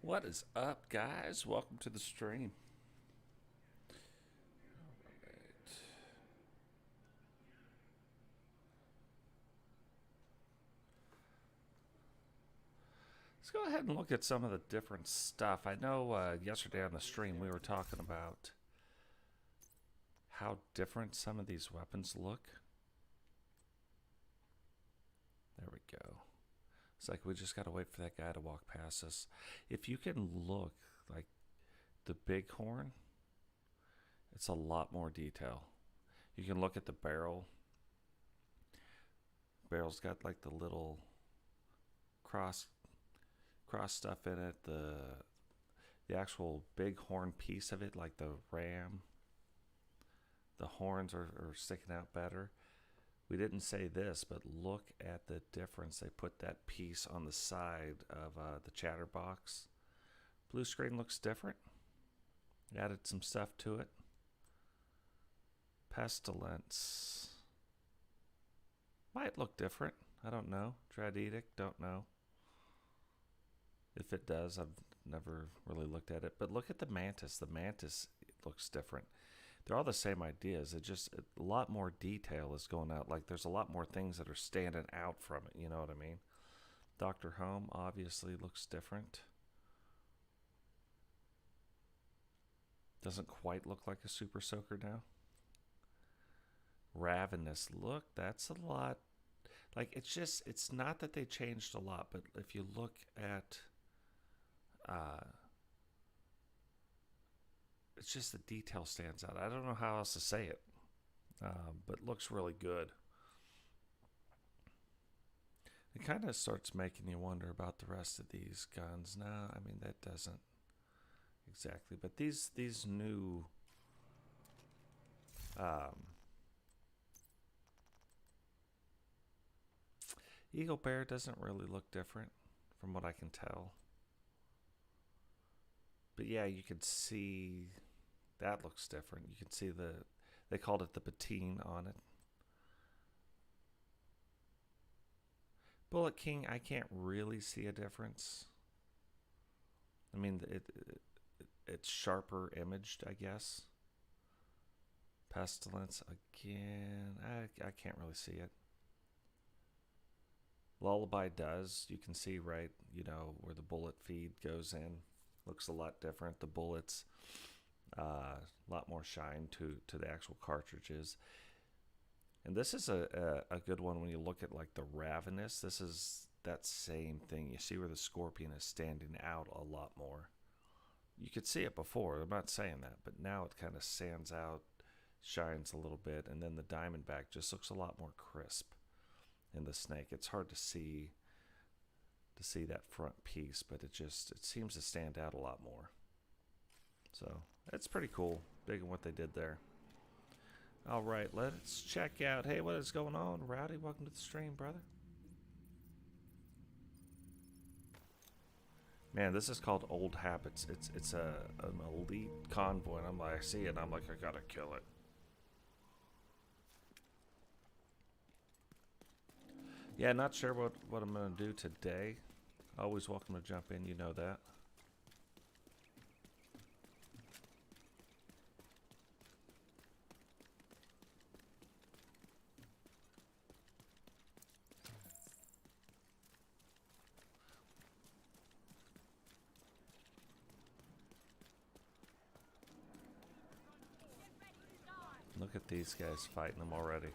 What is up, guys? Welcome to the stream. Let's go ahead and look at some of the different stuff. I know yesterday on the stream we were talking about how different some of these weapons look. There we go. It's like we just got to wait for that guy to walk past us. If you can look, like the bighorn, it's a lot more detail. You can look at the barrel. Barrel's got like the little cross stuff in it. The actual bighorn piece of it, like the ram, the horns are sticking out better. We didn't say this, but look at the difference. They put that piece on the side of the chatterbox. Blue screen looks different. Added some stuff to it. Pestilence might look different. I don't know. Dread Edict, don't know. If it does, I've never really looked at it. But look at the Mantis. The Mantis looks different. They're all the same ideas. It just a lot more detail is going out. Like there's a lot more things that are standing out from it. You know what I mean? Dr. Home obviously looks different. Doesn't quite look like a Super Soaker now. Ravenous, look, that's a lot. Like it's not that they changed a lot, but if you look at it's just the detail stands out. I don't know how else to say it, but looks really good. It kind of starts making you wonder about the rest of these guns. No, I mean that doesn't exactly. But these new Eagle Bear doesn't really look different from what I can tell. But yeah, you can see that looks different. You can see they called it the patine on it. Bullet King, I can't really see a difference. I mean, it's sharper imaged, I guess. Pestilence, again, I can't really see it. Lullaby does. You can see right, you know, where the bullet feed goes in. Looks a lot different. The bullets, a lot more shine to the actual cartridges. And this is a good one when you look at like the Ravenous. This is that same thing. You see where the Scorpion is standing out a lot more. You could see it before. I'm not saying that, but now it kind of stands out, shines a little bit, and then the Diamondback just looks a lot more crisp in the Snake. It's hard to see that front piece, but it seems to stand out a lot more. So that's pretty cool. Big in what they did there. All right, let's check out. Hey, what is going on, Rowdy? Welcome to the stream, brother. Man, this is called Old Habits. It's an elite convoy, and I'm like, I see it, and I'm like, I gotta kill it. Yeah, not sure what I'm gonna do today. Always welcome to jump in, you know that. Look at these guys fighting them already.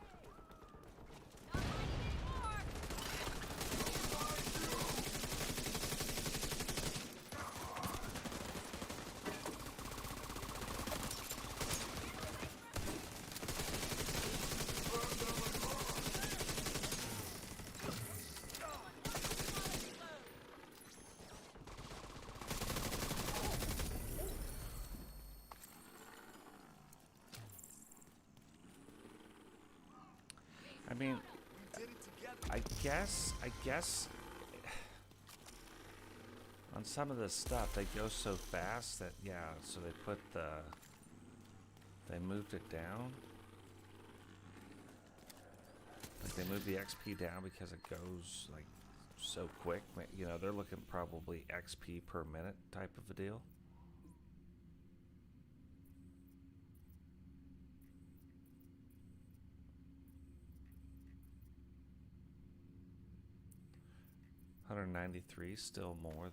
I mean, I guess on some of this stuff they go so fast that, yeah, so they moved it down. Like they moved the XP down because it goes like so quick. You know, they're looking probably XP per minute type of a deal. $193, still more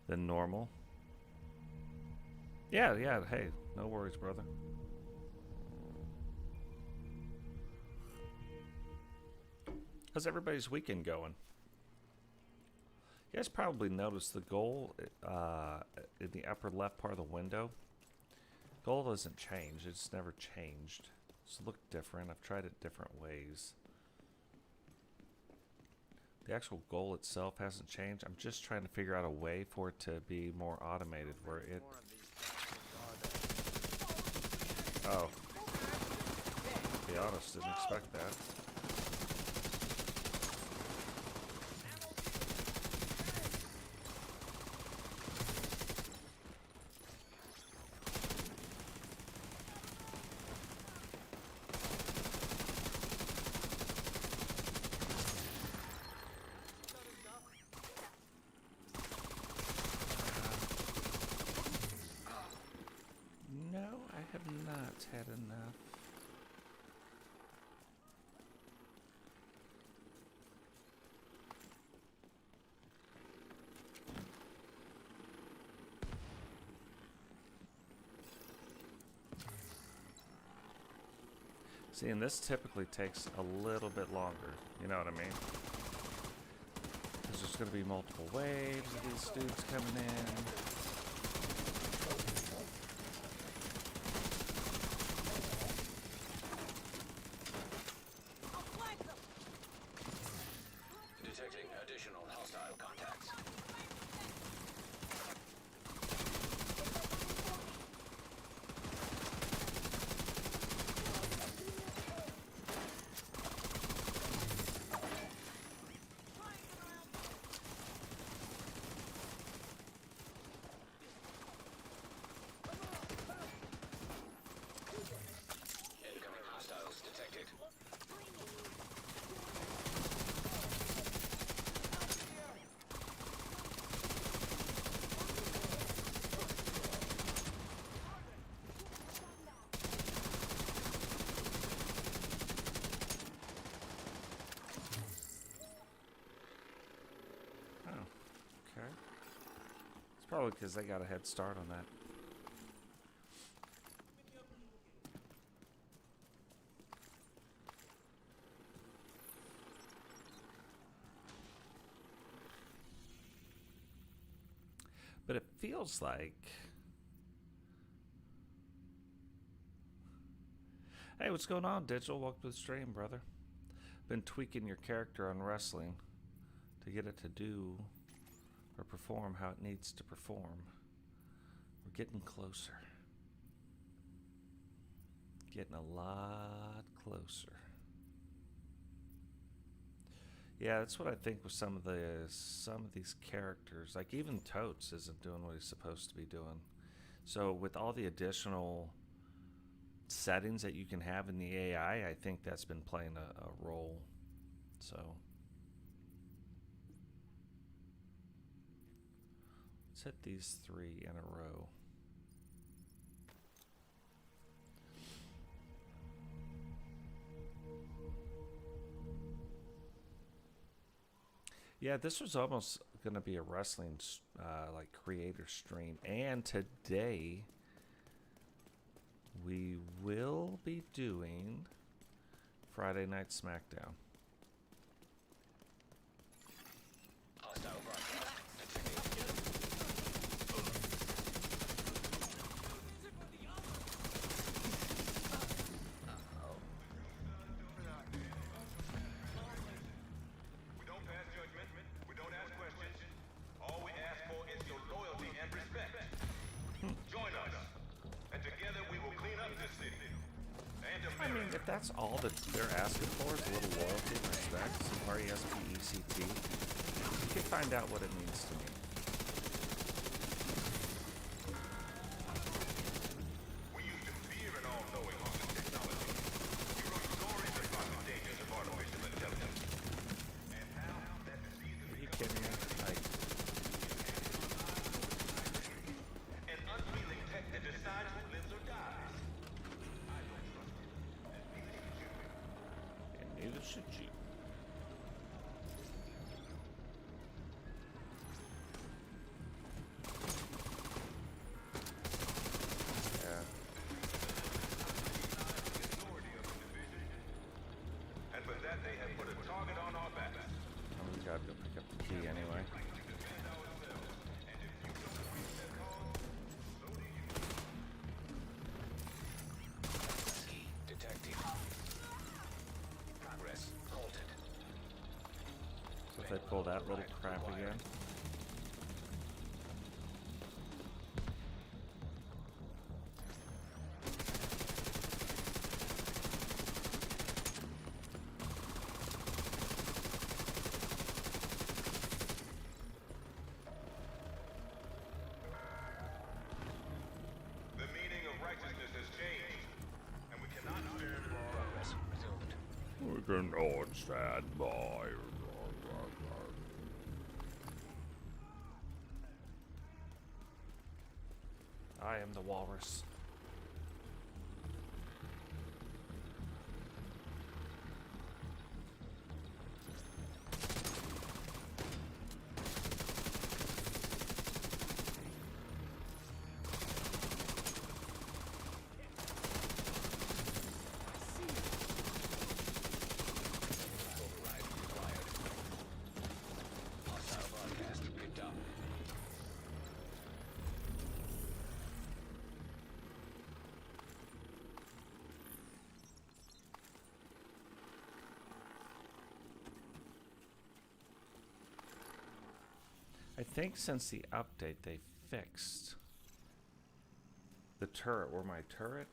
than normal. Yeah, hey, no worries, brother. How's everybody's weekend going? You guys probably noticed the goal in the upper left part of the window. Goal doesn't change. It's never changed. It's looked different. I've tried it different ways. The actual goal itself hasn't changed. I'm just trying to figure out a way for it to be more automated where it... Oh. To be honest, didn't expect that. Have not had enough. See, and this typically takes a little bit longer, you know what I mean? Because there's going to be multiple waves of these dudes coming in. Probably because they got a head start on that. But it feels like... Hey, what's going on, Digital? Welcome to the stream, brother. Been tweaking your character on wrestling to get it to do or perform how it needs to perform. We're getting closer. Getting a lot closer. Yeah, that's what I think with some of these characters. Like even Totes isn't doing what he's supposed to be doing. So with all the additional settings that you can have in the AI, I think that's been playing a role. So let's hit these 3 in a row. Yeah, this was almost going to be a wrestling like creator stream, and today we will be doing Friday Night SmackDown. If that's all that they're asking for is a little loyalty and respect, some RESPECT, you can find out what it means to me. We used to fear an all-knowing on the technology. We wrote stories about the dangers of artificial intelligence. And now that the season should you? Yeah. And for that, they have put a target on our backs. Oh, we gotta go pick up the key anyway. Detected. Progress halted. So if they pull that little crap again. The meaning of righteousness has changed, and we cannot stand by. Progress resumed. We cannot stand by. I am the walrus. Override required. Hostile broadcast picked up. I think since the update they fixed the turret, where my turret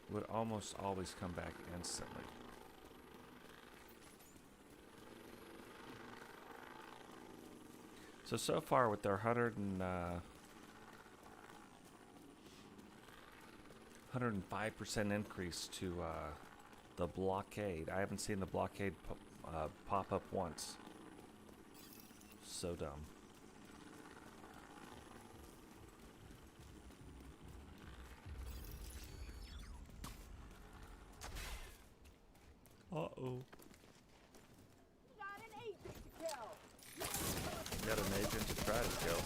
would almost always come back instantly. So far with their 105% increase to the blockade. I haven't seen the blockade pop up once. So dumb. Uh-oh. Got an agent to kill. Got an agent to try to kill.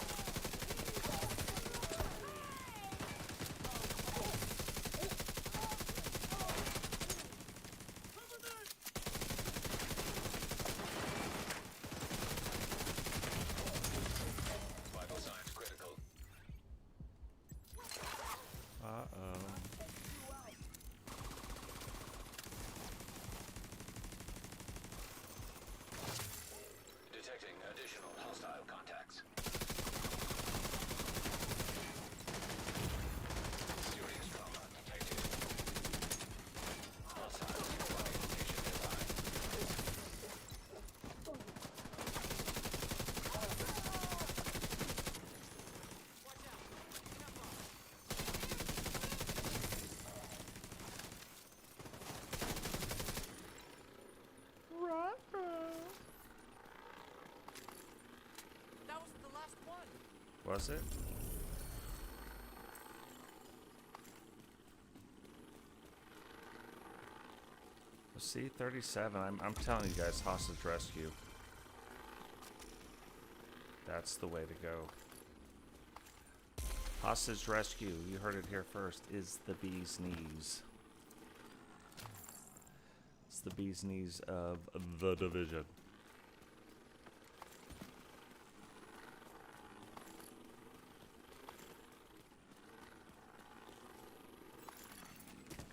Vital signs critical. Uh-oh. Detecting additional hostile contacts. Serious trauma detected. Hostiles nearby. Location nearby. That was the last one. Was it? Well, see, 37. I'm telling you guys, hostage rescue. That's the way to go. Hostage rescue, you heard it here first, is the bee's knees. It's the bee's knees of the Division.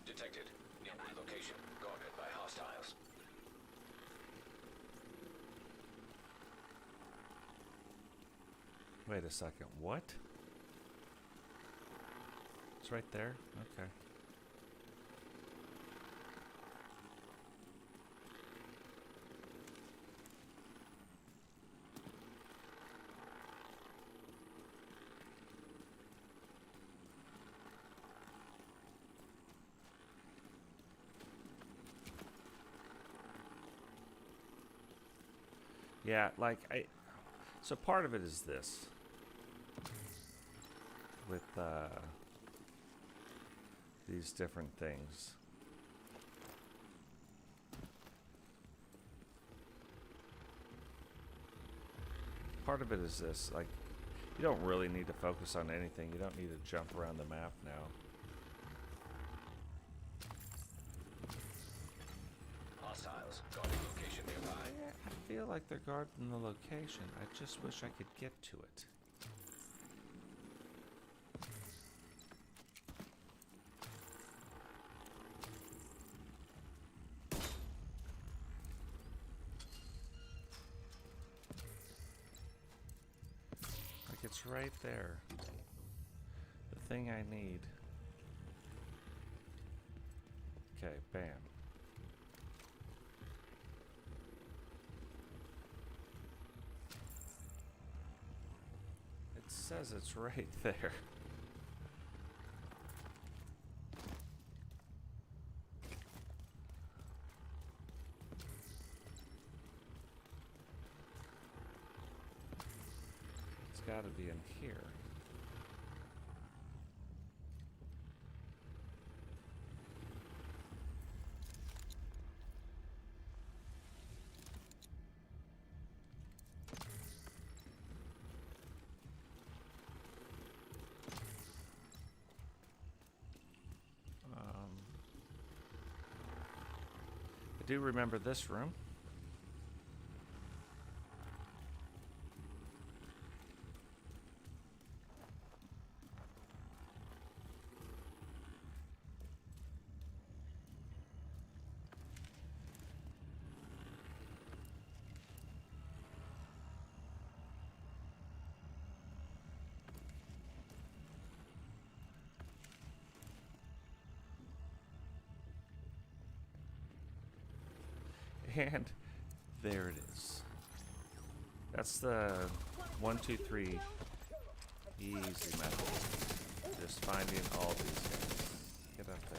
Detected. Nearby location guarded by hostiles. Wait a second, what? It's right there? Okay. Yeah, like so part of it is this. With these different things. part of it is this, like, you don't really need to focus on anything. You don't need to jump around the map now. Hostiles. Guarding location nearby. I feel like they're guarding the location. I just wish I could get to it. It's right there. The thing I need. Okay, bam. It says it's right there. Got to be in here. I do remember this room. And there it is. That's the 1, 2, 3 easy method. Just finding all these guys. Get up there.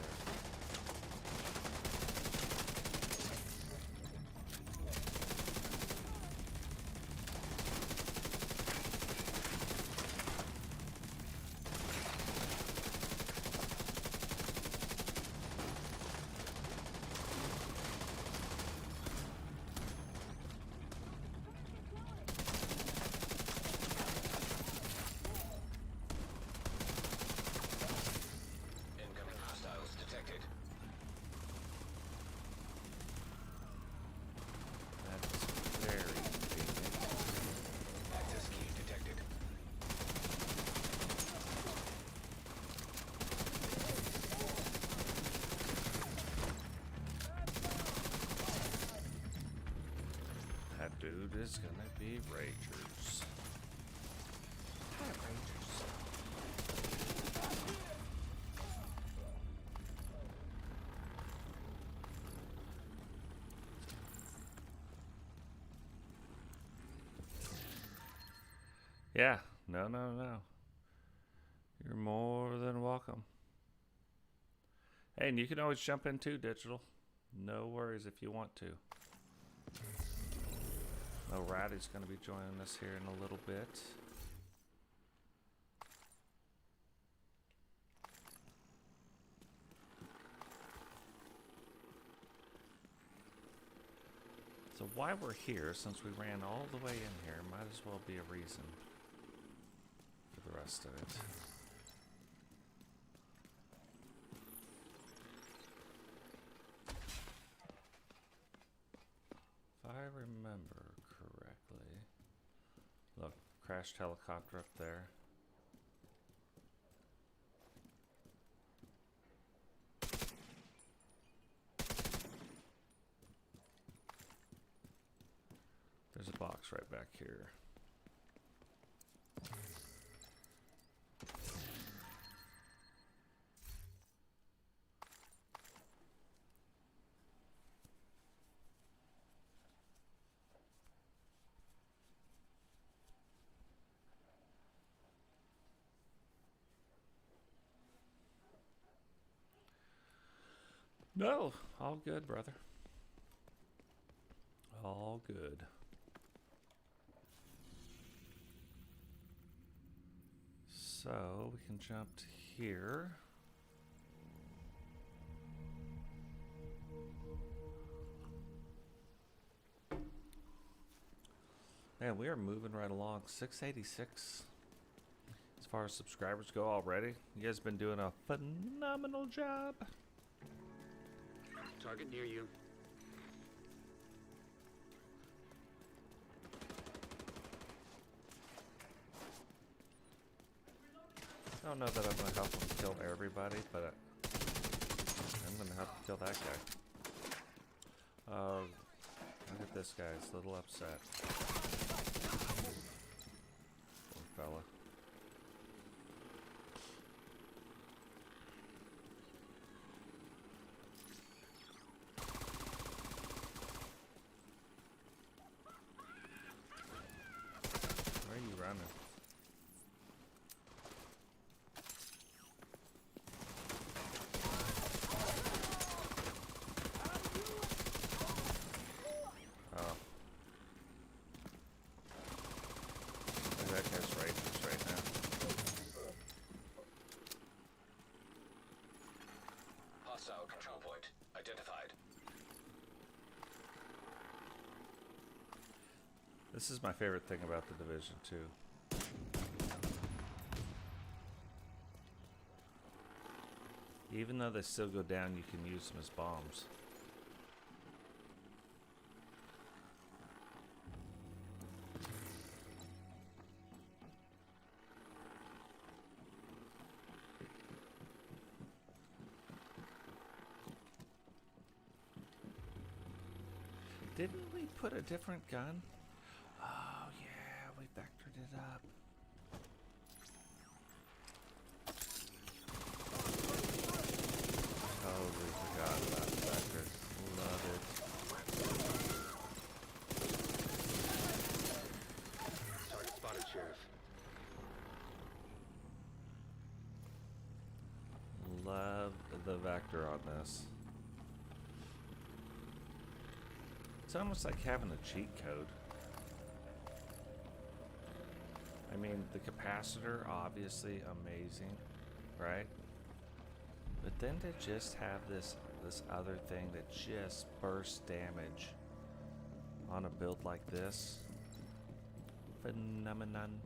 Dude is gonna be Ragers. Hi, Ragers. Yeah, no. You're more than welcome. Hey, and you can always jump in too, Digital. No worries if you want to. Oh, Ratty's going to be joining us here in a little bit. So while we're here, since we ran all the way in here, might as well be a reason for the rest of it. If I remember correctly. Look, crashed helicopter up there. There's a box right back here. No, all good, brother. All good. So we can jump to here. Man, we are moving right along. 686 as far as subscribers go already. You guys been doing a phenomenal job. Target near you. I don't know that I'm gonna help him kill everybody, but I'm gonna help him kill that guy. Look at this guy. He's a little upset. Poor fella. Where are you running? Oh. That guy's righteous right now. Hostile control point identified. This is my favorite thing about the Division 2. Even though they still go down, you can use them as bombs. Didn't we put a different gun? Oh yeah, we vectored it up. Totally forgot about the vector. Love it. Target spotted, Sheriff. Love the vector on this. It's almost like having a cheat code. I mean, the capacitor, obviously amazing, right? But then to just have this other thing that just bursts damage on a build like this, phenomenon.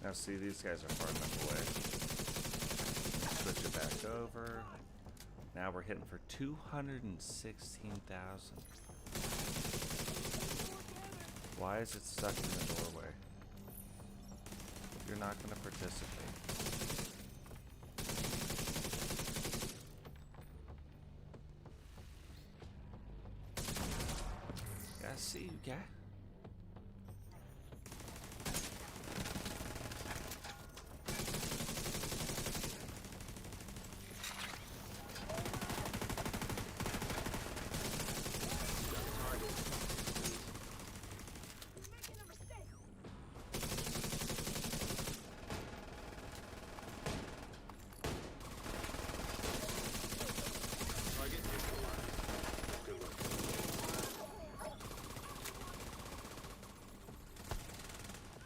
Now see, these guys are far enough away. Switch it back over. Now we're hitting for 216,000. Why is it stuck in the doorway? You're not going to participate. I see you, guy. Target neutralized. Good work.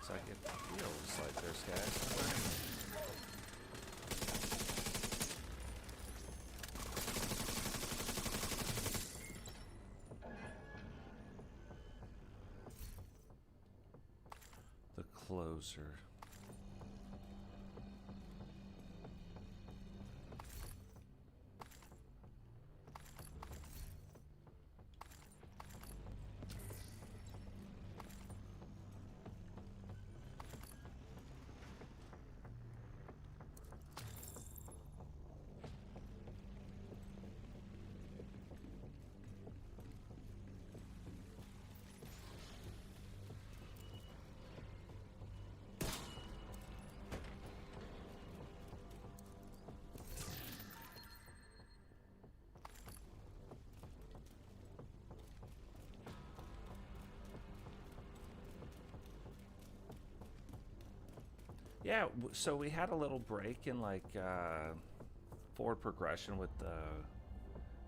So I get feels like there's guys. The closer. Yeah, so we had a little break in like forward progression with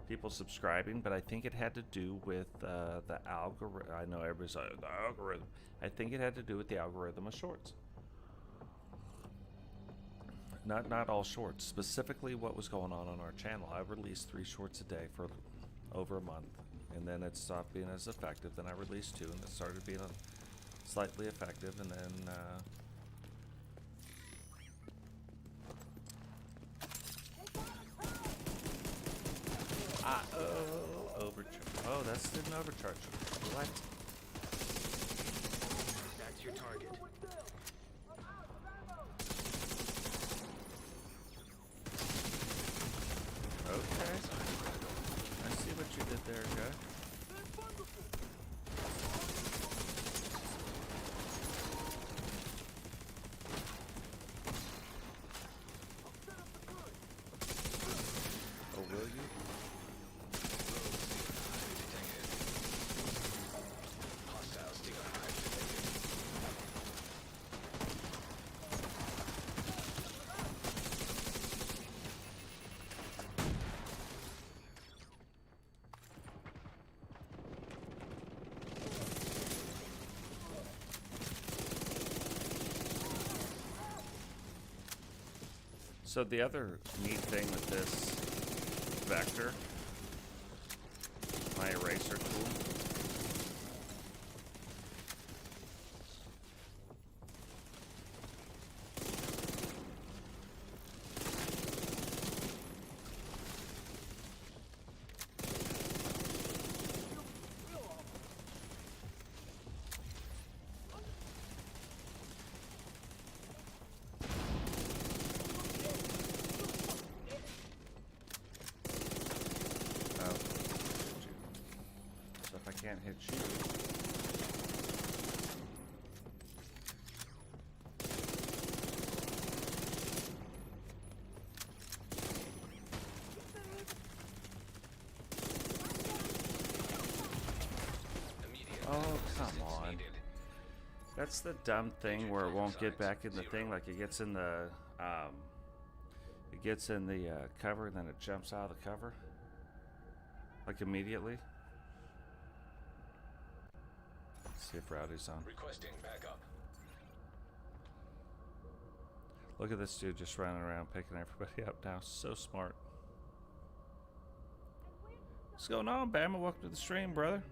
people subscribing, but I think it had to do with the algorithm. I know everybody's like, the algorithm. I think it had to do with the algorithm of shorts. Not all shorts. Specifically, what was going on our channel. I released 3 shorts a day for over a month, and then it stopped being as effective. Then I released 2, and it started being slightly effective, and then overcharge. Oh, that's didn't overcharge. What? That's your target. Okay. I see what you did there, guy. Oh, will you? Hostile stick on high detected. So the other neat thing with this vector, my eraser tool, so if I can't hit you, Immediate oh come assistance on. needed. That's the dumb thing where it won't get back in the thing, like it gets in the cover and then it jumps out of the cover, like immediately. Let's see if Rowdy's on. Requesting backup. Look at this dude just running around picking everybody up now. So smart. What's going on, Bama? Welcome to the stream, brother.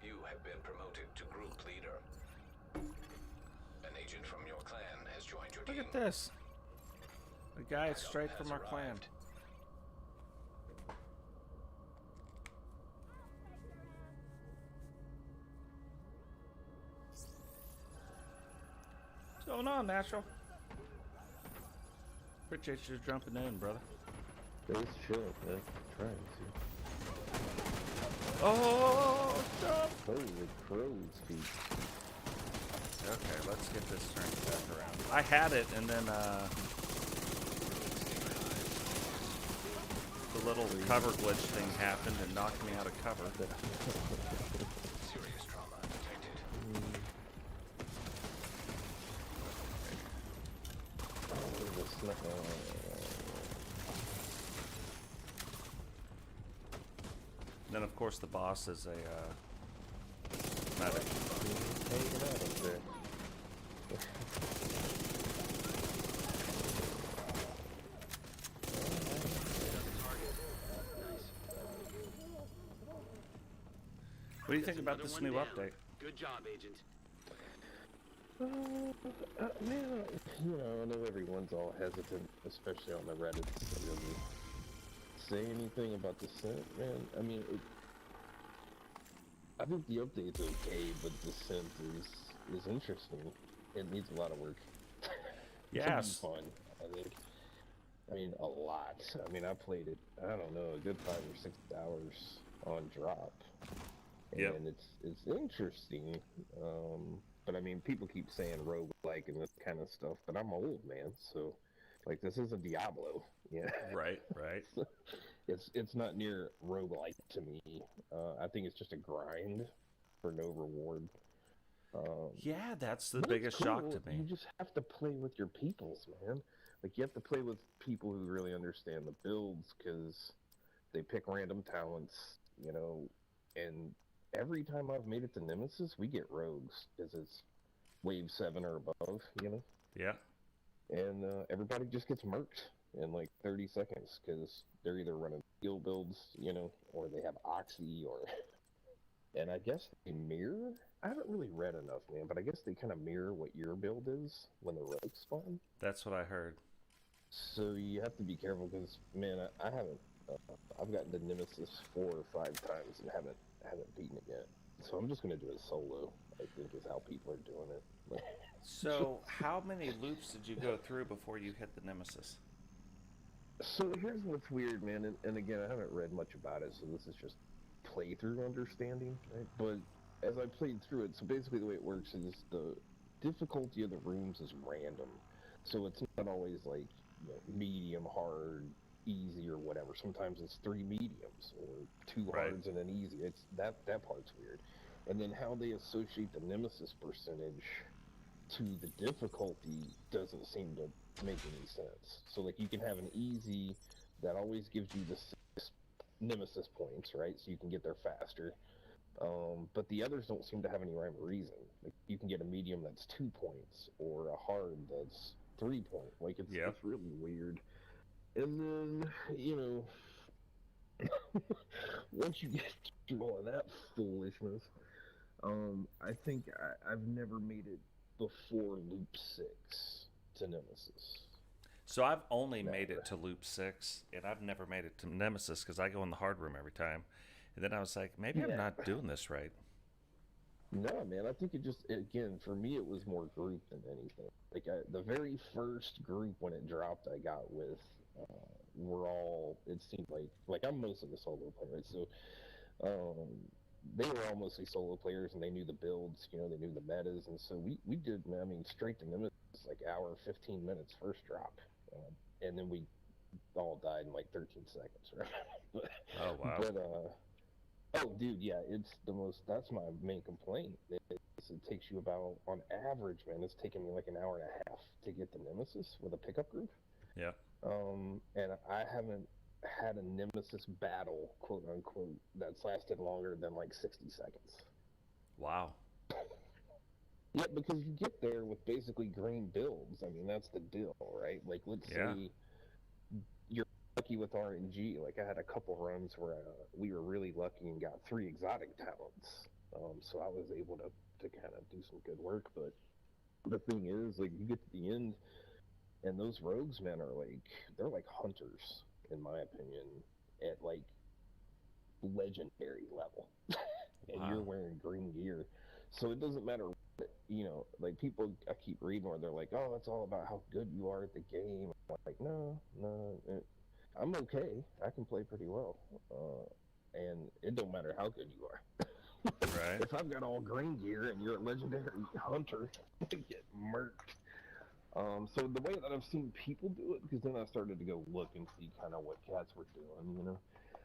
You have been promoted to group leader. An agent from your clan has joined your Look team. at this. The guy Backup straight has from our clan. arrived. What's going on, Natural? Appreciate you jumping in, brother. It's chill, man. Trying to. Oh, jump! Holy crow's feet. Okay, let's get this turned back around. I had it, and then the little cover glitch thing happened and knocked me out of cover. Serious trauma detected. Then, of course, the boss is a medic. Hanging out up there. What do you think about this new update? Good job, Agent. Man, I know everyone's all hesitant, especially on the Reddit, to really say anything about the scent, man. I mean, I think the update's okay, but the scent is interesting. It needs a lot of work. Yes. Fun, I think. I mean, a lot. I mean, I played it, I don't know, a good 5 or 6 hours on drop. Yep. And it's interesting. But I mean, people keep saying roguelike and this kind of stuff, but I'm old, man, so like this isn't Diablo, yeah. Right. It's not near roguelike to me. I think it's just a grind for no reward. Yeah, that's the But it's biggest shock cool. to You me. just have to play with your peoples, man. Like, you have to play with people who really understand the builds, because they pick random talents, you know, and every time I've made it to Nemesis, we get rogues, because it's wave 7 or above, you know? Yeah. And everybody just gets murked in like 30 seconds, because they're either running skill builds, you know, or they have Oxy, or... And I guess they mirror... I haven't really read enough, man, but I guess they kind of mirror what your build is when the rogues spawn. That's what I heard. So you have to be careful, because, man, I haven't... I've gotten to Nemesis 4 or 5 times and haven't beaten it yet. So I'm just going to do it solo, I think, is how people are doing it. So, how many loops did you go through before you hit the Nemesis? So here's what's weird, man, and again, I haven't read much about it, so this is just playthrough understanding, right? But as I played through it, so basically the way it works is the difficulty of the rooms is random. So it's not always like, you know, medium, hard, easy, or whatever. Sometimes it's 3 mediums or 2 Right. hards and an easy. It's that part's weird. And then how they associate the Nemesis percentage to the difficulty doesn't seem to make any sense. So, like, you can have an easy that always gives you the 6 Nemesis points, right? So you can get there faster. But the others don't seem to have any rhyme or reason. Like, you can get a medium that's 2 points, or a hard that's 3 points. Like, it's really weird. And then, you know, once you get through all of that foolishness, I think I've never made it before loop 6 to Nemesis. So I've only made it to loop 6, and I've never made it to Nemesis because I go in the hard room every time. And then I was like, maybe I'm not doing this right. No, man, I think it just, again, for me, it was more group than anything. Like, the very first group when it dropped, I got with, were all, it seemed like I'm mostly a solo player, right? So, they were all mostly solo players, and they knew the builds, you know, they knew the metas, and so we did, I mean, straight to Nemesis, like, hour, 15 minutes first drop. And then we all died in, like, 13 seconds, right? Oh, wow. But, oh, dude, yeah, it's the most, that's my main complaint. It takes you about, on average, man, it's taken me like an hour and a half to get to Nemesis with a pickup group. Yeah. And I haven't had a Nemesis battle, quote unquote, that's lasted longer than like 60 seconds. Wow. Yeah, because you get there with basically green builds. I mean, that's the deal, right? Like, let's say you're lucky with RNG. Like, I had a couple runs where we were really lucky and got 3 exotic talents. So I was able to kind of do some good work. But the thing is, like, you get to the end, and those rogues, man, are like, they're like hunters, in my opinion, at like legendary level. And Wow. you're wearing green gear. So it doesn't matter what, you know, like, people, I keep reading where they're like, oh, it's all about how good you are at the game. I'm like, no, I'm okay. I can play pretty well. And it don't matter how good you are. Right. If I've got all green gear and you're a legendary hunter, you get murked. So the way that I've seen people do it, because then I started to go look and see kind of what cats were doing, you know?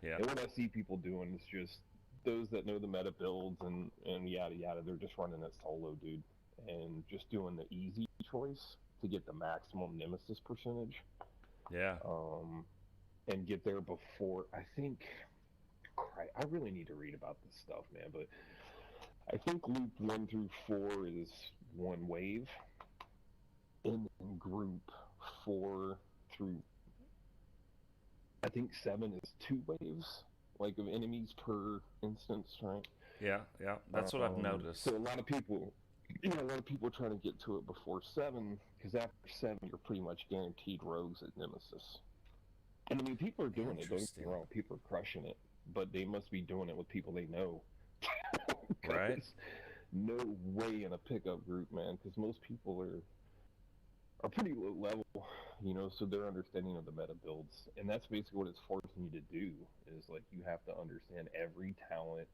Yeah. And what I see people doing is just those that know the meta builds and yada yada, they're just running it solo, dude. And just doing the easy choice to get the maximum Nemesis percentage. Yeah. And get there before, I think, I really need to read about this stuff, man, but I think loop 1 through 4 is 1 wave. In group 4 through, I think 7 is 2 waves, like, of enemies per instance, right? Yeah. That's what I've noticed. So a lot of people are trying to get to it before 7, because after 7, you're pretty much guaranteed rogues at Nemesis. And I mean, people are doing it, don't get me wrong, people are crushing it, but they must be doing it with people they know. Right. No way in a pickup group, man, because most people are pretty low level, you know, so their understanding of the meta builds, and that's basically what it's forcing you to do, is like, you have to understand every talent,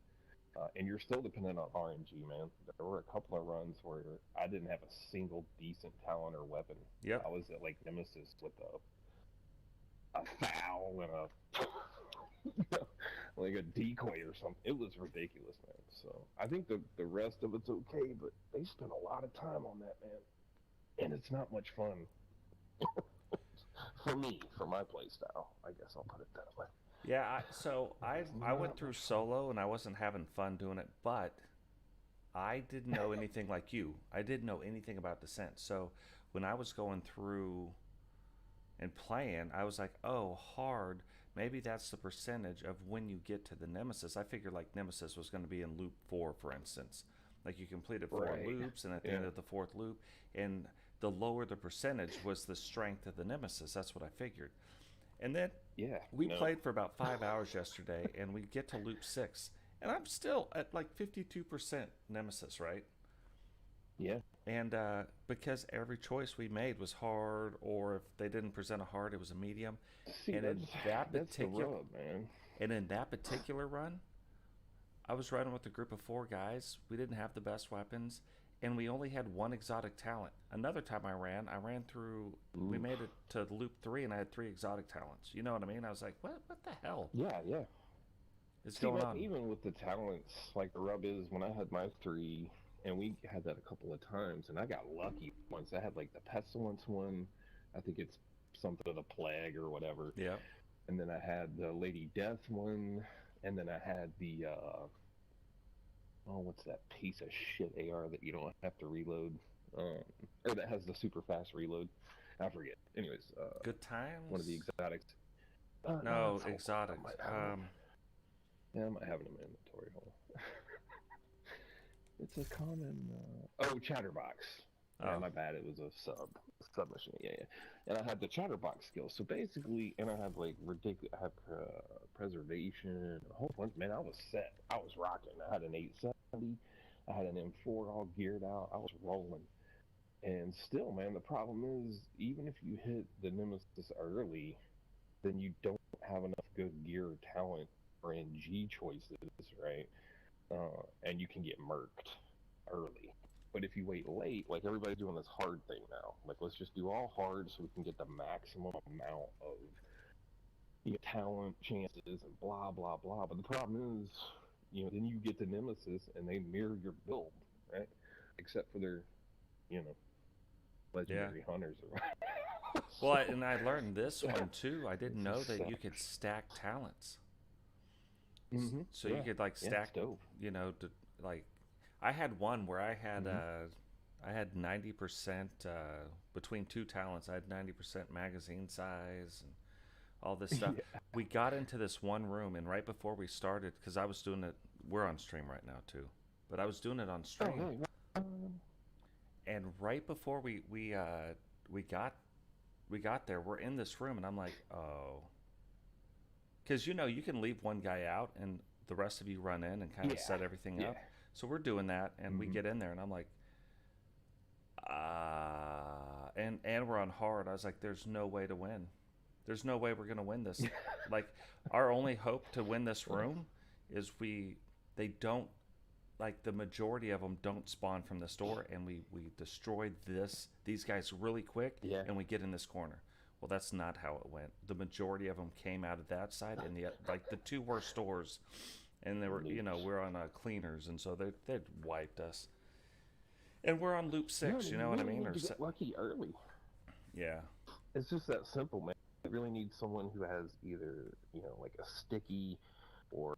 and you're still dependent on RNG, man. There were a couple of runs where I didn't have a single decent talent or weapon. Yep. I was at like Nemesis with a foul and like a decoy or something. It was ridiculous, man. So I think the rest of it's okay, but they spend a lot of time on that, man, and it's not much fun for me, for my play style. I guess I'll put it that way. Yeah, I went through solo and I wasn't having fun doing it, but I didn't know anything like you. I didn't know anything about Descent. So when I was going through and playing, I was like, oh, hard. Maybe that's the percentage of when you get to the Nemesis. I figured like Nemesis was going to be in loop 4, for instance. Like you completed 4 loops, and at the end of the 4th loop, and the lower the percentage was the strength of the Nemesis. That's what I figured. And then we played for about 5 hours yesterday, and we get to loop 6, and I'm still at like 52% Nemesis, right? Yeah. And because every choice we made was hard, or if they didn't present a hard, it was a medium. See, and in that particular, the rub, man. And in that particular run, I was running with a group of 4 guys. We didn't have the best weapons, and we only had 1 exotic talent. Another time I ran through. Oof. We made it to loop 3, and I had 3 exotic talents. You know what I mean? I was like, what the hell? Yeah. It's going on. Even with the talents, like the rub is when I had my 3. And we had that a couple of times, and I got lucky once. I had like the pestilence one. I think it's something of the plague or whatever. Yeah. And then I had the Lady Death one, and then I had the what's that piece of shit AR that you don't have to reload, or that has the super fast reload. I forget. Anyways, Good Times. One of the exotics. No, exotic. Yeah, I might have it in my inventory. Hold on. It's a common. Chatterbox. Yeah, my bad. It was a submission. Yeah. And I had the Chatterbox skill. So basically, and I had like ridiculous. I had preservation, a whole bunch. Man, I was set. I was rocking. I had an 870. I had an M4 all geared out. I was rolling. And still, man, the problem is, even if you hit the Nemesis early, then you don't have enough good gear or talent or NG choices, right? And you can get murked early. But if you wait late, like everybody's doing this hard thing now. Like, let's just do all hard so we can get the maximum amount of talent, chances, and blah, blah, blah. But the problem is, then you get the Nemesis and they mirror your build, right? Except for their, legendary hunters. Well, and I learned this one too. I didn't know that you could stack talents. Mm-hmm. So you could like stack, I had one where I had 90% between 2 talents. I had 90% magazine size and all this stuff. We got into this one room, and right before we started, because I was doing it, we're on stream right now too, but I was doing it on stream. And right before we got there, we're in this room, and I'm like, oh. Because, you can leave one guy out and the rest of you run in and kind of set everything up. So we're doing that, and we get in there, and I'm like, and we're on hard. I was like, there's no way to win. There's no way we're going to win this. Like, our only hope to win this room is they don't, like, the majority of them don't spawn from this door, and we destroy these guys really quick, and we get in this corner. Well, that's not how it went. The majority of them came out of that side, and the 2 worst doors, and they were, we're on cleaners, and so they wiped us. And we're on loop 6, you know what I mean? Or get lucky early. Yeah. It's just that simple, man. You really need someone who has either, like a sticky or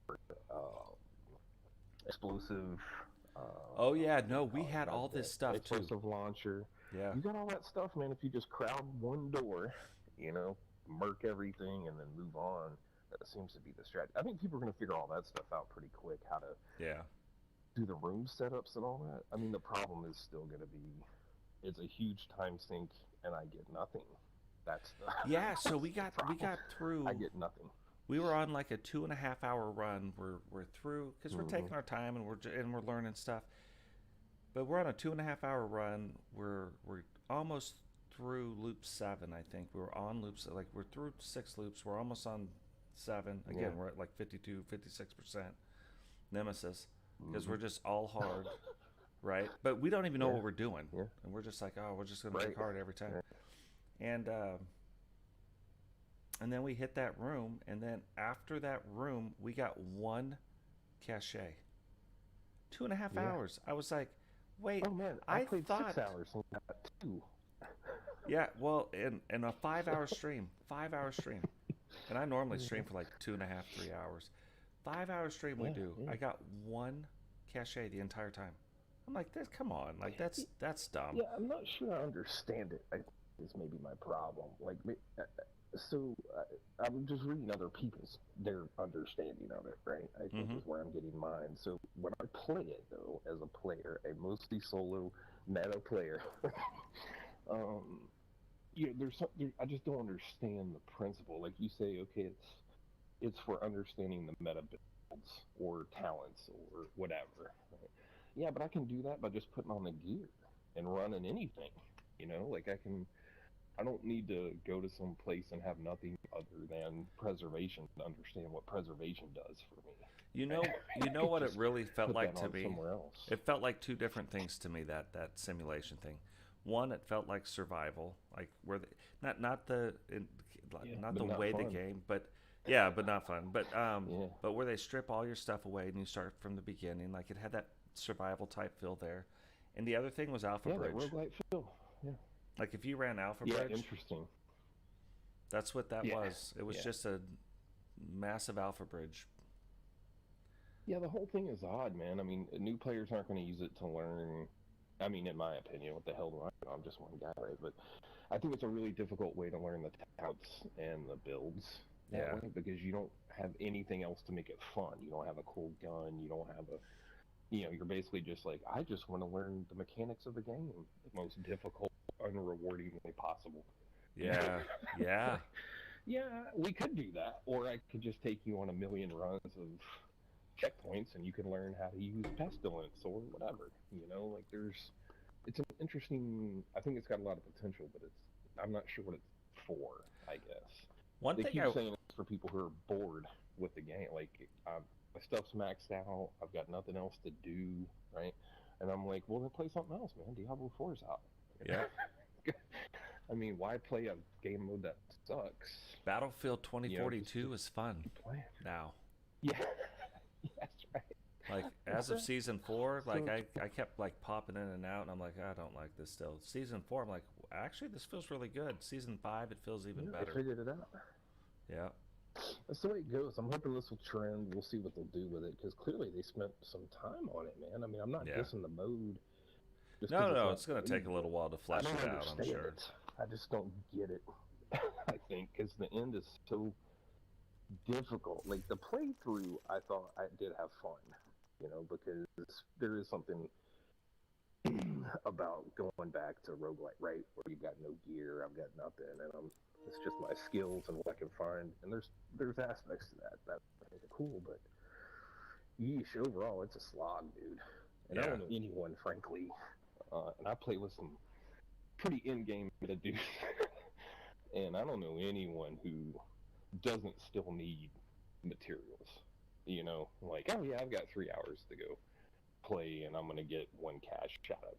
explosive. We had all this stuff too. Explosive launcher. Yeah. You got all that stuff, man. If you just crowd one door, murk everything and then move on, that seems to be the strategy. I think people are going to figure all that stuff out pretty quick, how to do the room setups and all that. I mean, the problem is still going to be, it's a huge time sink, and I get nothing. That's the so we got through. I get nothing. We were on like a 2.5 hour run. We're through because we're taking our time and we're learning stuff. But we're on a 2.5 hour run. We're almost through loop 7. I think we were on loops. Like, we're through 6 loops. We're almost on 7. Again, we're at like 52, 56% Nemesis because we're just all hard, right? But we don't even know what we're doing, and we're just like, oh, we're just gonna take hard every time. And And then we hit that room, and then after that room, we got one cachet. 2.5 Yeah. hours. I was like, wait, Oh man, I I played thought 6 hours and got 2. yeah, well, in a 5 hour stream, 5 hour stream, and I normally stream for like 2.5, 3 hours. 5 hour stream we Yeah, do. yeah. I got one cachet the entire time. I'm like, this, come on, like that's dumb. Yeah, I'm not sure I understand it. I think is maybe my problem. Like, I'm just reading other people's their understanding of it, right? I think is where I'm getting mine. So when I play it though, as a player, a mostly solo meta player, I just don't understand the principle. Like you say, okay, it's for understanding the meta builds or talents or whatever. Right? Yeah, but I can do that by just putting on the gear and running anything. Like I don't need to go to some place and have nothing other than preservation to understand what preservation does for me. You know what it really felt like to me? Somewhere else. It felt like two different things to me, that simulation thing. One, it felt like survival, like where not the way fun. the game, but yeah, but not fun. But but where they strip all your stuff away and you start from the beginning, like it had that survival type feel there. And the other thing was Alpha Bridge. Yeah, that roguelike feel. Yeah. Like if you ran Alpha Yeah, Bridge, interesting. that's what that was. It was Yeah. just a massive Alpha Bridge. Yeah, the whole thing is odd, man. I mean, new players aren't going to use it to learn. I mean, in my opinion, what the hell do I know? I'm just one guy, right? But I think it's a really difficult way to learn the talents and the builds that way, because you don't have anything else to make it fun. You don't have a cool gun. You don't have you're basically just like, I just want to learn the mechanics of the game, the most difficult, unrewarding way possible. Yeah, yeah. Yeah, we could do that, or I could just take you on a million runs of checkpoints and you can learn how to use pestilence or whatever. Like it's an interesting. I think it's got a lot of potential, but I'm not sure what it's for. I guess they keep saying it's for people who are bored with the game. Like my stuff's maxed out. I've got nothing else to do, right? And I'm like, well, then play something else, man. Diablo 4's out. Yeah. I mean, why play a game mode that sucks? Battlefield 2042 is fun now. Yeah, that's right. Like as of season 4, like I kept like popping in and out, and I'm like, I don't like this still. Season 4, I'm like, actually, this feels really good. Season 5, it feels even better. They figured it out. Yeah. That's the way it goes. I'm hoping this will trend. We'll see what they'll do with it, because clearly they spent some time on it, man. I mean, I'm not dissing the mode. No, it's going to take a little while to flesh it out, I'm sure. I just don't get it, I think, because the end is so difficult. Like, the playthrough, I thought I did have fun, because there is something about going back to roguelike, right, where you've got no gear, I've got nothing, and it's just my skills and what I can find, and there's aspects to that make it cool, but yeesh, overall, it's a slog, dude. And I don't know anyone, frankly, and I play with some pretty in-game meta dudes, and I don't know anyone who doesn't still need materials. Like, oh yeah, I've got 3 hours to go play, and I'm gonna get 1 cash out of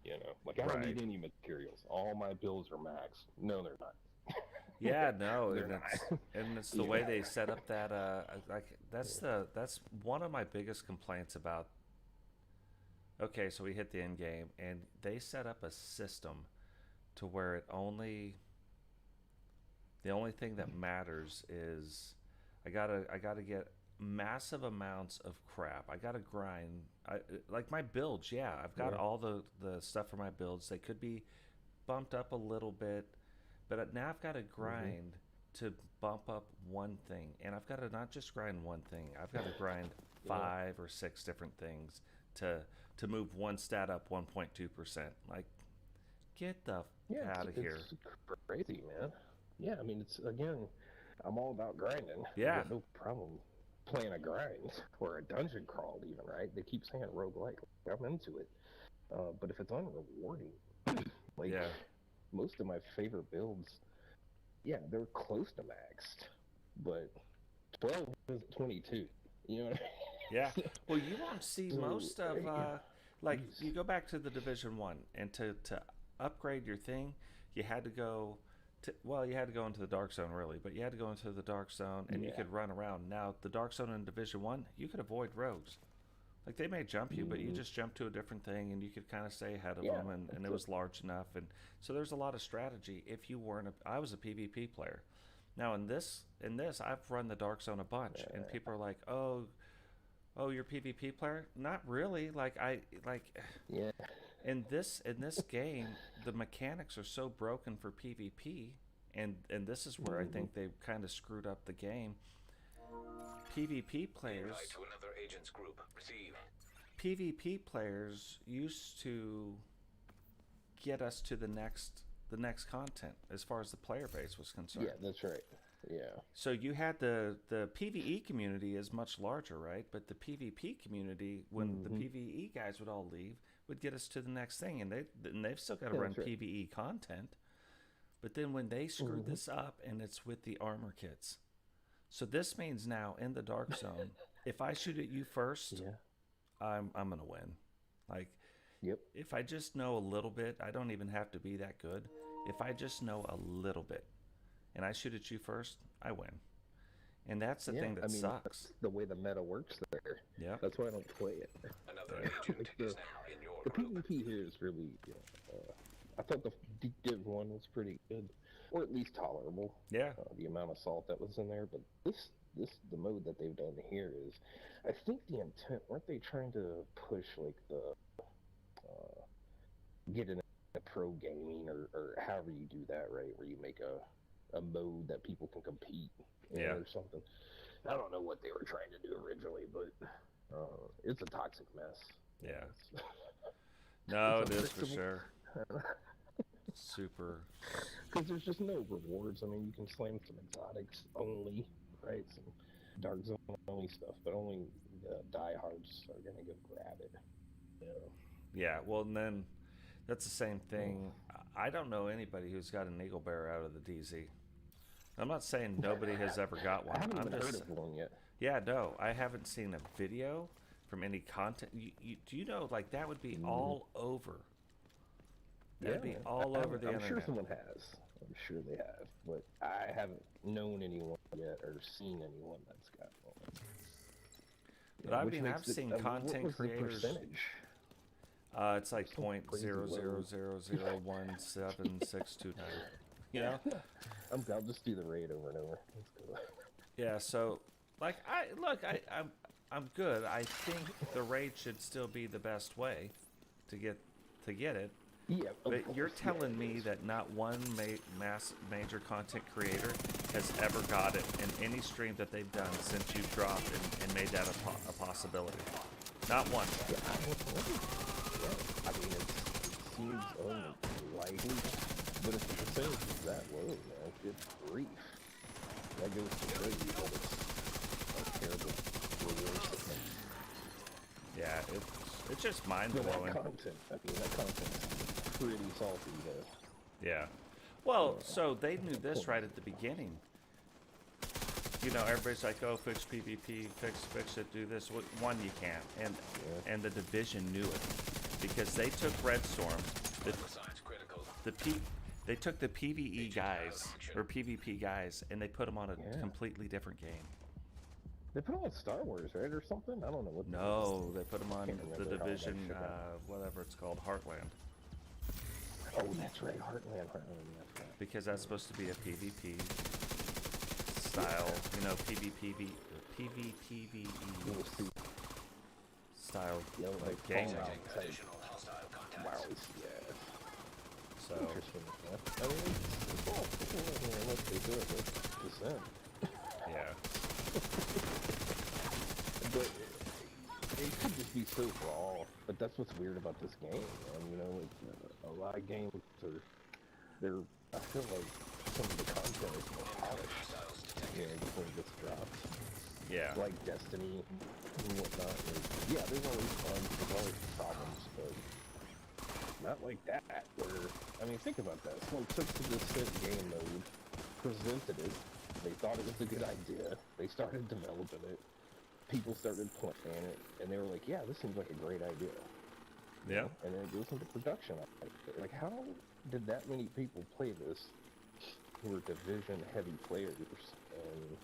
it. Like, I don't need any materials. All my builds are maxed. No, they're not. Yeah, no, and it's the way they set up that. Like that's one of my biggest complaints about. Okay, so we hit the end game, and they set up a system to where the only thing that matters is I gotta get massive amounts of crap. I gotta grind. Like my builds, I've got all the stuff for my builds. They could be bumped up a little bit, but now I've got to grind to bump up one thing, and I've got to not just grind one thing. I've got to grind 5 or 6 different things to move one stat up 1.2%. Like, get the out of here. It's crazy, man. Yeah, I mean, I'm all about grinding. Yeah. I've got no problem playing a grind or a dungeon crawl even, right? They keep saying roguelike. I'm into it. But if it's unrewarding, like most of my favorite builds, they're close to maxed, but 12 is 22. Yeah. Well, you won't see most of like you go back to the Division 1, and to upgrade your thing, you had to go well, you had to go into the dark zone really, but you had to go into the dark zone and you Yeah. could run around. Now the dark zone in Division 1, you could avoid rogues. Like they may jump you, but you just jump to a different thing and you could kind of stay ahead of Yeah, them, and it was large enough. And so there's a lot of strategy if you weren't I was a PvP player. Now in this I've run the dark zone a bunch, and people are like, "Oh, you're a PvP player?" Not really. Like Yeah. in this game, the mechanics are so broken for PvP, and this is where I think they kind of screwed up the game. PvP players Invite to another agent's group. Receive. PvP players used to get us to the next content as far as the player base was concerned. Yeah, that's right. Yeah. So you had the PvE community is much larger, right? But the PvP community, when the PvE guys would all leave, would get us to the next thing, and they've still got to run that's right. PvE content. But then when they screwed this up, and it's with the armor kits, so this means now in the dark zone, if I shoot at you first, Yeah. I'm gonna win. Like, Yep. if I just know a little bit, I don't even have to be that good. If I just know a little bit, and I shoot at you first, I win. And that's the thing that sucks. That's the way the meta works there. Yeah. That's why I don't play it. Another agent Like is now in your the group. PvP here is really, I thought the Div 1 was pretty good, or at least tolerable. Yeah. The amount of salt that was in there, but the mode that they've done here is, I think the intent, weren't they trying to push like the get in a pro gaming or however you do that, right, where you make a mode that people can compete in Yeah. or something. I don't know what they were trying to do originally, but it's a toxic mess. Yeah. No, it It's is for unfixable. sure. Super. Because there's just no rewards. I mean, you can slam some exotics only, right? Some dark zone only stuff, but only diehards are gonna go grab it. You know? Yeah. Well, and then that's the same thing. I don't know anybody who's got an eagle bear out of the DZ. I'm not saying nobody has ever got one. I haven't I'm even just heard of one yet. Yeah, no, I haven't seen a video from any content. Do you know, like, that would be all over. That'd be all over the I'm internet. sure someone has. I'm sure they have, but I haven't known anyone yet or seen anyone that's got one. But I Which mean, makes I've seen what content was the creators. percentage? It's like Some crazy low. 0.000017629. You know? I'll just do the raid over and over. Let's go. Yeah. So, like, I'm good. I think the raid should still be the best way to get it. Yeah, of But you're course, yeah, telling it me is. that not one major content creator has ever got it in any stream that they've done since you've dropped and made that a possibility. Not one. Yeah, I mean, it seems unlikely, but if the percentage is that low, man, good grief. That goes to show you that it's a terrible reward system. Yeah, it's just mind But that blowing. content, that content's pretty salty, though. Yeah. Well, so they knew this right at the beginning. You know, everybody's like, "Oh, fix PvP, fix it, do this." One, you can't, and the division knew it because they took Red Storm, Signs critical. they took the PvE guys or PvP guys, and they put them on a Yeah. completely different game. They put on Star Wars, right, or something? I don't know what. No, they put them on Can't the remember how that division, shit happened. whatever it's called, Heartland, Oh, that's right, Heartland, that's right. because that's supposed to be a PvP style, you know, PvPvE Little suit, style you know, like game. Fallout Detecting type. additional hostile contacts. Wow, yeah. So Interesting. Yeah. I mean, it's all unless they do it with consent. yeah, But it could just be so raw. But that's what's weird about this game, man. You know, like, a lot of games they're. I feel like some of the content is more polished. You know, before it gets dropped. yeah. Like Destiny and whatnot. Yeah, there's always fun. There's always problems, but not like that. Where I mean, think about that. Someone took to this game mode, presented it. They thought it was a good idea. They started developing it. People started playing it, and they were like, "Yeah, this seems like a great idea." Yeah. And then it goes into production. Like, how did that many people play this who were division heavy players, and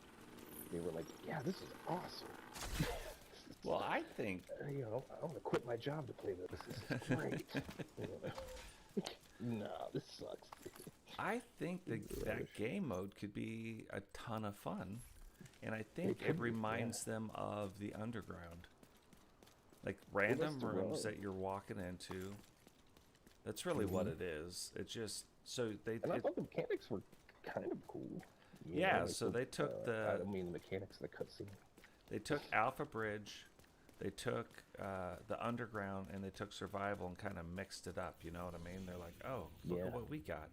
they were like, "Yeah, this is awesome." Well, I think You know, I want to quit my job to play this. This is great. You know? Nah, this sucks. I think that game mode could be a ton of fun, and I think it reminds them of the underground, like random the rooms rub. that you're walking into. That's really what it is. It's just so they. And I thought the mechanics were kind of cool. You Yeah, know, like so they took I don't mean the mechanics of the cutscene. They took Alpha Bridge, they took the underground, and they took survival and kind of mixed it up. You know what I mean? They're like, oh, look at what we got.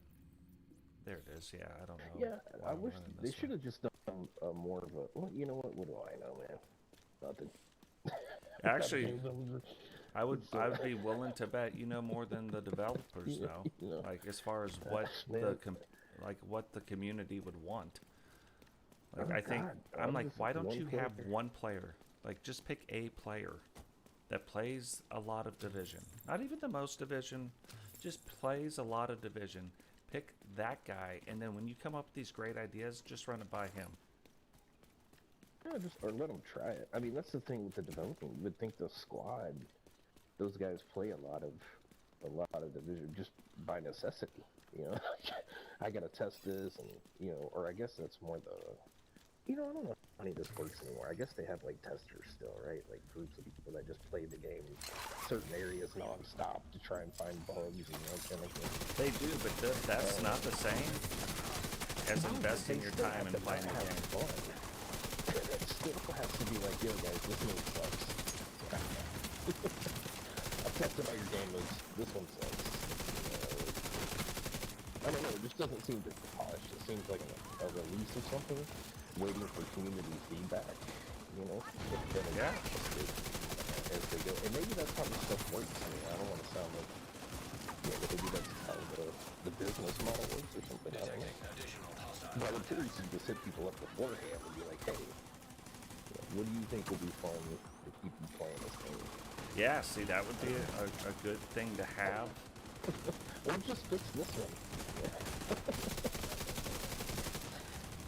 There it is. Yeah, I don't know. Yeah, why I I'm wish running they this should way. have just done more of a. Well, you know what? What do I know, man? Nothing. Actually, Nothing. I would be willing to bet you know more than the developers Yeah, know. you know. Like as far as what Man. what the community would want. Like Oh, I think God, I'm like, just why don't one you have player. one player? Like just pick a player that plays a lot of Division. Not even the most Division, just plays a lot of Division. Pick that guy, and then when you come up with these great ideas, just run it by him. Yeah, just or let them try it. I mean, that's the thing with the developing. You would think the squad, those guys play a lot of division just by necessity. You know, I gotta test this, and you know, or I guess that's more the. You know, I don't know how any of this works anymore. I guess they have like testers still, right? Like groups of people that just play the game, certain areas nonstop to try and find bugs and that kind of thing. They do, but that's not the same as investing your time in playing the game. Fun. It still has to be like, yo guys, this one sucks. I've tested all your game modes. This one sucks. I don't know. It just doesn't seem to polished. It seems like a release or something, waiting for community feedback. You know, Yeah. as they go, and maybe that's how this stuff works. I mean, I don't want to sound like, yeah, maybe that's how the business model works or something. I don't know. Additional hostile But I'm curious to just hit people up beforehand and be like, hey, what do you think will be fun to keep you playing this game? Yeah, see, that would be a good thing to have. Or just fix this one.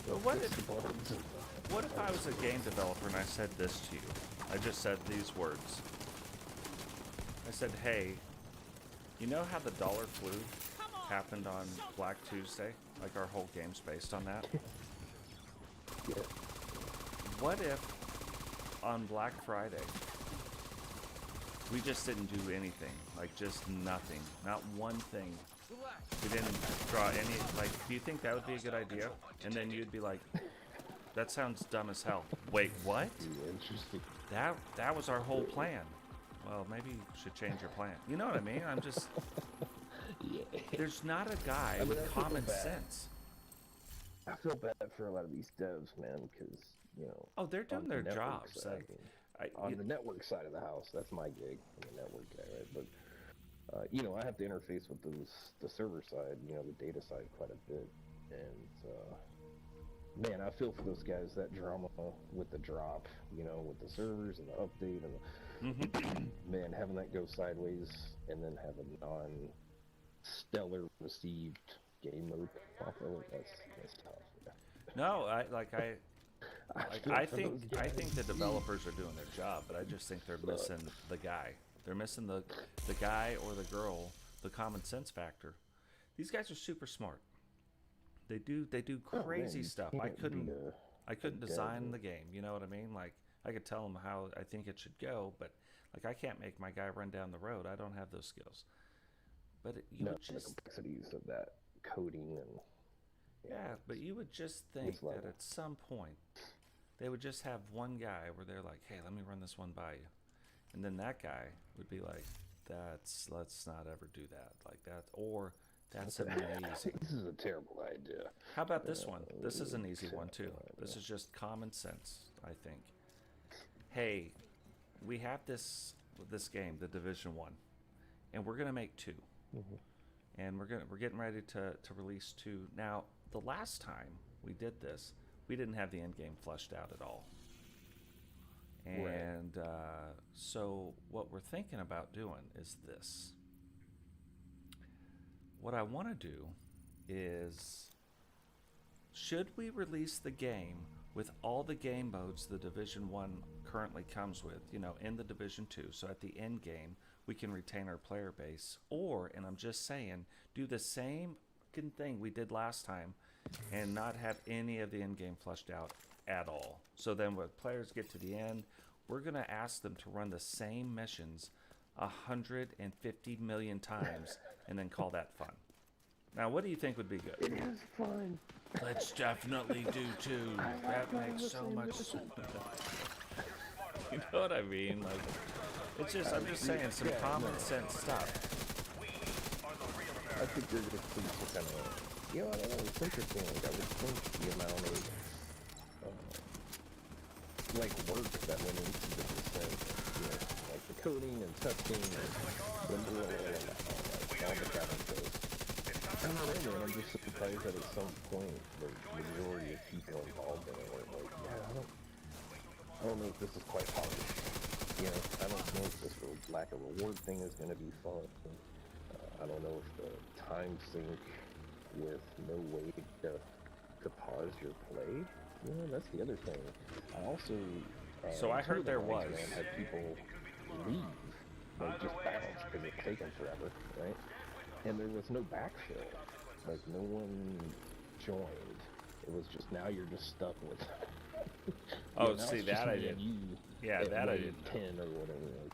But what Fix if, the bugs and- what if I was a game developer and I said this to you? I just said these words. I said, hey, you know how the dollar flu happened on Black Tuesday? Like our whole game's based on that? Yeah. What if on Black Friday we just didn't do anything? Like just nothing. Not one thing. We didn't draw any, like, do you think that would be a good idea? And then you'd be like, that sounds dumb as hell. Wait, what? Yeah, interesting. That was our whole plan. Well, maybe you should change your plan. You know what I mean? I'm just, Yeah. there's not a guy mean, I with feel common bad. sense. I feel bad for a lot of these devs, man, because, you know. Oh, they're doing on their the network jobs. side, Like, on the network side of the house, that's my gig. I'm a network guy, right? But you know, I have to interface with the server side, you know, the data side quite a bit, and man, I feel for those guys. That drama with the drop, you know, with the servers and the update, and the, man, having that go sideways, and then have a non-stellar received game mode off of it. That's tough. Yeah. no, I think the guys. developers are doing their job, but I just think they're missing the guy. They're missing the guy or the girl, the common sense factor. These guys are super smart. They do crazy you stuff. can't I be couldn't a design dev. the game. You know what I mean? Like I could tell them how I think it should go, but like I can't make my guy run down the road. I don't have those skills. But you would the just complexities of that coding and but you would just think Next that level. at some point they would just have one guy where they're like, "Hey, let me run this one by you," and then that guy would be like, let's not ever do that like that, or that's amazing. This is a terrible idea. How about this one? This is an easy one too. This is just common sense, I think. Hey, we have this game, the Division 1, and we're gonna make 2. And we're getting ready to release 2. Now, the last time we did this, we didn't have the end game fleshed out at all. And so what we're thinking about doing is this. What I want to do is should we release the game with all the game modes the Division 1 currently comes with, you know, in the Division 2, so at the end game we can retain our player base, or, and I'm just saying, do the same fucking thing we did last time and not have any of the end game fleshed out at all. So then when players get to the end, we're going to ask them to run the same missions 150 million times and then call that fun. Now, what do you think would be good? It is fun. Let's definitely do two. That makes so much sense. You know what I mean? Like, it's just, I'm just saying some common sense stuff. I think you're just kind of, you know, I don't know, it's interesting. Like, I would think the amount of, like, work that went into the descent, you know, like the coding and testing and all the kind of stuff. I don't know, man, I'm just surprised that at some point the majority of people involved in it were like, yeah, I don't know if this is quite polished. You know, I don't know if this lack of reward thing is going to be fun. I don't know if the time sync with no way to pause your play. You know, that's the other thing. I also... So I heard there was. Had people leave, like just bounce because it's taken forever, right? And there was no backfill. Like, no one joined. It was just, now you're just stuck with... Oh, see, that I did. Yeah, that I did. 10 or whatever. Like,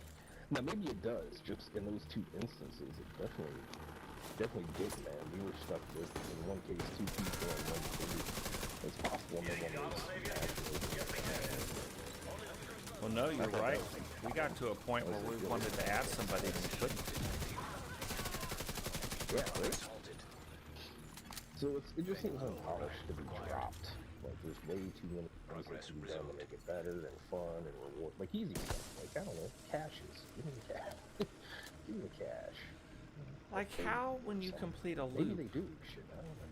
now, maybe it does. Just in those two instances, it definitely did, man. We were stuck with, in one case, 2 people and 1 case. It's possible no one was actually... Well, no, you're right. We got to a point where we wanted to add somebody and we couldn't. Yeah, right? So it just seems unpolished to be dropped. Like, there's way too many things that can be done to make it better and fun and reward. Like, easy stuff. Like, I don't know, caches. Give me the cash. Give me the cash. Like, how, when you complete a Maybe loop... they do. Shit, I don't know.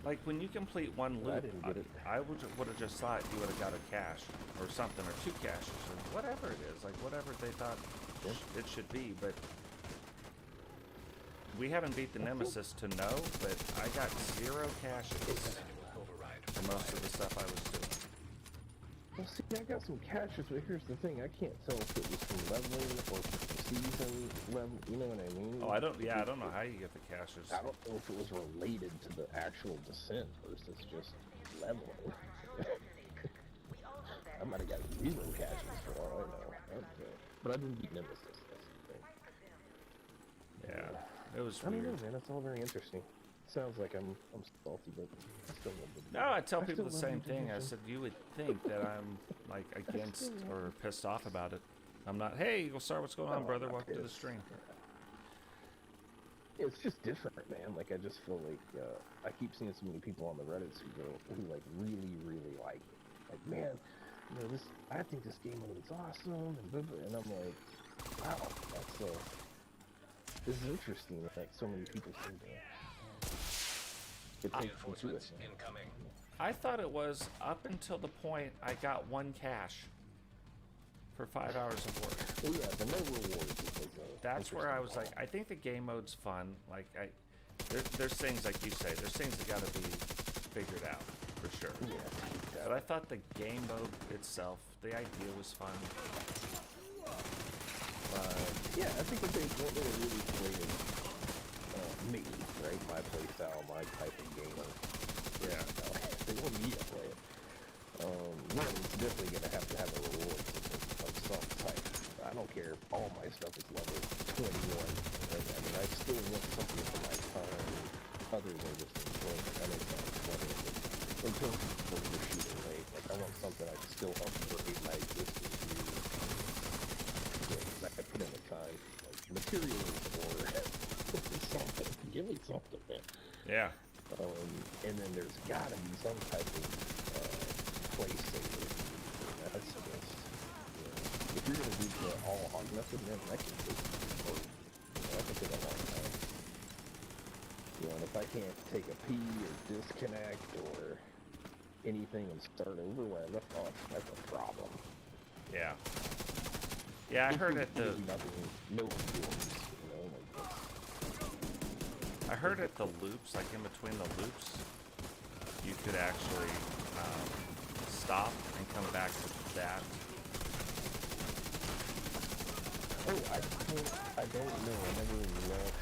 Like, when you complete one Well, I loop, didn't get it. I would have just thought you would have got a cache or something, or 2 caches, or whatever it is. Like, whatever they thought it should be, but... We haven't beat the Nemesis to know, but I got 0 caches for most of the stuff I was doing. Well, see, I got some caches, but here's the thing. I can't tell if it was from leveling or from season level. You know what I mean? Oh, I don't know how you get the caches. I don't know if it was related to the actual descent versus just leveling. I might have got 0 caches for all I know. Okay. But I didn't beat Nemesis. That's the thing. Yeah. It was I don't weird. know, man. It's all very interesting. Sounds like I'm salty, but I still love the No, I tell people the still same love the thing. I division. said, you would think that I'm, like, against or pissed off about it. I'm not, hey, Eagle Star, what's going on, No, brother? I'm not Welcome to the pissed. stream. It's just different, man. Like, I just feel like I keep seeing so many people on the Reddits who like really, really like it. Like, man, you know, I think this game mode is awesome, and blah, blah, and I'm like, wow, this is interesting that so many people seem to take to it. Reinforcements incoming. I thought it was up until the point I got 1 cache for 5 hours of work. Oh yeah, the no rewards is That's where I was like, I think the game mode's fun. Like, there's things, like you say, there's things that gotta be figured out, for sure. Yeah. But I thought the game mode itself, the idea was fun. Yeah, I think if they really played me, right? My play style, my type of gamer. Yeah. They want me to play it. One, it's definitely going to have a reward system of some type. I don't care if all my stuff is level 21. Right? I mean, I still want something for my time other than just enjoying it. I know it sounds funny, but in terms of what you're shooting, right? Like, I want something I can still upgrade my existing views. I put in the time, like materials or something. Give me something, man. Yeah. And then there's gotta be some type of place saver. That's just, you know, if you're gonna do the all hog method, man, that can take that can take a long time. You know, and if I can't take a pee or disconnect or anything and start over where I left off, that's a problem. Yeah. Yeah, I heard at the no fuels, you know, like I heard at the loops, like in between the loops, you could actually stop and come back to that. Oh, I don't know. I never left.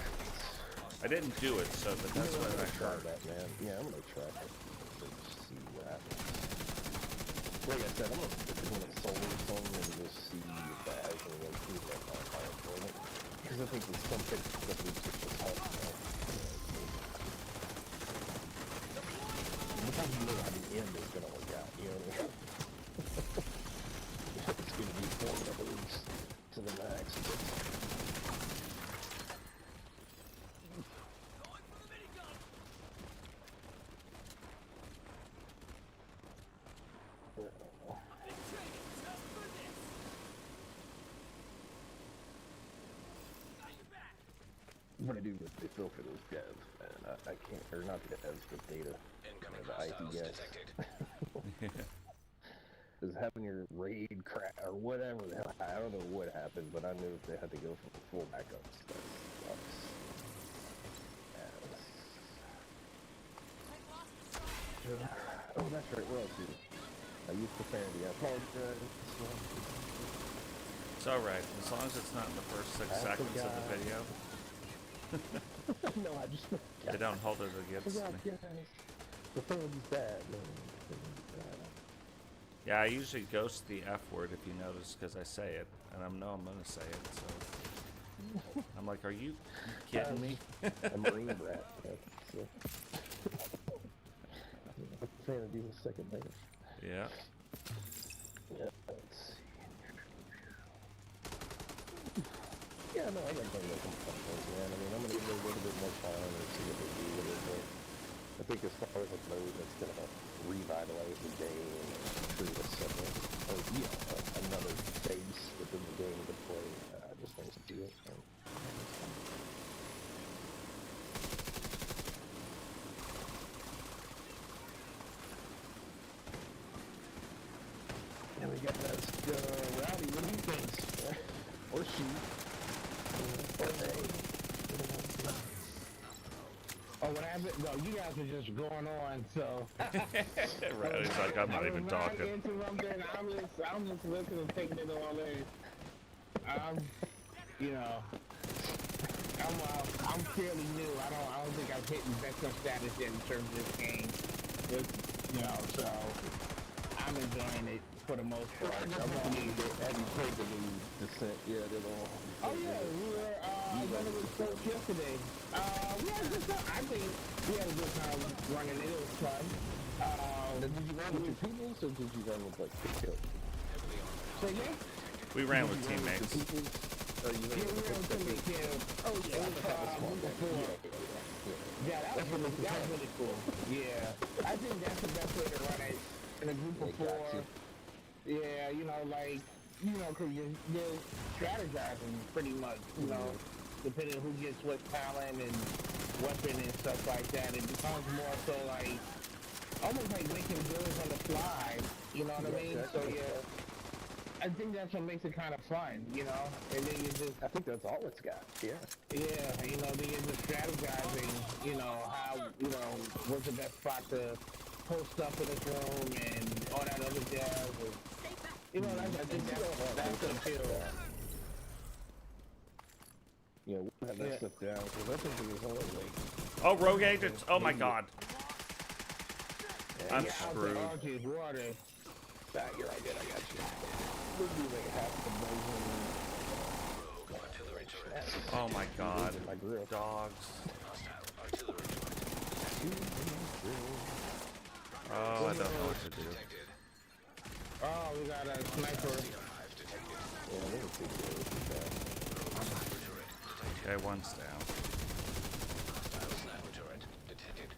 I didn't do it, so but that's what I try heard. that, man. Yeah, I'm gonna try it. See what happens. Like I said, I'm gonna put it in a solar or something and just see if that actually like keep that bonfire for it. Because I think there's some things that we just help. Because you know how the end is gonna work out, you know what I mean? It's gonna be formidable to the max. I'm gonna do what they feel for those devs, man. I can't, or not the devs, but data. Incoming The hostiles IPS. detected. Is having your raid crash or whatever the hell. I don't know what happened, but I knew they had to go for full backups. That sucks. Oh, that's right. Where else is I used profanity. I apologize. It's alright, as long as it's not in the first 6 seconds of the video. No, I just They don't hold it against forgot, me. guys. Profanity's bad, man. Yeah, I usually ghost the F word if you notice, because I say it, and I know I'm gonna say it, so I'm like, are you kidding me? A Marine brat. So. Profanity was second nature. Yeah. Yeah, let's see. Yeah, no, I got no complaints, man. I mean, I'm gonna give it a little bit more time and see what they do with it, but I think as far as a mode that's gonna revitalize the game and create a separate, or, you know, another phase within the game to play, I just think it's do it. And we got this Rowdy, what do you think? Or she. Or they. Oh, what happened? No, you guys are just going on, so. Right, it's like I'm not even talking. I'm just listening and taking it all in. You know, I'm fairly new. I don't think I've hit veteran status yet in terms of this game. You know, so I'm enjoying it for the most part. Have you played the new Descent yet at all? Oh yeah, we were going to research yesterday. We had a good time. I think we had a good time running it. It was fun. Did you run with your peoples or did you run with like the kill? Say again? We ran with teammates. Or you Yeah, we ran with teammates. Yeah. Oh yeah. Yeah, that was really cool. Yeah, I think that's the best way to run it in a group of 4. Yeah, you know, like, you know, because you're strategizing pretty much, you know, depending on who gets what talent and weapon and stuff like that. It becomes more so like, almost like making builds on the fly, you know what I mean? So, yeah, I think that's what makes it kind of fun, you know? And then you just... I think that's all it's got, yeah. Yeah, you know, then you're just strategizing, you know, how, you know, what's the best spot to post up in this room and all that other jazz. And, you know, I think that's the appeal. Yeah, we'll have that stuff down, because I think it was only like... Oh, rogue agents! Oh my god! I'm Yeah, screwed. RJ's water. You're right, I got you. We'll do like half the Rogue artillery turret. Oh my god. my grill. Dogs. Hostile artillery turret. Oh, I don't know what to do. Detected. Oh, we got a sniper. Hive detected. Yeah, they were pretty good with that. Sniper turret detected. Okay, one's down. Hostile sniper turret detected.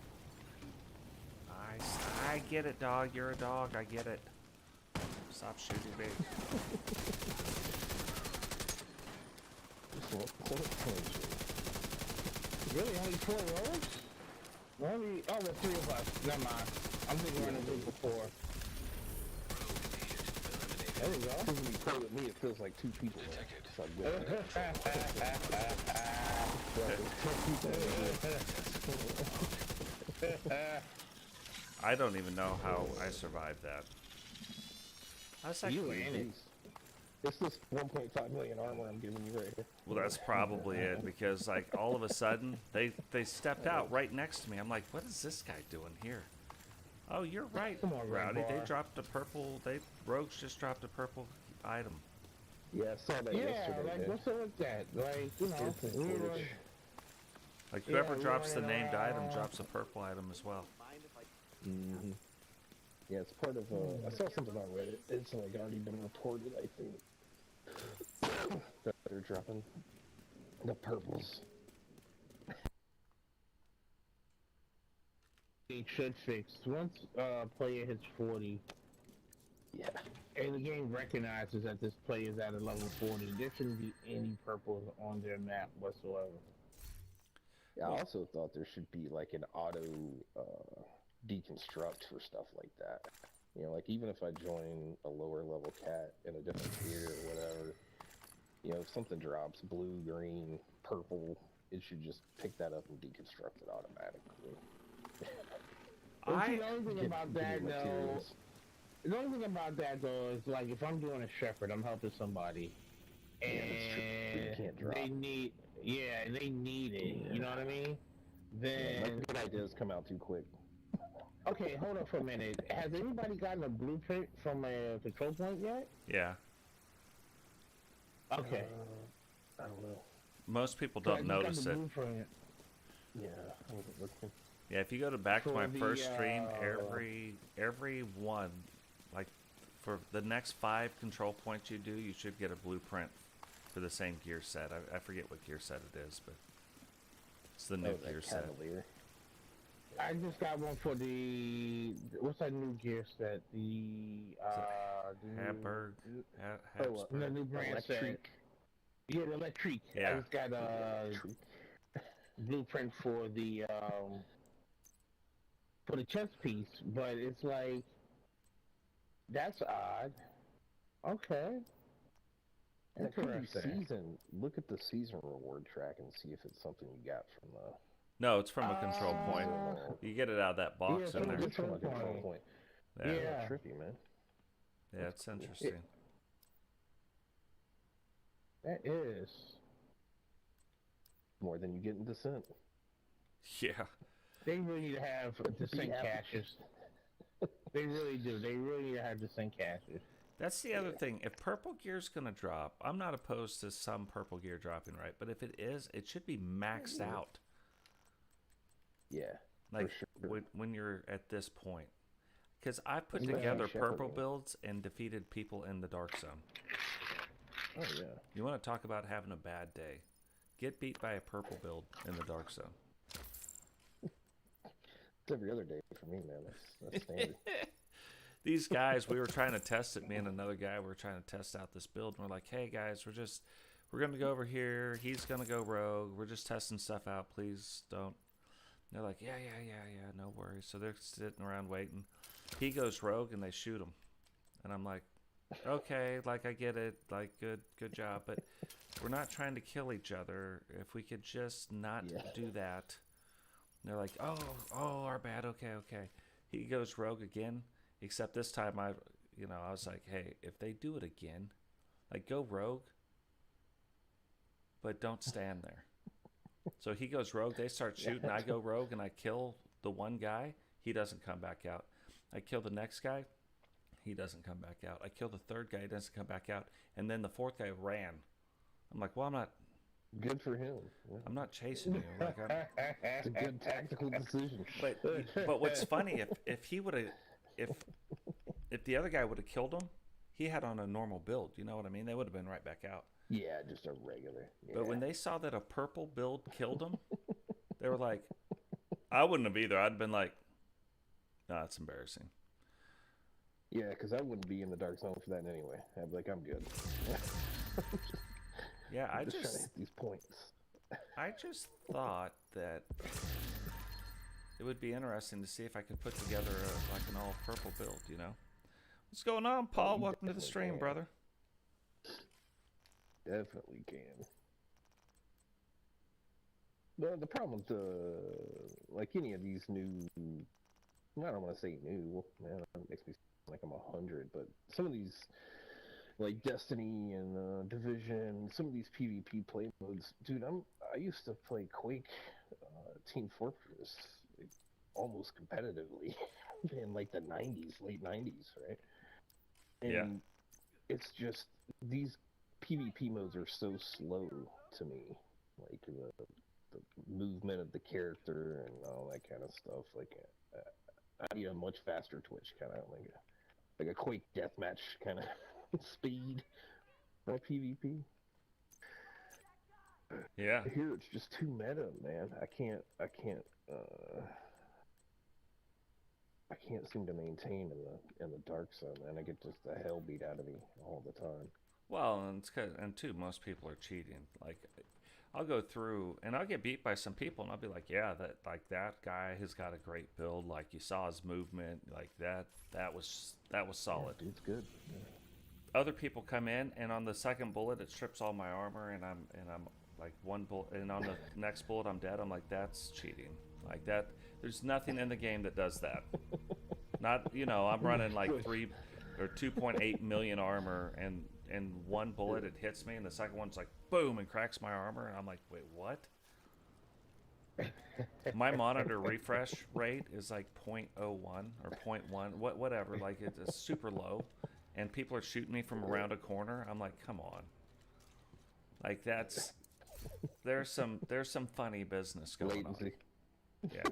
I get it, dog. You're a dog. I get it. Stop shooting me. Really, only 4 rows? Only, oh, well, 3 of us. Never mind. I'm thinking we're in a group of 4. There we go. When you play with me, it feels like 2 people. Detected. So I'm good. I don't even know how I survived that. That's You actually. in it. It's this 1.5 million armor I'm giving you right here. Well, that's probably it, because like all of a sudden they stepped out right next to me. I'm like, what is this guy doing here? Oh, you're right, Come on, Rowdy. Red They Bar. dropped a purple. Rogues just dropped a purple item. Yeah, I saw that Yeah, yesterday. like man. what's up with that? Like, you know, Instant we were- footage. Like Yeah, whoever we drops the running named item around. drops a purple item as well. Mm-hmm. Yeah, it's part of. I saw something on Reddit. It's like already been reported, I think, that they're dropping the purples. It should fix once player hits 40, Yeah. and the game recognizes that this player is at a level 40. There shouldn't be any purples on their map whatsoever. Yeah, I also thought there should be like an auto deconstruct for stuff like that. You know, like even if I join a lower level cat in a different tier or whatever, you know, if something drops blue, green, purple, it should just pick that up and deconstruct it automatically. But see, the only thing about that Give me though, materials. the only thing about that though is like if I'm doing a shepherd, I'm helping somebody, Yeah, that's true. You and can't drop. they need it. You know what I mean? Yeah, Then my good ideas come out too quick. okay, hold on for a minute. Has anybody gotten a blueprint from a control point yet? Yeah, Okay. I don't know. most people So I don't just got notice the it. blueprint. Yeah, I wasn't looking. Yeah, if you go back to For my the, first stream, every one, like for the next 5 control points you do, you should get a blueprint for the same gear set. I forget what gear set it is, but it's the new Oh, gear that set. Cavalier. I just got one for the what's that new gear set? The Habsburg. the new brand set. Electric. Yeah, the electric. Yeah. I just got a blueprint for the chest piece, but it's like that's odd. Okay. That could be Interesting. season. Look at the season reward track and see if it's something you got from the. No, it's from a control point. You get it out of that box yeah, in from there. the It's from a control control point. point. Yeah, Yeah. Trippy, man. yeah, it's interesting. That is. More than you get in Descent. Yeah. They really need to have descent Yeah. caches. They really do. They really need to have descent caches. That's the other thing. If purple gear's gonna drop, I'm not opposed to some purple gear dropping, right? But if it is, it should be maxed out. Yeah. Like sure. when you're at this point, because I put Especially together Shepherd purple game. builds and defeated people in the dark zone. Oh yeah. You want to talk about having a bad day? Get beat by a purple build in the dark zone. It's every other day for me, man. That's standard. These guys, we were trying to test it. Me and another guy, we were trying to test out this build. And we're like, hey guys, we're gonna go over here. He's gonna go rogue. We're just testing stuff out. Please don't. And they're like, yeah, no worries. So they're sitting around waiting. He goes rogue and they shoot him. And I'm like, okay, like I get it, like good job, but we're not trying to kill each other. If we could just not do that. And they're like, oh, our bad. Okay. He goes rogue again. Except this time I was like, hey, if they do it again, like go rogue, but don't stand there. So he goes rogue, they start shooting, I go rogue and I kill the one guy, he doesn't come back out. I kill the next guy, he doesn't come back out. I kill the third guy, he doesn't come back out. And then the fourth guy ran. I'm like, well, I'm not Good for him. Yeah. I'm not chasing you. Like It's a good tactical decision. but what's funny, if he would have if the other guy would have killed him, he had on a normal build. You know what I mean? They would have been right back out. Yeah, just a regular. Yeah. But when they saw that a purple build killed him, they were like, I wouldn't have either. I'd have been like, no, that's embarrassing. Yeah, because I wouldn't be in the dark zone for that anyway. I'd be like, I'm good. Yeah, I trying to just hit these points. thought that it would be interesting to see if I could put together like an all purple build. You know, what's going on, Paul? you Welcome to the definitely stream, can. brother. Definitely can. The problem with like any of these new I don't want to say new, man, it makes me sound like I'm 100, but some of these, like Destiny and Division, some of these PvP play modes, dude, I used to play Quake, Team Fortress, like, almost competitively in like the 90s, late 90s, right? Yeah. And it's just these PvP modes are so slow to me, like the movement of the character and all that kind of stuff. Like, I need a much faster twitch, kind of like a Quake deathmatch kind of speed for PvP. Yeah. Here it's just too meta, man. I can't seem to maintain in the dark zone, and I get just the hell beat out of me all the time. Well, and it's 'cause, and too, most people are cheating. Like, I'll go through and I'll get beat by some people, and I'll be like, yeah, that guy has got a great build. Like, you saw his movement, like that was solid. Yeah, dude's good. Yeah. Other people come in, and on the second bullet, it strips all my armor, and I'm like one bullet, and on the next bullet, I'm dead. I'm like, that's cheating. Like that, there's nothing in the game that does that. Not, I'm running like 2.8 million armor, and one bullet it hits me, and the second one's like boom and cracks my armor, and I'm like, wait, what? My monitor refresh rate is like 0.01 or 0.1, whatever. Like, it's super low, and people are shooting me from around a corner. I'm like, come on. Like, there's some funny business going on. Yeah.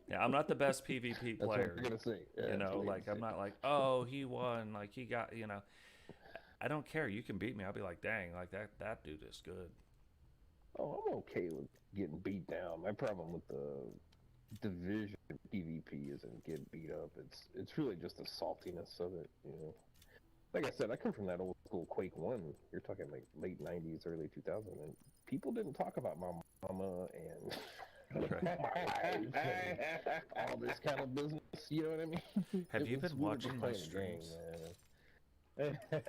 Yeah, I'm not the best PvP player. That's what I'm gonna say. Yeah, like, I'm not like, oh, he won, like he got, I don't care. You can beat me. I'll be like, dang, like that dude is good. Oh, I'm okay with getting beat down. My problem with the Division PvP isn't getting beat up. It's really just the saltiness of it, Like I said, I come from that old school Quake 1. You're talking like late 90s, early 2000s, and people didn't talk about my mama and my life and all this kind of business, you know what I mean? Have you been we were watching just my playing a game, streams? man. And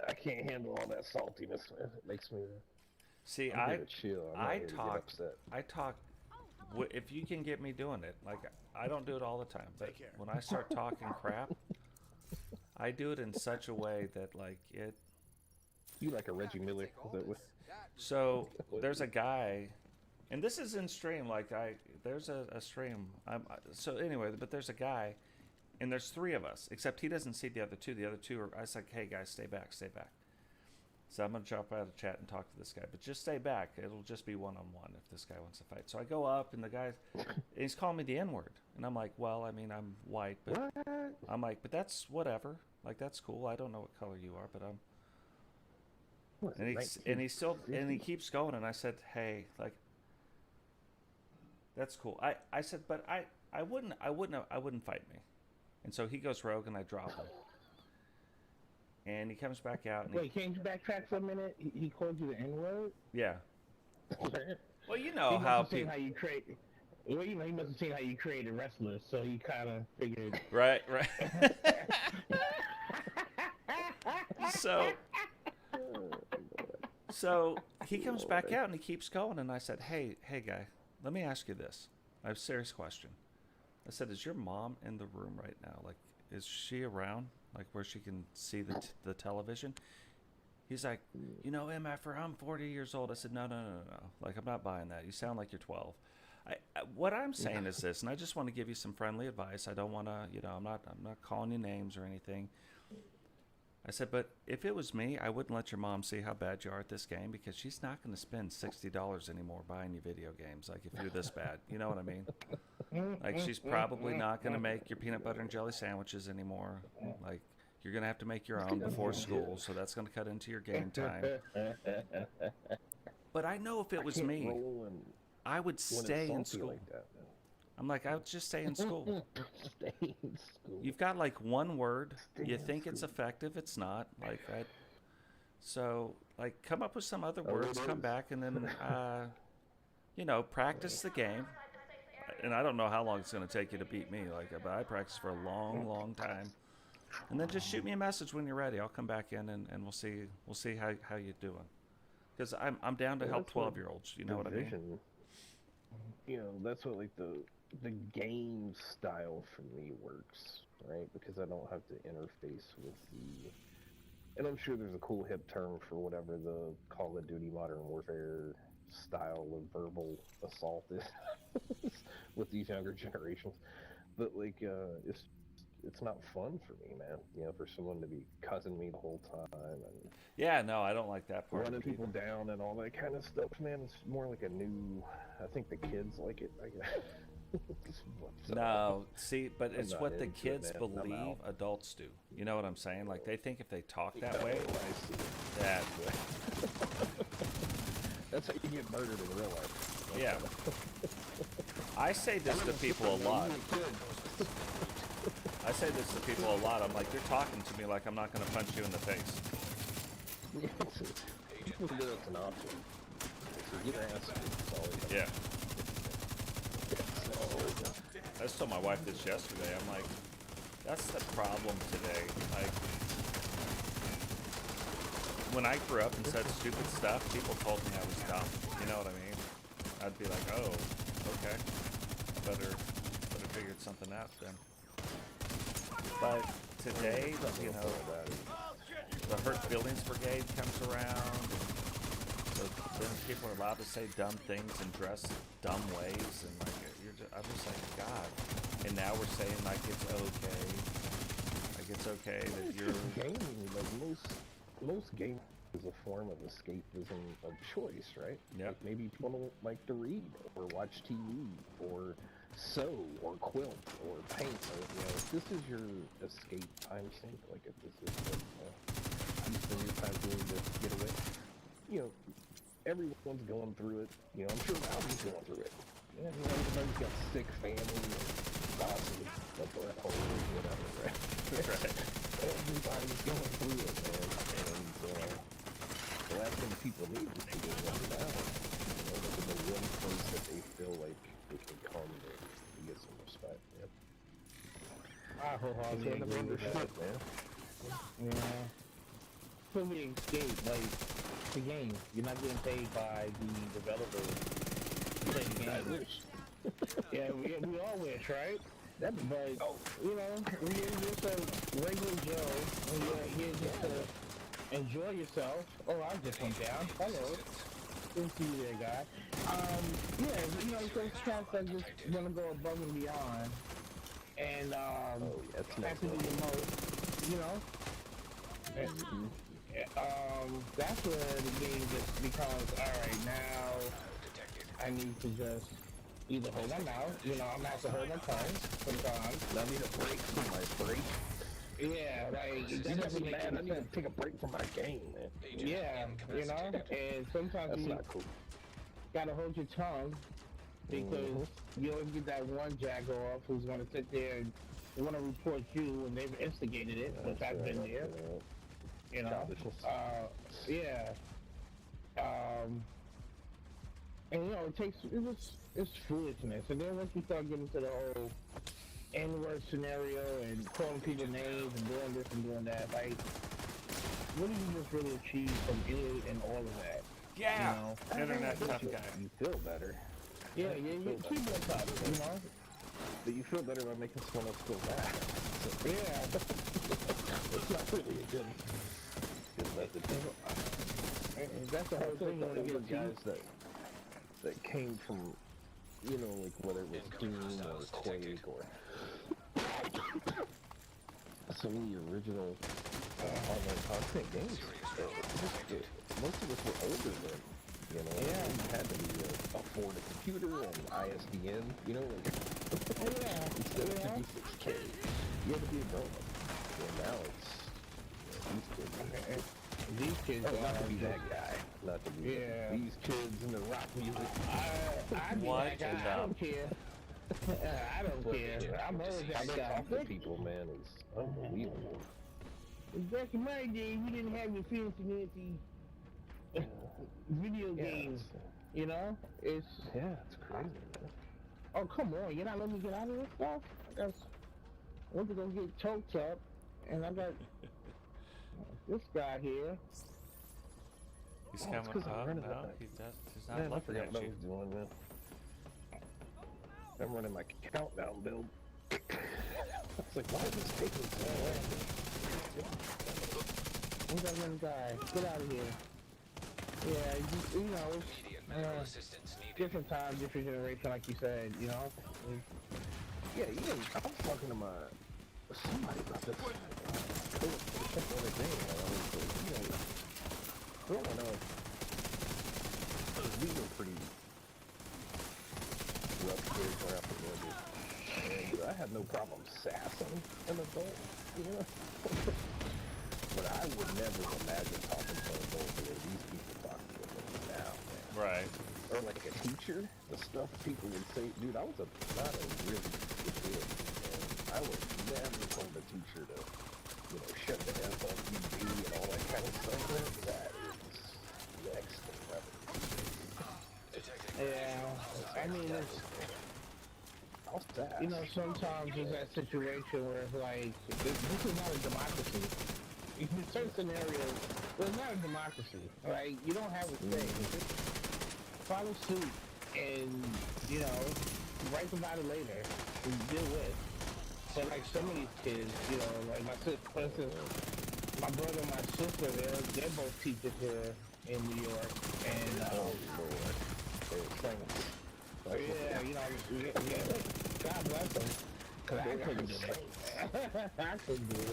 I can't handle all that saltiness, man. It makes me See, I'm here to chill. I'm not here to get upset. If you can get me doing it, like, I don't do it all the time, but when I start talking crap, I do it in such a way that, like, it. You like a Reggie Miller? Is that what? So there's a guy, and this is in stream. Like, there's a stream. So anyway, but there's a guy, and there's three of us, except he doesn't see the other two. The other two are. I was like, hey guys, stay back, stay back. So I'm gonna jump out of chat and talk to this guy, but just stay back. It'll just be one-on-one if this guy wants to fight. So I go up, and the guy, he's calling me the N-word, and I'm like, well, I mean, I'm white, but What? I'm like, but that's whatever. Like, that's cool. I don't know what color you are, but I'm. What is And it, he keeps going, and I said, hey, like, that's cool. I said, but I wouldn't fight me. And so he goes rogue, and I drop him. And he comes back out. And Wait, can you backtrack for a minute? He called you the N-word? Yeah. Well, He how must have seen people. how you create. Well, he must have seen how you created wrestlers, so he kind of figured. Right. So he comes back out, and he keeps going, and I said, hey guy, let me ask you this. I have a serious question. I said, is your mom in the room right now? Like, is she around, like, where she can see the television? He's like, MFer, I'm 40 years old. I said, no. Like, I'm not buying that. You sound like you're 12. What I'm saying is this, and I just want to give you some friendly advice. I don't want to, I'm not calling you names or anything. I said, but if it was me, I wouldn't let your mom see how bad you are at this game, because she's not going to spend $60 anymore buying you video games. Like, if you're this bad, you know what I mean? Like, she's probably not going to make your peanut butter and jelly sandwiches anymore. Like, you're going to have to make your own before school, so that's going to cut into your game time. But I know if it was me, I would stay in school. Like that, I'm like, I would just stay in school. stay in school. You've got like one word. You think it's effective. It's not. Like that. So, like, come up with some other words, come back, and then, practice the game. And I don't know how long it's going to take you to beat me. Like, but I practice for a long, long time. And then just shoot me a message when you're ready. I'll come back in, and we'll see how you're doing. Because I'm down to help 12-year-olds. You know what I mean? That's what, like, the game style for me works, right? Because I don't have to interface with the. And I'm sure there's a cool hip term for whatever the Call of Duty Modern Warfare style of verbal assault is with these younger generations. But like, it's not fun for me, man. You know, for someone to be cussing me the whole time and Yeah, no, I don't like that part. running of it people either. down and all that kind of stuff, man. It's more like a new. I think the kids like it. I guess. So, No, see, but I'm it's not what the into it, kids man. I'm believe out. adults do. You know what I'm saying? Like they think if they talk that way, Oh, I see. that That's how you get murdered in real life. yeah. I say this to people a lot. I say this to people a lot. I'm like, you're talking to me like I'm not going to punch you in the face. People do it's an option. So get ass. Yeah. I just told my wife this yesterday. I'm like, that's the problem today. Like, when I grew up and said stupid stuff, people told me I was dumb. You know what I mean? I'd be like, oh, okay. Better figured something out then. But today, you know, the Hurt Feelings Brigade comes around. So then people are allowed to say dumb things and dress dumb ways, and like I'm just like, God. And now we're saying like it's okay that you're gaming. Like most gaming is a form of escapism of choice, right? Yep. Like maybe people don't like to read or watch TV or sew or quilt or paint. Or, you know, if this is your escape time sink, like if this is what you spend your time doing to get away, you know, everyone's going through it. You know, I'm sure Robbie's going through it. Yeah, you know, everybody's got sick family and spouses, like at home or whatever, right? right. Everybody's going through it, man. And the last thing people need is to get run down. You know, look at the one place that they feel like they can come to get some respect, man. I wholeheartedly agree with that. man. Yeah. For me, escape, like, the game. You're not getting paid by the developer to play the game. Yeah, we all wish, right? But, you know, when you're just a regular Joe, and you're here just to enjoy yourself. Oh, I just went down. Hello. Good to see you there, guy. Yeah, you know, those cats that just want to go above and beyond. And, have to do the most, you know? That's where the game just becomes, alright, now I need to just either hold my mouth, you know, I'm gonna have to hold my tongue sometimes. I need a break from my break. Yeah, like, that doesn't make I any need to sense. take a break from my game, man. Yeah, you know, and sometimes That's you not cool. gotta hold your tongue because you always get that one jack-off who's gonna sit there and they wanna report you and they've instigated it, which I've been there. You know, yeah. And you know, it's foolishness. And then once you start getting to the whole N-word scenario and calling people names and doing this and doing that, like, what do you just really achieve from it and all of that? Yeah, You know? internet tough guy. You feel better. Yeah, you keep it tough, you know? But you feel better by making someone else feel bad. So, Yeah. it's not really a good method. That's the whole thing. You want to The get guys that came from, you know, like whether it was Doom or Quake or some of the original online content games. Most of us were older then, you know. Yeah. You had to be afford a computer and ISDN, you know, like instead of 56K, you had to be a grown-up. And now it's these kids not to be are that guy. Not to be these kids in the rock music. I What? I don't care. I don't care. I'm always How that they guy. talk to people, man, is unbelievable. Back in my day, we didn't have your fancy video games. You know, it's it's crazy. Man. oh come on, you're not letting me get out of this stuff. I went to go get choked up, and I got this guy here. He's Oh, it's coming 'cause I'm up running now. that. He's Man, not I looking forgot at what I you. was doing, man. I'm running my countdown build. It's like, why is this taking so long? Who's that one guy? Get out of here. Yeah, you know, Immediate medical assistance needed. different time, different generation, like you said, you know? Yeah, I was talking to somebody about this. The other day, and I was like, growing up, we were pretty rough kids right after the and I had no problem sassing an adult, but I would never imagine talking to an adult the way these people talk to them now, man. Right. Or like a teacher, the stuff people would say, dude, I was not a really good kid, and I would never told a teacher to, shut the F on TV and all that kind of stuff. That is next level. Yeah, I mean, it's, sometimes there's that situation where it's like, this is not a democracy. In certain scenarios, it's not a democracy, right? You don't have a say. Just follow suit and, write about it later and deal with. So like some of these kids, like my sister, for instance, my brother and my sister, they're both teachers here in New York, and God bless them. Cause I couldn't do it. I couldn't do it.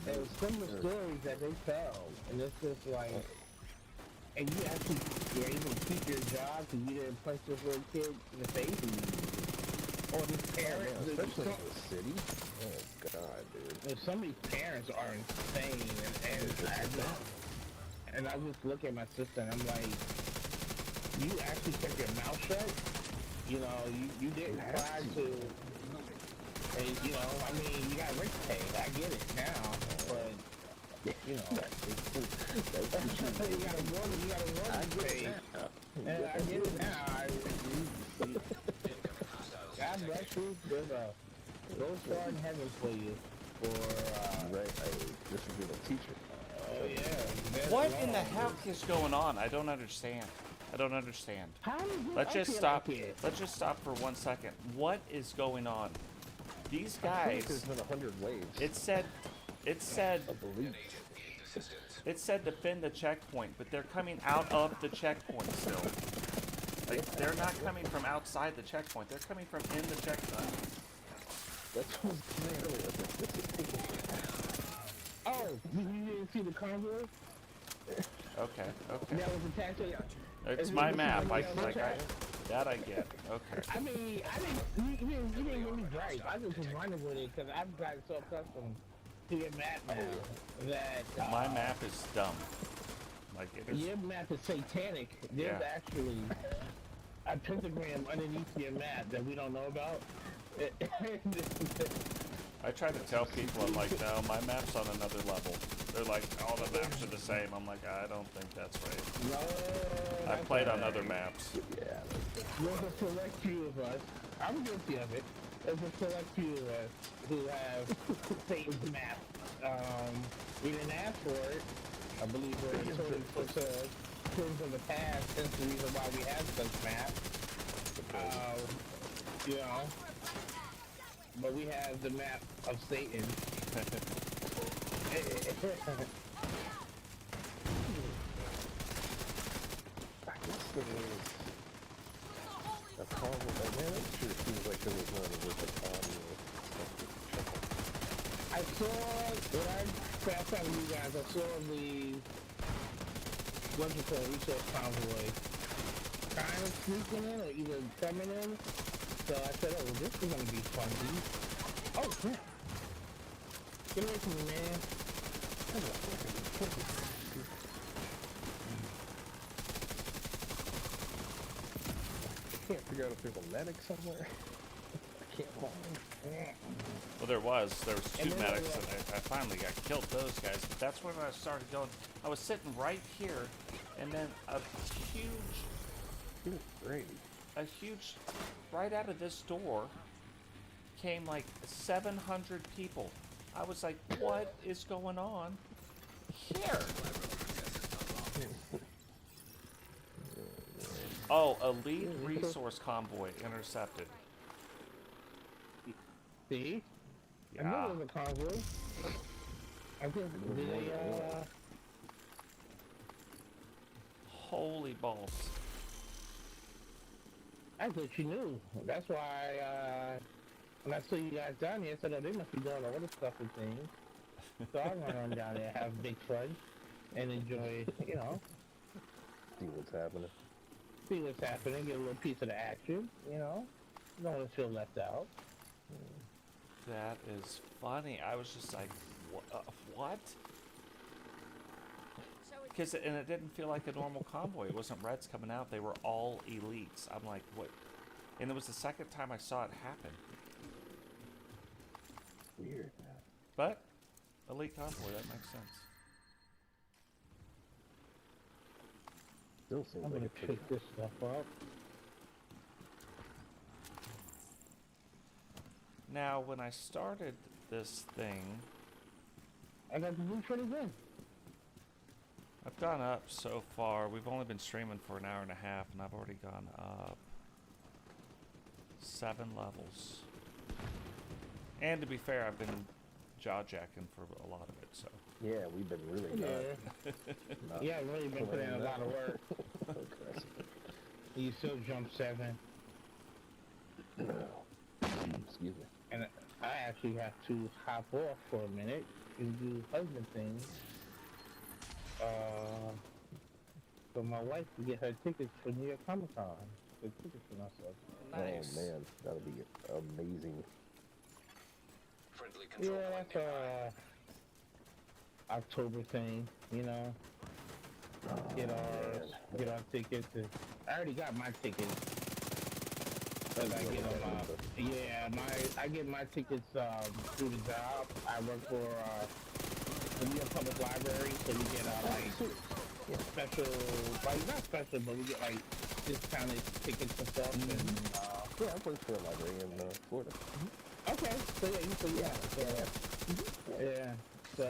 There's some of the stories that they tell, and it's just like, and you actually were able to keep your job because you didn't punch this little kid in the face, or his parents, especially in the city. Oh God, dude. And some of these parents are insane, and I just look at my sister and I'm like, you actually kept your mouth shut. You didn't try to, and I mean, you got rich paid. I get it now, but you got a woman paid. And I get it now. God bless you. There's a gold star in heaven for you. This would be the teacher. Oh yeah. What in the heck is going on? I don't understand. Let's just stop. Let's just stop for 1 second. What is going on? These guys. There's been 100 waves. It said. I believe. It said defend the checkpoint, but they're coming out of the checkpoint still. Like, they're not coming from outside the checkpoint. They're coming from in the checkpoint. That's what I was saying earlier. This is taking Oh, you didn't see the convoy? Okay. That was attached to it. It's my map. That I get. Okay. I mean, you didn't really drive. I just was running with it because I've gotten so accustomed to your map now that My map is dumb. Like, it is. Your map is satanic. There's actually a pentagram underneath your map that we don't know about. I try to tell people, I'm like, no, my map's on another level. They're like, all the maps are the same. I'm like, I don't think that's right. No, I've played on other maps. Yeah. There's a select few of us. I'm guilty of it. There's a select few of us who have Satan's map. We didn't ask for it. I believe we're for things in the past. That's the reason why we have such maps. But we have the map of Satan. I guess there was a convoy. Man, it sure seems like there was none with a convoy. I saw, when I found you guys, I saw the, what's it called, resource convoy kind of sneaking in, or either coming in. So I said, oh, well, this is going to be fun. Oh, crap. Get away from me, man. I can't figure out if there's a medic somewhere. I can't find. Well, there was two medics, and I finally got killed those guys. But that's when I started going. I was sitting right here, and then a huge, right out of this door, came like 700 people. I was like, what is going on here? Oh, elite resource convoy intercepted. See? I knew Yeah. it was a convoy. I think, did they, Holy balls. I thought you knew. That's why, when I saw you guys down here, I said, oh, they must be doing all this stuff and things. So I want to run down there, have big fun, and enjoy, you know, See what's happening. see what's happening, get a little piece of the action, you know. Don't want to feel left out. That is funny. I was just like, what? Because and it didn't feel like a normal convoy. It wasn't Reds coming out. They were all elites. I'm like, what? And it was the second time I saw it happen. Weird. But elite convoy, that makes sense. Still seems I'm like gonna a pretty pick this stuff up. Now, when I started this thing, I got the blue trade again. I've gone up so far. We've only been streaming for an hour and a half, and I've already gone up 7 levels. And to be fair, I've been jaw-jacking for a lot of it, so. Yeah, we've been really not Yeah, really been putting in a lot of work. aggressive. You still jump 7. Excuse me. And I actually have to hop off for a minute and do husband things. So my wife can get her tickets for New York Comic Con. The tickets for myself. Nice. Oh man, that'll be amazing. Friendly control Yeah, point that's nearby. October thing, you know. Get our tickets. And I already got my tickets. Cause I get them, I get my tickets through the job. I work for the New York Public Library, so we get special, like not special, but we get like discounted tickets and stuff. And Yeah, I work for a library in Florida. okay, yeah. So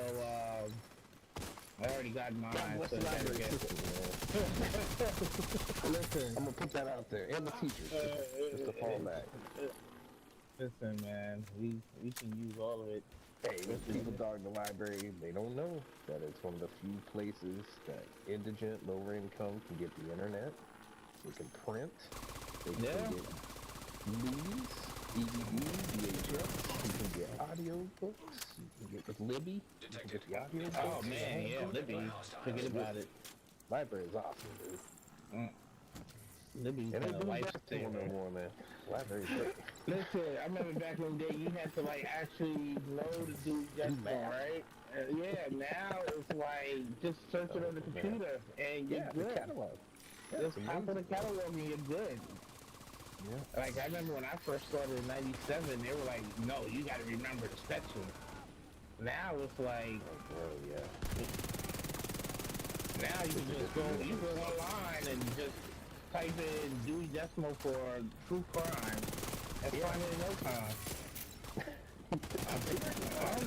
I already got mine. What's So the I gotta library get- system, man? Listen, I'm gonna put that out there, and the teachers, just to fall back. Listen, man, we can use all of it. Hey, the people dog the library, they don't know that it's one of the few places that indigent, lower income can get the internet. They can print. They can Yeah. get movies, DVDs, VHS. You can get audio books. You can get with Libby. You can get the audio books. Oh man, yeah, Libby, forget about it. Library is awesome, dude. Libby's And kind they of don't have to no lifesaver. more, man. Library's great. Listen, I remember back in the day, you had to like actually know to do just right? Yeah, now it's like just search it on the computer and you're Yeah, the good. catalog. Just pop in the catalog and you're good. Yeah. Like I remember when I first started in '97, they were like, "No, you got to remember the section." Now it's like, Oh, yeah. now you can just go online and just type in Dewey Decimal for true crime and find it in no time. I'm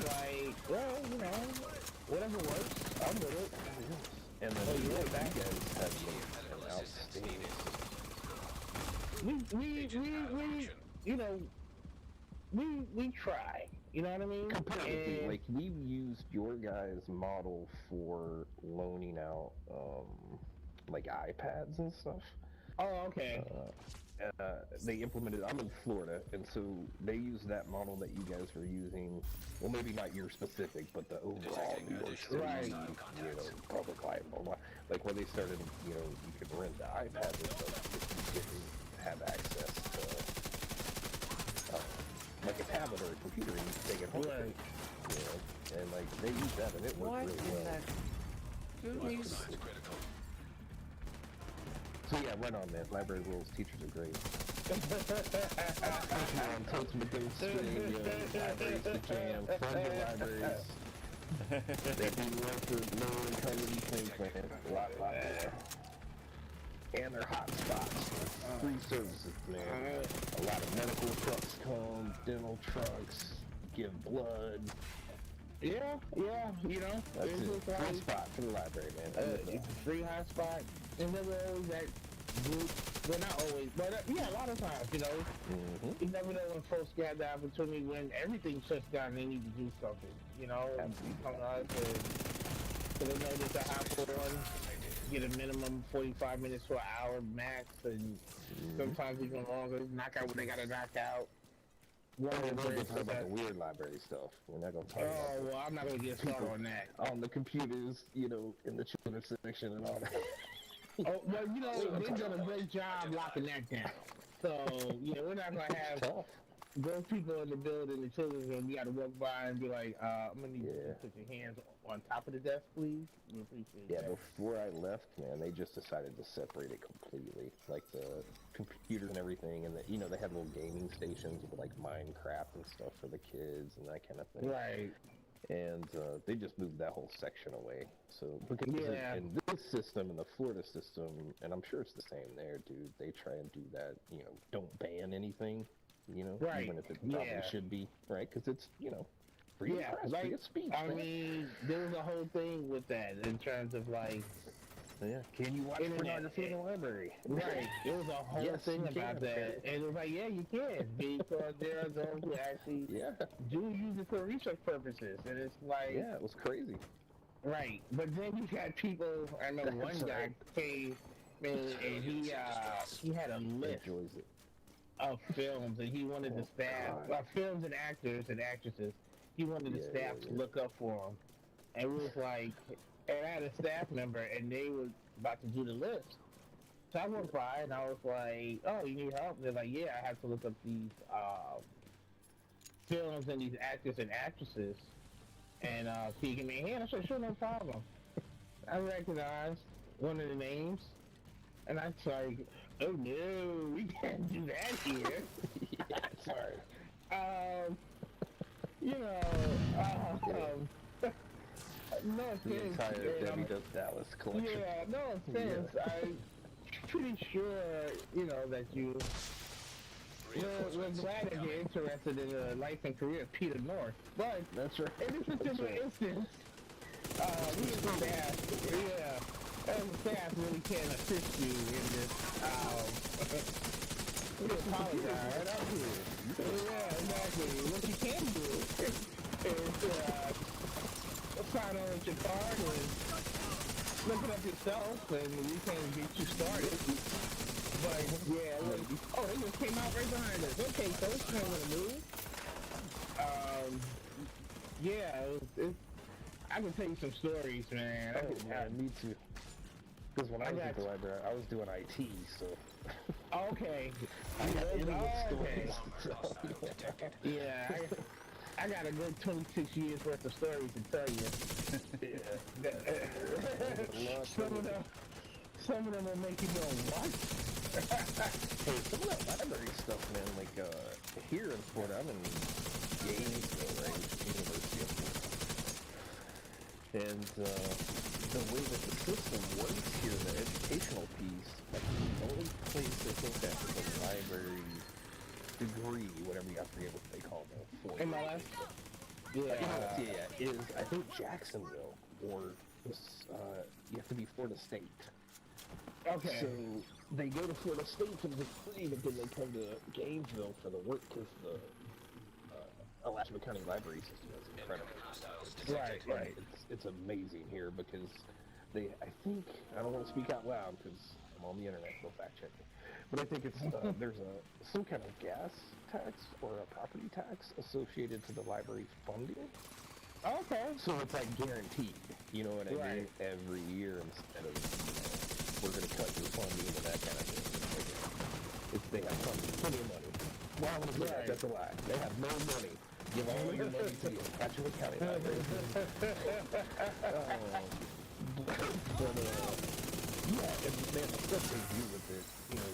like, well, you know, whatever works, I'm with it. And then Oh, yeah, you that- guys have Medical an assistance outstanding needed. We you know, we try. You know what I mean? competitively, And- like we've used your guys' model for loaning out like iPads and stuff. oh, okay. They implemented. I'm in Florida, and so they used that model that you guys were using. Well, maybe not your specific, but the overall New York City, Right. public library. Like where they started, you could rent the iPad and stuff if you didn't have access to like a tablet or a computer, and you could take it home. Right. And like they used that, and it worked What really in well. that goodies? Signs critical. So yeah, right on, man. Library rules. Teachers are great. Come on, totes with those libraries to jam. Fund your libraries. They do work for lower income things, man. A lot more. And they're hot spots for free services, man. A lot of medical trucks come, dental trucks, give blood. Yeah, you know, That's it's it. just Free like, spot for the library, man. it's a free hot spot. And then there's that groups. Well, not always, but yeah, a lot of times, you know. You never know when folks get the opportunity when everything shuts down and they need to do something, you know. Absolutely. Come to us and so they know that to hop on, get a minimum 45 minutes to an hour max, and sometimes even longer. Knock out what they gotta knock out. One We're of the not going birds to talk about that- the weird library stuff. We're not going to talk about Oh well, I'm not gonna get started on that. on the computers, you know, in the children's section and all that. Oh well, you know they've done a great job locking that down. So yeah, we're not gonna have Tough. those people in the building, the children's room. You gotta walk by and be like, I'm gonna need you Yeah. to put your hands on top of the desk, please. We appreciate Yeah, that. before I left, man, they just decided to separate it completely. Like the computers and everything, and you know, they had little gaming stations with like Minecraft and stuff for the kids and that kind of thing. Right. And they just moved that whole section away. So because Yeah. in this system, in the Florida system, and I'm sure it's the same there, dude. They try and do that. You know, don't ban anything. You know, Right. even if it probably Yeah. should be, right? Because it's, you know, free Yeah, press, like, free speech. I man. mean, there was a whole thing with that in terms of like, yeah. Can you watch Internet. pornography in the library? right? There was a whole Yes, thing you about can, that, apparently. and it was like, yeah, you can because there are those who actually Yeah. do use it for research purposes, and it's like, Yeah, it was crazy. right. But then you had people. I know one That's guy right. came and he had a list Enjoys it. of films, and he wanted the staff, God. films and actors and actresses. He wanted the Yeah, staff yeah, to yeah. look up for him, and it was like, and I had a staff member, and they were about to do the list. So I went by, and I was like, "Oh, you need help?" They're like, "Yeah, I have to look up these films and these actors and actresses, and can you give me a hand?" I said, "Sure, no problem." I recognized one of the names, and I was like, "Oh no, we can't do that here." Yeah, sorry. You know, no The offense. entire and Debbie Does Dallas collection. yeah, no offense. I'm pretty sure, you know, that you. We're glad that you're interested in the life and career of Peter North, but That's right. in this particular instance, we as a staff, as a staff really can't assist you in this. We apologize. Right up here. Yeah, exactly. What you can do is sign on with your card and look it up yourself, and we can get you started. But yeah, look, they just came out right behind us. Okay, so it's kind of a move. Yeah, I can tell you some stories, man. Oh, man, me too. Because when I was at the library, I was doing IT, so Okay. I got endless okay. stories. Yeah, I got a good 26 years worth of stories to tell you. Some of them will make you go, what? Hey, some of that library stuff, man, like here in Florida, I'm in Gainesville, right, which is University of Florida. And the way that the system works here, the educational piece, like the only place I think that is a library degree, whatever I forget what they call them, for MLS? yeah, is I think Jacksonville, or you have to be Florida State. Okay. So they go to Florida State for the degree, but then they come to Gainesville for the work because the Alachua County library system is incredible. Right. It's amazing here because I think, I don't want to speak out loud because I'm on the internet, so fact check me. But I think it's, there's some kind of gas tax or a property tax associated to the library's funding. Okay. So it's like guaranteed, you know what I mean? Right. Every year instead of, we're going to cut your funding and that kind of thing. They have funding, plenty of money. Well, I'm going to say that, that's a lie. They have no money. Give all your money to the Alachua County Library. Yeah, and man, the stuff they do with it, you know,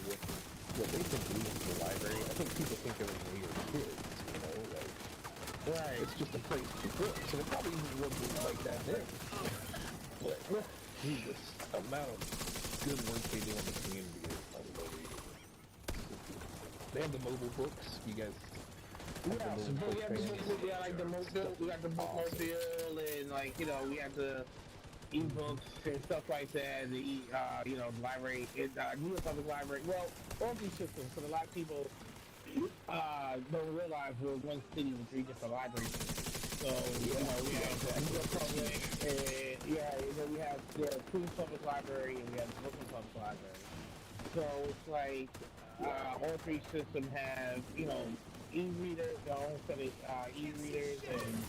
what they think leads to the library, I think people think of it when we were kids, you know, like, Right. it's just a place to go. So it probably wasn't like that then. But, Jesus, the amount of good work they do in the community is unbelievable. They have the mobile books, you guys. We got the bookmobile, we got the bookmobile, and like, you know, we have the ebooks and stuff like that. You know, the library, New York Public Library. Well, all these systems. So a lot of people don't realize we're one city with 3 different libraries. So you know, we have New York Public, and we have the Queens Public Library, and we have the Brooklyn Public Library. So it's like all 3 systems have, you know, e-readers, their own set of e-readers, and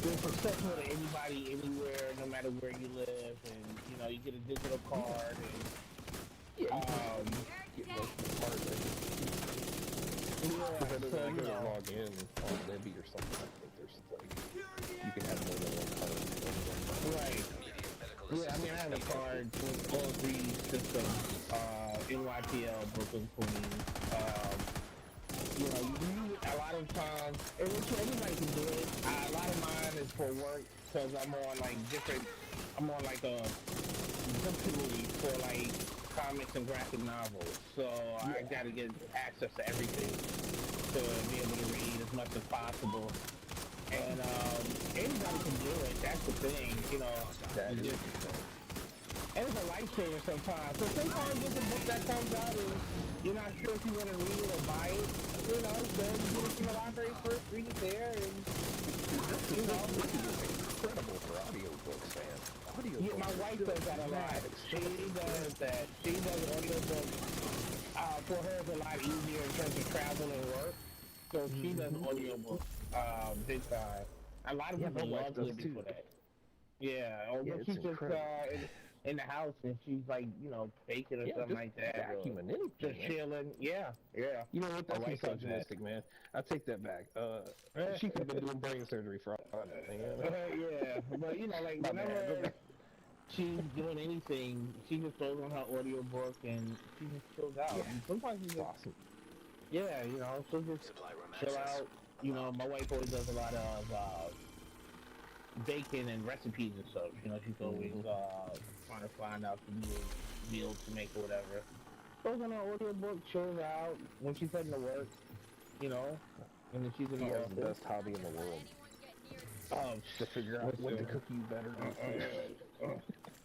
they're accessible to anybody, anywhere, no matter where you live, and you know, you get a digital card, and get most of the cards. Because I go to log in on Libby or something, I think there's like, you can have more than one card. Right. Yeah, I mean, I have a card with all 3 systems, NYPL, Brooklyn, Queens. You know, a lot of times, and everybody can do it. A lot of mine is for work, because I'm on like a book committee for like comics and graphic novels. So I gotta get access to everything to be able to read as much as possible. And anybody can do it. That's the thing, you know. And it's a lifesaver sometimes. So sometimes with the book that comes out and you're not sure if you want to read it or buy it, you know, so you get it from the library first, read it there, and you know. This is incredible for audiobooks, man. Yeah, my wife does that a lot. She does that. She does audiobooks. For her, it's a lot easier in terms of travel and work. So she does audiobooks big time. A lot of people love Libby for that. Yeah, or when she's just in the house and she's like, you know, baking or something like that. Vacuuming anything. Just chilling. Yeah. You know what? That's misogynistic, man. I take that back. She could have been doing brain surgery for all that, man. Yeah, but you know, like whenever she's doing anything, she just throws on her audiobook and she just chills out. Yeah. And sometimes she's just, Awesome. yeah, you know, she'll just chill out. You know, my wife always does a lot of baking and recipes and stuff. You know, she's always trying to find out the new meals to make or whatever. Throws on her audiobook, chills out when she's heading to work, you know, and then she's in the office. The best hobby in the world. To figure out what to cook you better.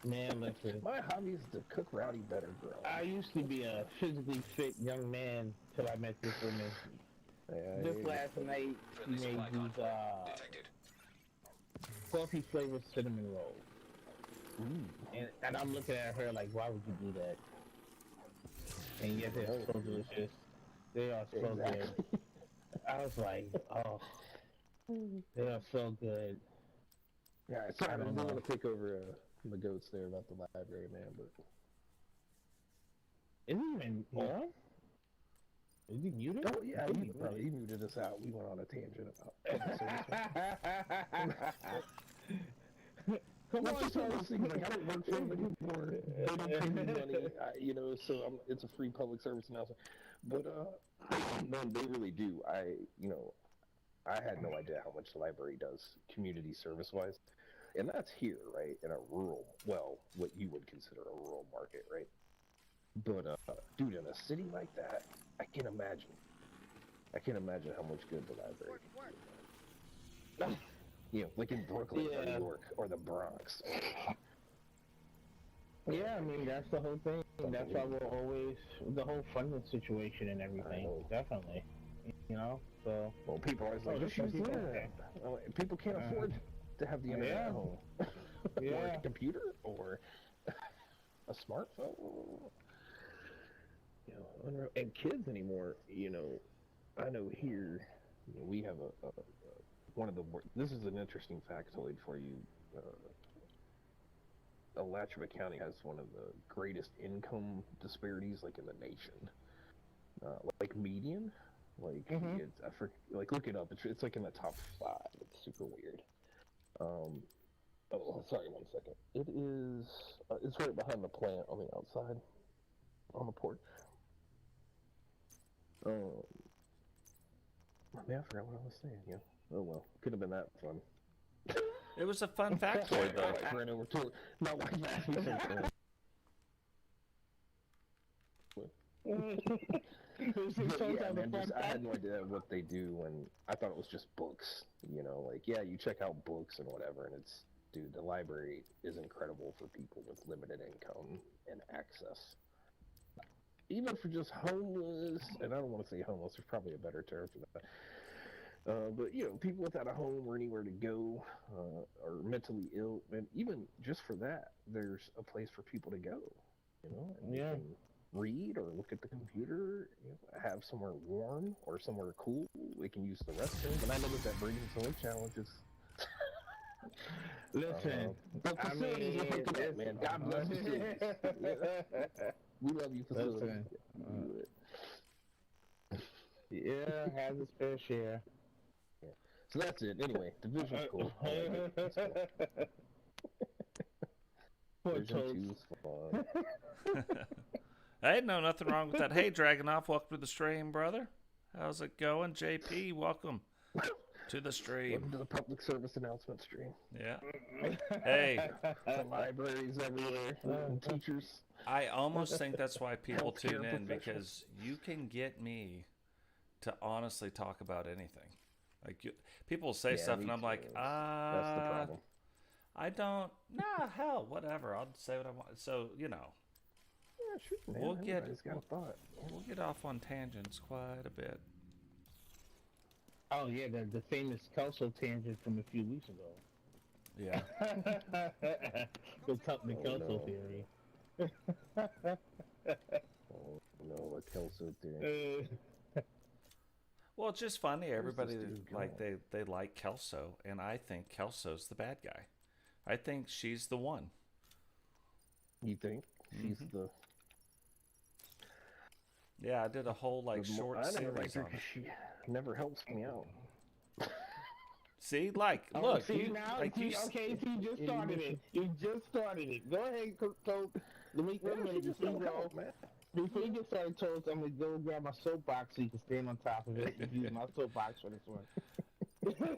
Man, listen. My hobby is to cook Rowdy better, bro. I used to be a physically fit young man till I met this woman. Just last night, she made these coffee flavored cinnamon rolls. And I'm looking at her like, why would you do that? And yet they're so delicious. They are so good. I was like, oh, they are so good. Yeah, sorry, I don't want to take over the goats there about the library, man, but... Is he even on? Is he muted? Oh, yeah, he muted us out. We went on a tangent about... Come on, so like, I don't work for them anymore. They don't pay me money, you know, so it's a free public service announcement. But, man, they really do. I had no idea how much the library does community service-wise. And that's here, right, in a rural, well, what you would consider a rural market, right? But, dude, in a city like that, I can't imagine. How much good the library can do. You know, like in Brooklyn or New York or the Bronx. Yeah, I mean, that's the whole thing. That's why we're always, the whole funding situation and everything, definitely. You know, so... Well, people are always like, just use the internet. People can't afford to have the internet at home. Or a computer, or a smartphone. You know, and kids anymore, you know, I know here, you know, we have one of the, this is an interesting factoid for you. Alachua County has one of the greatest income disparities, like, in the nation. Like median, like it's, like, look it up. It's like in the top 5. It's super weird. Oh, sorry, 1 second. It is. It's right behind the plant on the outside, on the porch. Man, I forgot what I was saying. Yeah. Oh well, could have been that fun. It was a fun factoid, though. I ran over to it. My wife asked me something. Yeah, man, I had no idea what they do, and I thought it was just books. You know, like, yeah, you check out books and whatever, and it's dude, the library is incredible for people with limited income and access. Even for just homeless, and I don't want to say homeless, there's probably a better term for that. But, you know, people without a home or anywhere to go, or mentally ill, and even just for that, there's a place for people to go, you know, and they can read or look at the computer, you know, have somewhere warm or somewhere cool. They can use the restroom, and I know that brings its own challenges. Listen, but facilities are hooking up, man. God bless facilities. We love you, facilities. Yeah, has its fair share. Yeah. So that's it. Anyway, Division's cool. Division 2's fun. Hey, no, nothing wrong with that. Hey, Dragonoff, welcome to the stream, brother. How's it going? JP, welcome to the stream. Welcome to the public service announcement stream. Yeah. Hey. The libraries everywhere, and teachers. I almost think that's why people tune in, professionals. because you can get me to honestly talk about anything. Like, people say Yeah, stuff, me and I'm too. like, That's the problem. I don't, nah, hell, whatever. I'll say what I want. So, you know. Yeah, sure, man. We'll get- Everybody's got a thought. We'll get off on tangents quite a bit. Oh yeah, the famous Kelso tangent from a few weeks ago. Yeah. the Kelso no. theory. Oh, no, a Kelso theory. Well, it's just funny. Everybody, this dude like, they like Kelso, and I think Kelso's the bad guy. I think she's the one. You think she's the? Yeah, I did a whole, like, short I never series liked her on it. 'cause she never helps me out. See, like, Oh, look, see you, now, like, you, okay, so you just started it. You just started it. Go ahead, Coach. Wait a minute, Just before you don't go. help, man. Before you get started, Toast, I'm gonna go grab my soapbox so you can stand on top of it and use my soapbox for this one. Because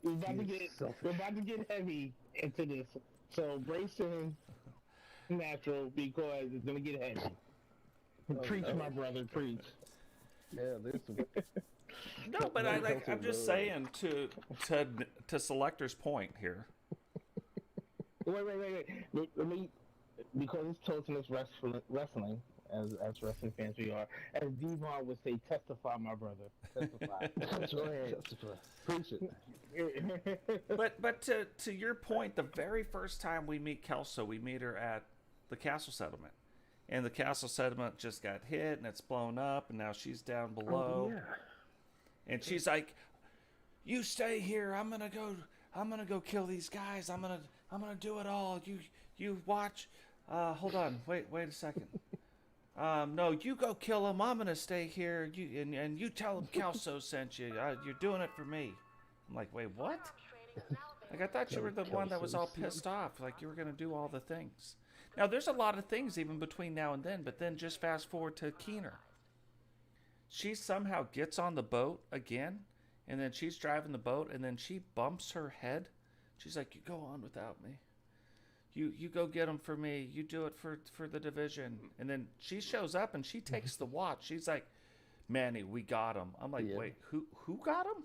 we're about to get heavy into this. So brace in natural because it's gonna get heavy. Preach, my brother, preach. Yeah, there's some. no, but I'm just saying to Selector's point here. Wait. Let me, because it's Toast and it's wrestling, as wrestling fans we are, as Devon would say, testify, my brother. Testify. That's right. Testify. Preach it. But to your point, the very first time we meet Kelso, we meet her at the castle settlement. And the castle settlement just got hit, and it's blown up, and now she's down below. Oh, yeah. And she's like, "You stay here. I'm gonna go kill these guys. I'm gonna do it all. You watch. Hold on. Wait a second. No, you go kill them. I'm gonna stay here. And you tell them Kelso sent you. You're doing it for me." I'm like, wait, what? Like, I thought you were the one that was all pissed off. Like, you were gonna do all the things. Now, there's a lot of things even between now and then, but then just fast forward to Keener. She somehow gets on the boat again, and then she's driving the boat, and then she bumps her head. She's like, "You go on without me. You go get them for me. You do it for the division." And then she shows up, and she takes the watch. She's like, "Manny, we got him." I'm like, "Wait, who got him?"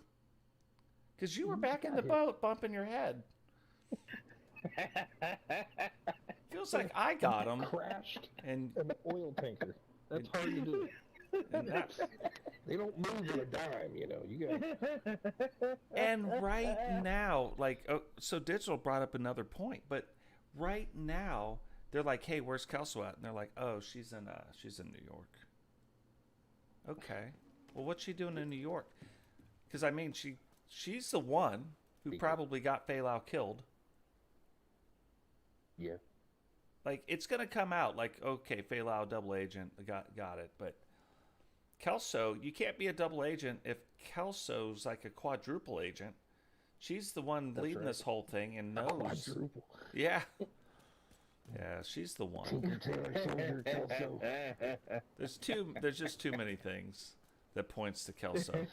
Because you were back in the boat bumping your head. Feels like I got him. Crashed And in the oil tanker. That's hard to do. They don't move on a dime, you know. You got. And right now, like, so Digital brought up another point, but right now they're like, "Hey, where's Kelso at?" And they're like, "Oh, she's in New York." Okay, well, what's she doing in New York? Because I mean, she's the one who probably got Fei Lao killed. Yeah. Like, it's gonna come out like, okay, Fei Lao, double agent, got it, but Kelso, you can't be a double agent if Kelso's like a quadruple agent. She's the one leading this whole thing and knows. Quadruple. Yeah. Yeah, she's the one. Tinker, Tailor, Soldier, Kelso. There's just too many things that points to Kelso.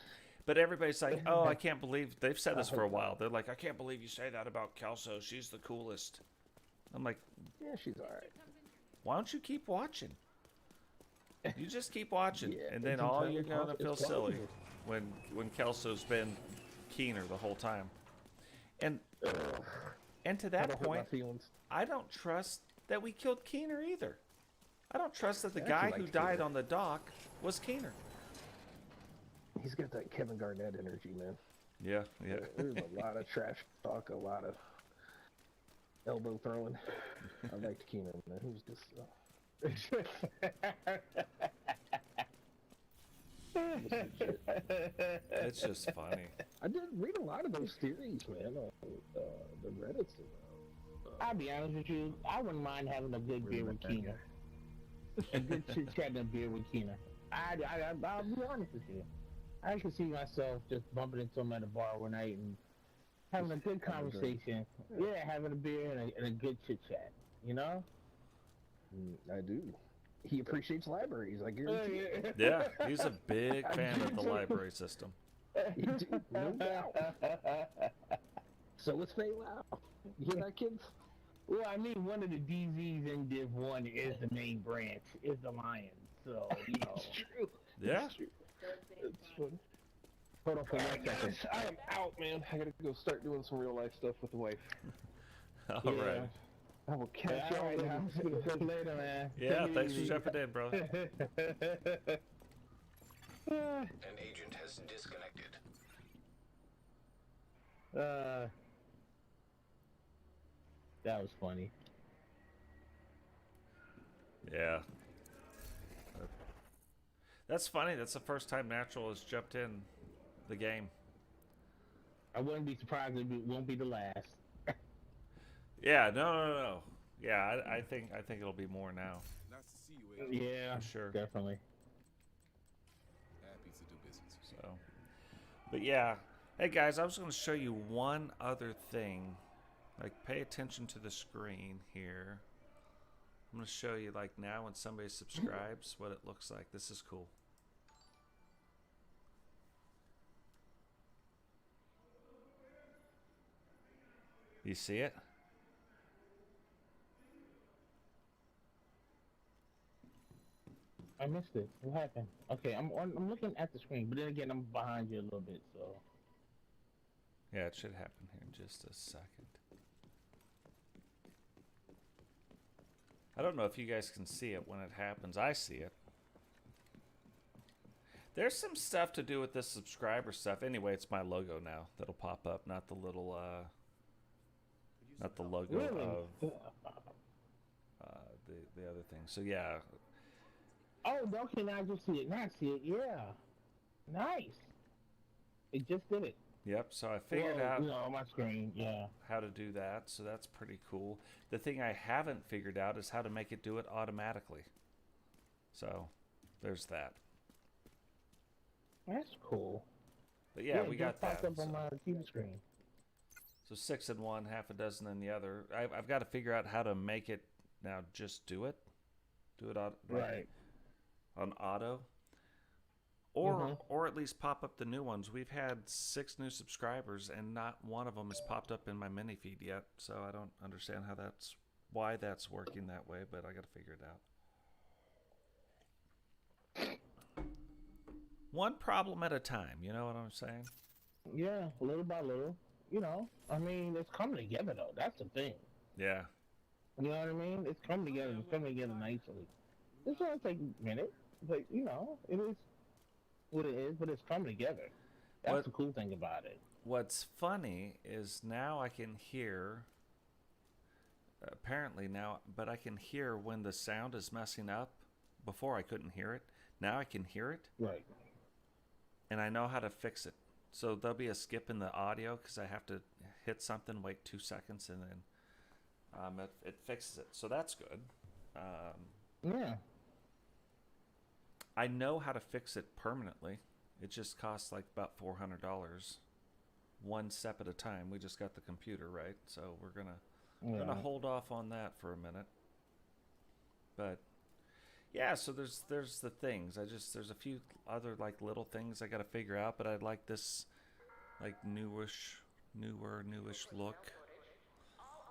But everybody's like, "Oh, I can't believe," they've said this for a while. They're like, "I can't believe you say that about Kelso. She's the coolest." I'm like, Yeah, she's all right. why don't you keep watching? You just keep watching, Yeah, and then it's all entirely you're gonna possible. feel It's silly possible. when Kelso's been Keener the whole time. And and to That'll that hurt my point, feelings. I don't trust that we killed Keener either. I don't trust that the I guy actually who like died Keener. on the dock was Keener. He's got that Kevin Garnett energy, man. Yeah, yeah. There's a lot of trash talk, a lot of elbow throwing. I liked Keener, man. He was just legit. It's just funny. I did read a lot of those theories, man, on the Reddits. I'll be honest with you, I wouldn't mind having a good beer with that Keena. A good chit chat and a beer with Keena. I'll be honest with you. I can see myself just bumping into him at a bar one night and having a good conversation. Yeah, having a beer and a good chit chat. You know? I do. He appreciates libraries, I guarantee it. Yeah, he's a big fan of the library system. No doubt. So is Faye Lau. You hear that, kids? Well, I mean, one of the DZs in Div 1 is the main branch, is the Lion. So, you know. It's true. Yeah. It's true. It's fun. Hold on for 1 second. I am out, man. I gotta go start doing some real life stuff with the wife. All Yeah. right. I will catch All right, y'all later. later, man. Yeah, Take it thanks for easy. jumping in, bro. An agent has disconnected. That was funny. Yeah. That's funny. That's the first time Natural has jumped in the game. I wouldn't be surprised if it won't be the last. Yeah, no. Yeah, I think it'll be more now. Nice to see you, Agent. Yeah, For sure. definitely. Happy to do business. So, but yeah. Hey guys, I was going to show you one other thing. Like, pay attention to the screen here. I'm going to show you, like, now when somebody subscribes, what it looks like. This is cool. You see it? I missed it. What happened? Okay, I'm looking at the screen, but then again, I'm behind you a little bit, so. Yeah, it should happen here in just a second. I don't know if you guys can see it when it happens. I see it. There's some stuff to do with this subscriber stuff. Anyway, it's my logo now that'll pop up, not the little, not the logo Really? of the other thing. So yeah, Oh, okay, now I just see it. Now I see it. Yeah. Nice. It just did it. yep. So I figured Well, out you know, on my screen. Yeah. how to do that. So that's pretty cool. The thing I haven't figured out is how to make it do it automatically. So there's that. That's cool. But yeah, it we just got that. popped up on So, my TV screen. so 6 in one, half a dozen in the other. I've got to figure out how to make it now. Just do it. Do it Right. on auto. Or at least pop up the new ones. We've had 6 new subscribers, and not one of them has popped up in my mini feed yet. So I don't understand why that's working that way, but I got to figure it out. One problem at a time. You know what I'm saying? Yeah, little by little. You know, I mean, it's coming together, though. That's the thing. Yeah. You know what I mean? It's coming together. It's coming together nicely. It's going to take a minute, but, you know, it is what it is, but it's coming together. That's the cool thing about it. What's funny is now I can hear, apparently now, but I can hear when the sound is messing up. Before I couldn't hear it. Now I can hear it. Right. And I know how to fix it. So there'll be a skip in the audio because I have to hit something, wait 2 seconds, and then it fixes it. So that's good. Yeah. I know how to fix it permanently. It just costs like about $400, one step at a time. We just got the computer right, so we're gonna hold off on that for a minute. But yeah, so there's the things. There's a few other like little things I got to figure out, but I'd like this like newish look.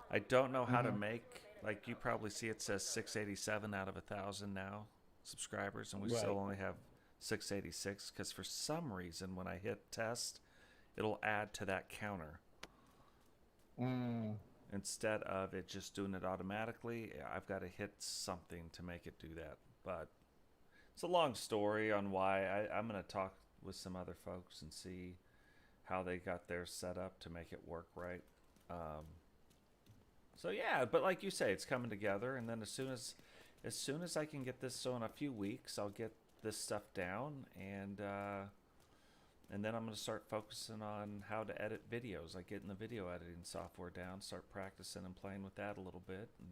I don't know how to make, like you probably see it says 687 out of 1,000 now subscribers, and we still only have 686 because for some reason when I hit test, it'll add to that counter. Instead of it just doing it automatically, I've got to hit something to make it do that. But it's a long story on why. I'm going to talk with some other folks and see how they got theirs set up to make it work right. So yeah, but like you say, it's coming together, and then as soon as I can get this, so in a few weeks I'll get this stuff down, and then I'm going to start focusing on how to edit videos, like getting the video editing software down, start practicing and playing with that a little bit. And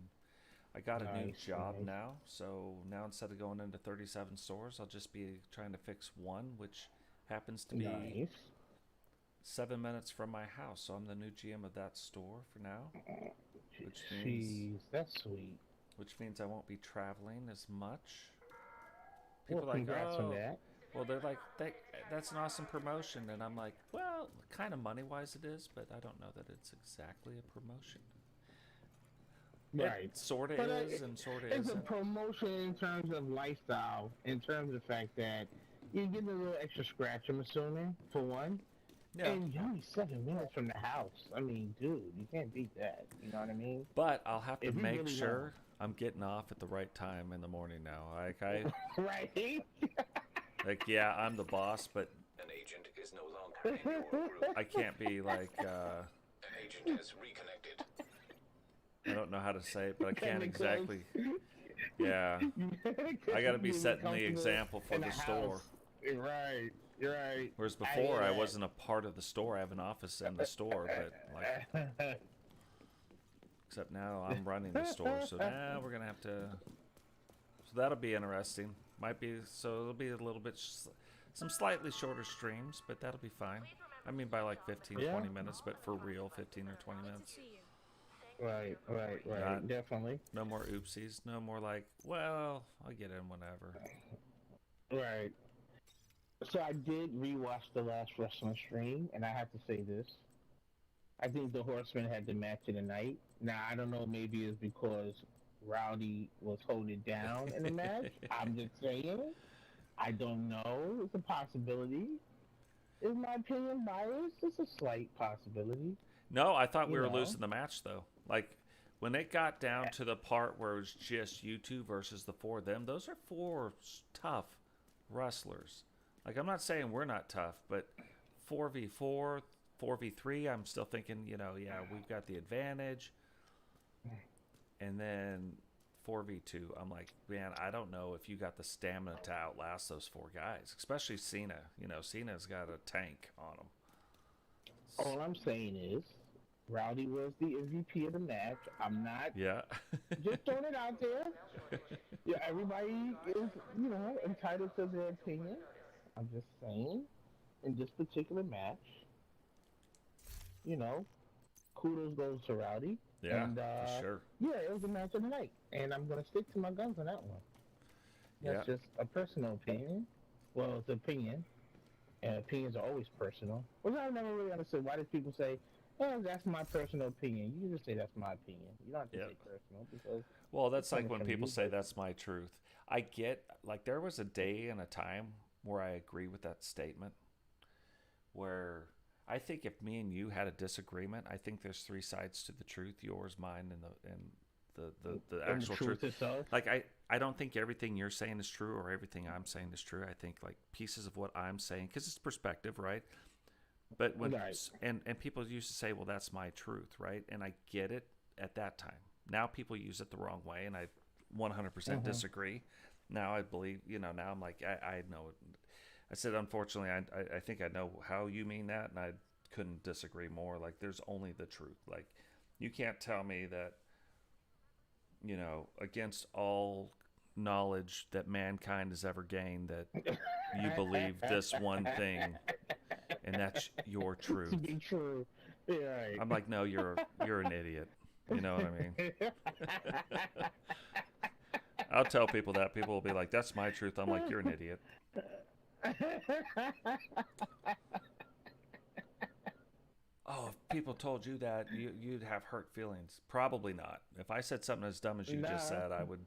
I got a new job now, so now instead of going into 37 stores, I'll just be trying to fix one, which happens to be 7 minutes from my house. So I'm the new GM of that store for now, that's sweet. Which means I won't be traveling as much. People like, congrats on that. Well, they're like, that's an awesome promotion. And I'm like, well, kind of money-wise it is, but I don't know that it's exactly a promotion. Right. It sort of is and sort of isn't. It's a promotion in terms of lifestyle, in terms of the fact that you get a little extra scratch, I'm assuming, for one. Yeah. And you're only 7 minutes from the house. I mean, dude, you can't beat that. You know what I mean? But I'll have to make sure I'm getting off at the right time in the morning now. Like right? Like, yeah, I'm the boss, but an agent is no longer in your group. I can't be like An agent has reconnected. I don't know how to say it, but I can't exactly. Yeah, I got to be setting the example for the store. Right. Whereas before, I wasn't a part of the store. I have an office in the store, but like, except now I'm running the store. So now we're gonna have to. So that'll be interesting. Might be so it'll be a little bit, some slightly shorter streams, but that'll be fine. I mean, by like 15, 20 minutes, but for real, 15 or 20 minutes. Right. Definitely. No more oopsies. No more like, well, I'll get in whenever. Right. So I did rewatch the last wrestling stream, and I have to say this. I think the Horsemen had the match of the night. Now, I don't know, maybe it's because Rowdy was holding it down in the match. I'm just saying. I don't know. It's a possibility. Is my opinion biased? It's a slight possibility. No, I thought we were losing the match, though. Like, when it got down to the part where it was just you two versus the four of them, those are four tough wrestlers. Like, I'm not saying we're not tough, but 4v4, 4v3, I'm still thinking, yeah, we've got the advantage. And then 4v2, I'm like, man, I don't know if you got the stamina to outlast those four guys, especially Cena. Cena's got a tank on him. All I'm saying is, Rowdy was the MVP of the match. I'm not just throwing it out there. Yeah, everybody is, entitled to their opinion. I'm just saying, in this particular match, kudos goes to Rowdy. Yeah, and, for sure. Yeah, it was a match of the night, and I'm going to stick to my guns on that one. That's just a personal opinion. Well, it's an opinion, and opinions are always personal. Well, I never really understood why did people say, "Oh, that's my personal opinion." You can just say that's my opinion. You don't have to say personal because. Well, that's like when people say that's my truth. I get, like, there was a day and a time where I agree with that statement, where I think if me and you had a disagreement, I think there's three sides to the truth: yours, mine, and the actual truth itself. Like, I don't think everything you're saying is true or everything I'm saying is true. I think like pieces of what I'm saying, because it's perspective, right? But when and people used to say, well, that's my truth, right? And I get it at that time. Now people use it the wrong way, and I 100% disagree. Now I believe, now I'm like, I know it. I said, unfortunately, I think I know how you mean that, and I couldn't disagree more. Like, there's only the truth. Like, you can't tell me that, against all knowledge that mankind has ever gained, that you believe this one thing, and that's your truth. To be true. Yeah. I'm like, no, you're an idiot. You know what I mean? I'll tell people that. People will be like, that's my truth. I'm like, you're an idiot. Oh, if people told you that, you'd have hurt feelings. Probably not. If I said something as dumb as you just said, I would,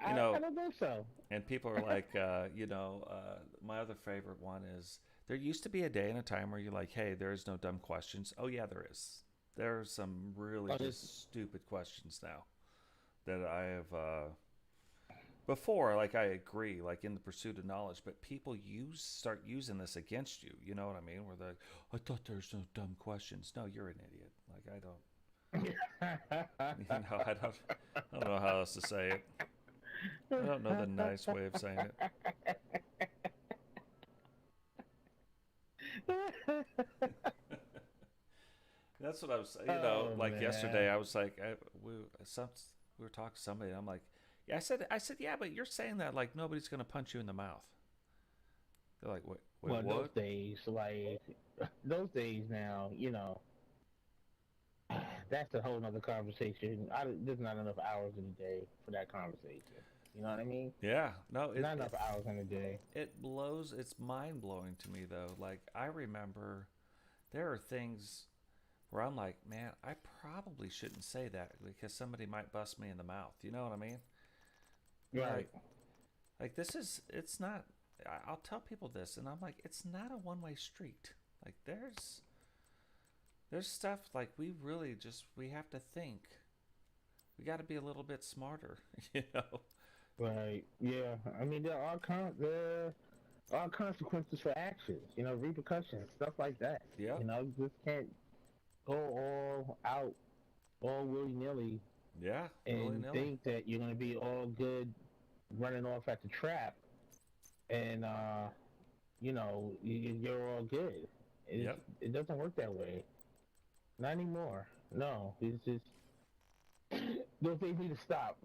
I don't think so. And people are like, my other favorite one is, there used to be a day and a time where you're like, hey, there is no dumb questions. Oh, yeah, there is. There are some really just stupid questions now that I have before. Like I agree, like in the pursuit of knowledge, but people start using this against you. You know what I mean? Where they're like, I thought there's no dumb questions. No, you're an idiot. Like I don't. You know, I don't know how else to say it. I don't know the nice way of saying it. That's what I was, you know, like yesterday. I was like, we were talking to somebody, and I'm like, yeah, I said, yeah, but you're saying that like nobody's gonna punch you in the mouth. They're like, wait, well, what? those days, like those days now, you know, that's a whole nother conversation. There's not enough hours in a day for that conversation. You know what I mean? Yeah, no, Not enough hours in a day. It's mind blowing to me though. Like I remember, there are things where I'm like, man, I probably shouldn't say that because somebody might bust me in the mouth. You know what I mean? Right. Like it's not, I'll tell people this, and I'm like, it's not a one-way street. Like there's stuff like we have to think. We got to be a little bit smarter, you know? Right. Yeah. I mean, there are consequences for actions. You know, repercussions, stuff like that. Yeah. You know, you just can't go all out, all willy-nilly. Yeah. And willy-nilly. think that you're gonna be all good, running off at the trap, and you know, you're all good. It doesn't work that way. Not anymore. No. It's just those things need to stop.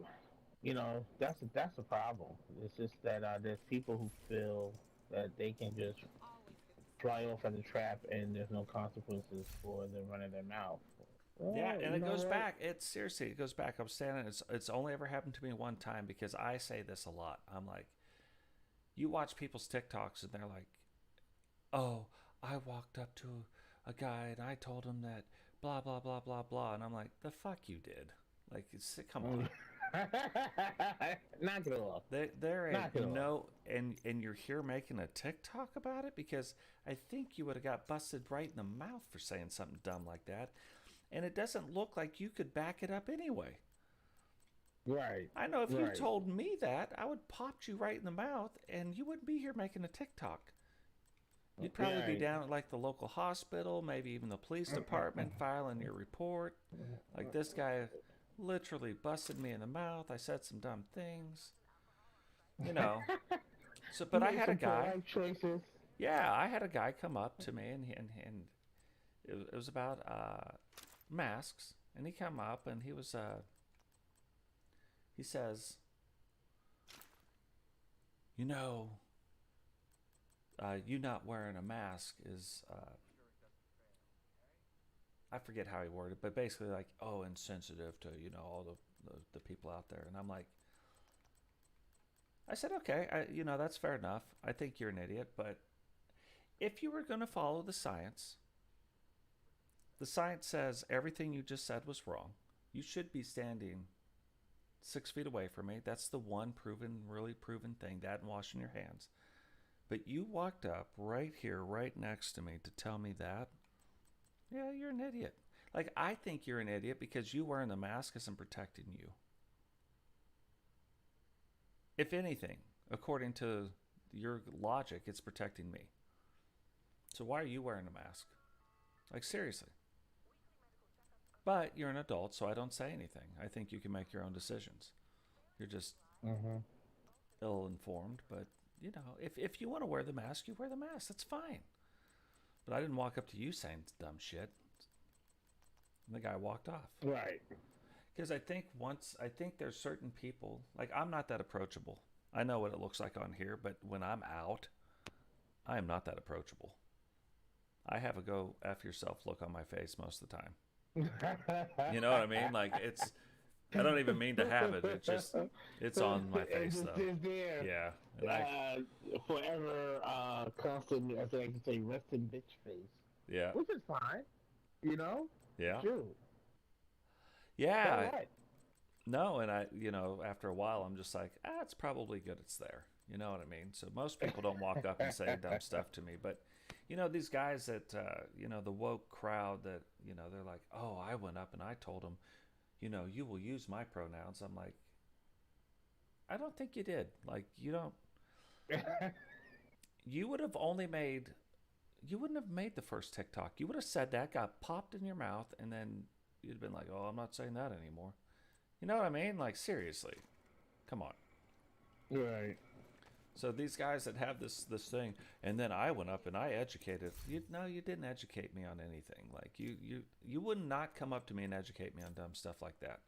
You know, that's a problem. It's just that there's people who feel that they can just fly off at the trap and there's no consequences for them running their mouth. Well, yeah, and it goes back. It goes back. I'm standing. It's only ever happened to me one time because I say this a lot. I'm like, you watch people's TikToks and they're like, oh, I walked up to a guy and I told him that blah blah blah blah blah, and I'm like, the fuck you did. Like, come on. Knock it off. There ain't no, and you're here making a TikTok about it because I think you would have got busted right in the mouth for saying something dumb like that, and it doesn't look like you could back it up anyway. Right. I know if you told me that, I would pop you right in the mouth, and you wouldn't be here making a TikTok. You'd probably be down at like the local hospital, maybe even the police department, filing your report. Like, this guy literally busted me in the mouth. I said some dumb things, you know. So, but I had a guy. Yeah, I had a guy come up to me, and it was about masks, and he come up and he was he says, you know, you not wearing a mask is I forget how he worded it, but basically like, oh, insensitive to, you know, all the people out there. And I'm like, I said, okay, you know, that's fair enough. I think you're an idiot, but if you were going to follow the science says everything you just said was wrong. You should be standing 6 feet away from me. That's the one really proven thing, that and washing your hands. But you walked up right here, right next to me to tell me that. Yeah, you're an idiot. Like, I think you're an idiot because you wearing the mask isn't protecting you. If anything, according to your logic, it's protecting me. So why are you wearing a mask? Like, seriously. But you're an adult, so I don't say anything. I think you can make your own decisions. You're just ill-informed, but, you know, if you want to wear the mask, you wear the mask. That's fine. But I didn't walk up to you saying dumb shit. And the guy walked off. Right. Because I think there's certain people, like, I'm not that approachable. I know what it looks like on here, but when I'm out, I am not that approachable. I have a go F yourself look on my face most of the time. You know what I mean? Like, I don't even mean to have it. It's on my face, though. It's there. Yeah. And forever, constantly, I think I can say, rest in bitch face. Yeah. Which is fine. You know? Yeah. True. Yeah. No, and you know, after a while, I'm just like, it's probably good it's there. You know what I mean? So most people don't walk up and say dumb stuff to me, but You know, these guys that, you know, the woke crowd that, you know, they're like, oh, I went up and I told them, you know, you will use my pronouns. I'm like, I don't think you did. Like, you don't, you would have only made, you wouldn't have made the first TikTok. You would have said that, got popped in your mouth, and then you'd have been like, oh, I'm not saying that anymore. You know what I mean? Like, seriously. Come on. Right. So these guys that have this thing, and then I went up and I educated. No, you didn't educate me on anything. Like you would not come up to me and educate me on dumb stuff like that.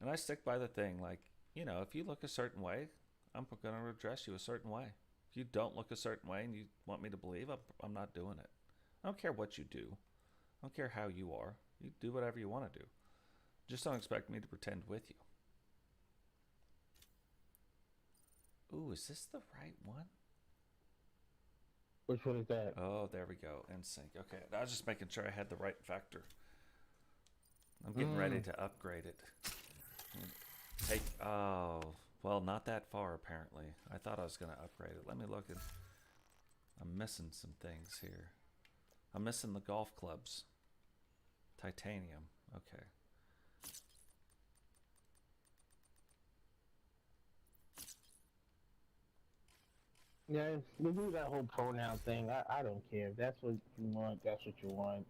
And I stick by the thing. Like, you know, if you look a certain way, I'm going to address you a certain way. If you don't look a certain way and you want me to believe, I'm not doing it. I don't care what you do. I don't care how you are. You do whatever you want to do. Just don't expect me to pretend with you. Ooh, is this the right one? Which one is that? Oh, there we go. NSYNC. Okay, I was just making sure I had the right vector. I'm getting ready to upgrade it. Take. Oh, well, not that far apparently. I thought I was going to upgrade it. Let me look. I'm missing some things here. I'm missing the golf clubs. Titanium. Okay. Yeah, we do that whole pronoun thing. I don't care. If that's what you want, that's what you want.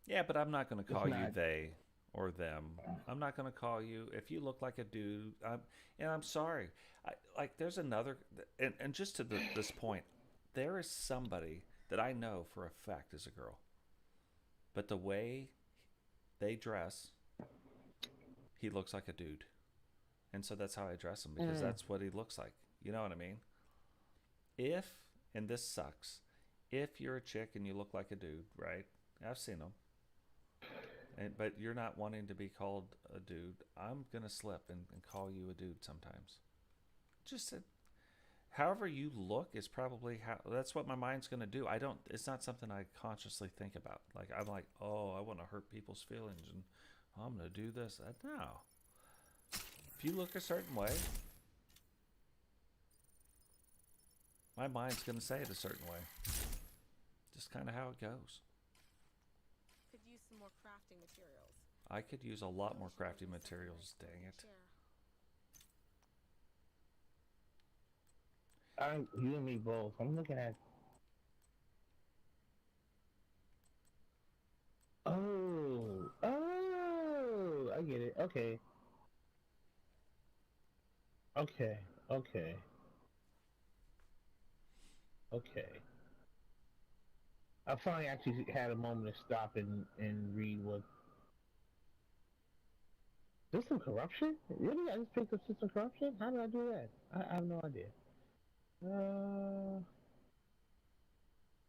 Yeah, but I'm not going to call you not... they or them. I'm not going to call you, if you look like a dude, I'm sorry. Like, there's another, and just to this point, there is somebody that I know for a fact is a girl. But the way they dress, he looks like a dude. And so that's how I dress him, because that's what he looks like. You know what I mean? If, and this sucks, if you're a chick and you look like a dude, right? I've seen them. But you're not wanting to be called a dude, I'm going to slip and call you a dude sometimes. Just however you look is probably how, that's what my mind's going to do. It's not something I consciously think about. Like, I'm like, oh, I want to hurt people's feelings and I'm going to do this. No. If you look a certain way, my mind's going to say it a certain way. Just kind of how it goes. Could use some more crafting materials. I could use a lot more crafting materials, dang it. You and me both. I'm looking at... Oh, I get it. Okay. I finally actually had a moment to stop and read what... System corruption? Really? I just picked up system corruption? How did I do that? I have no idea.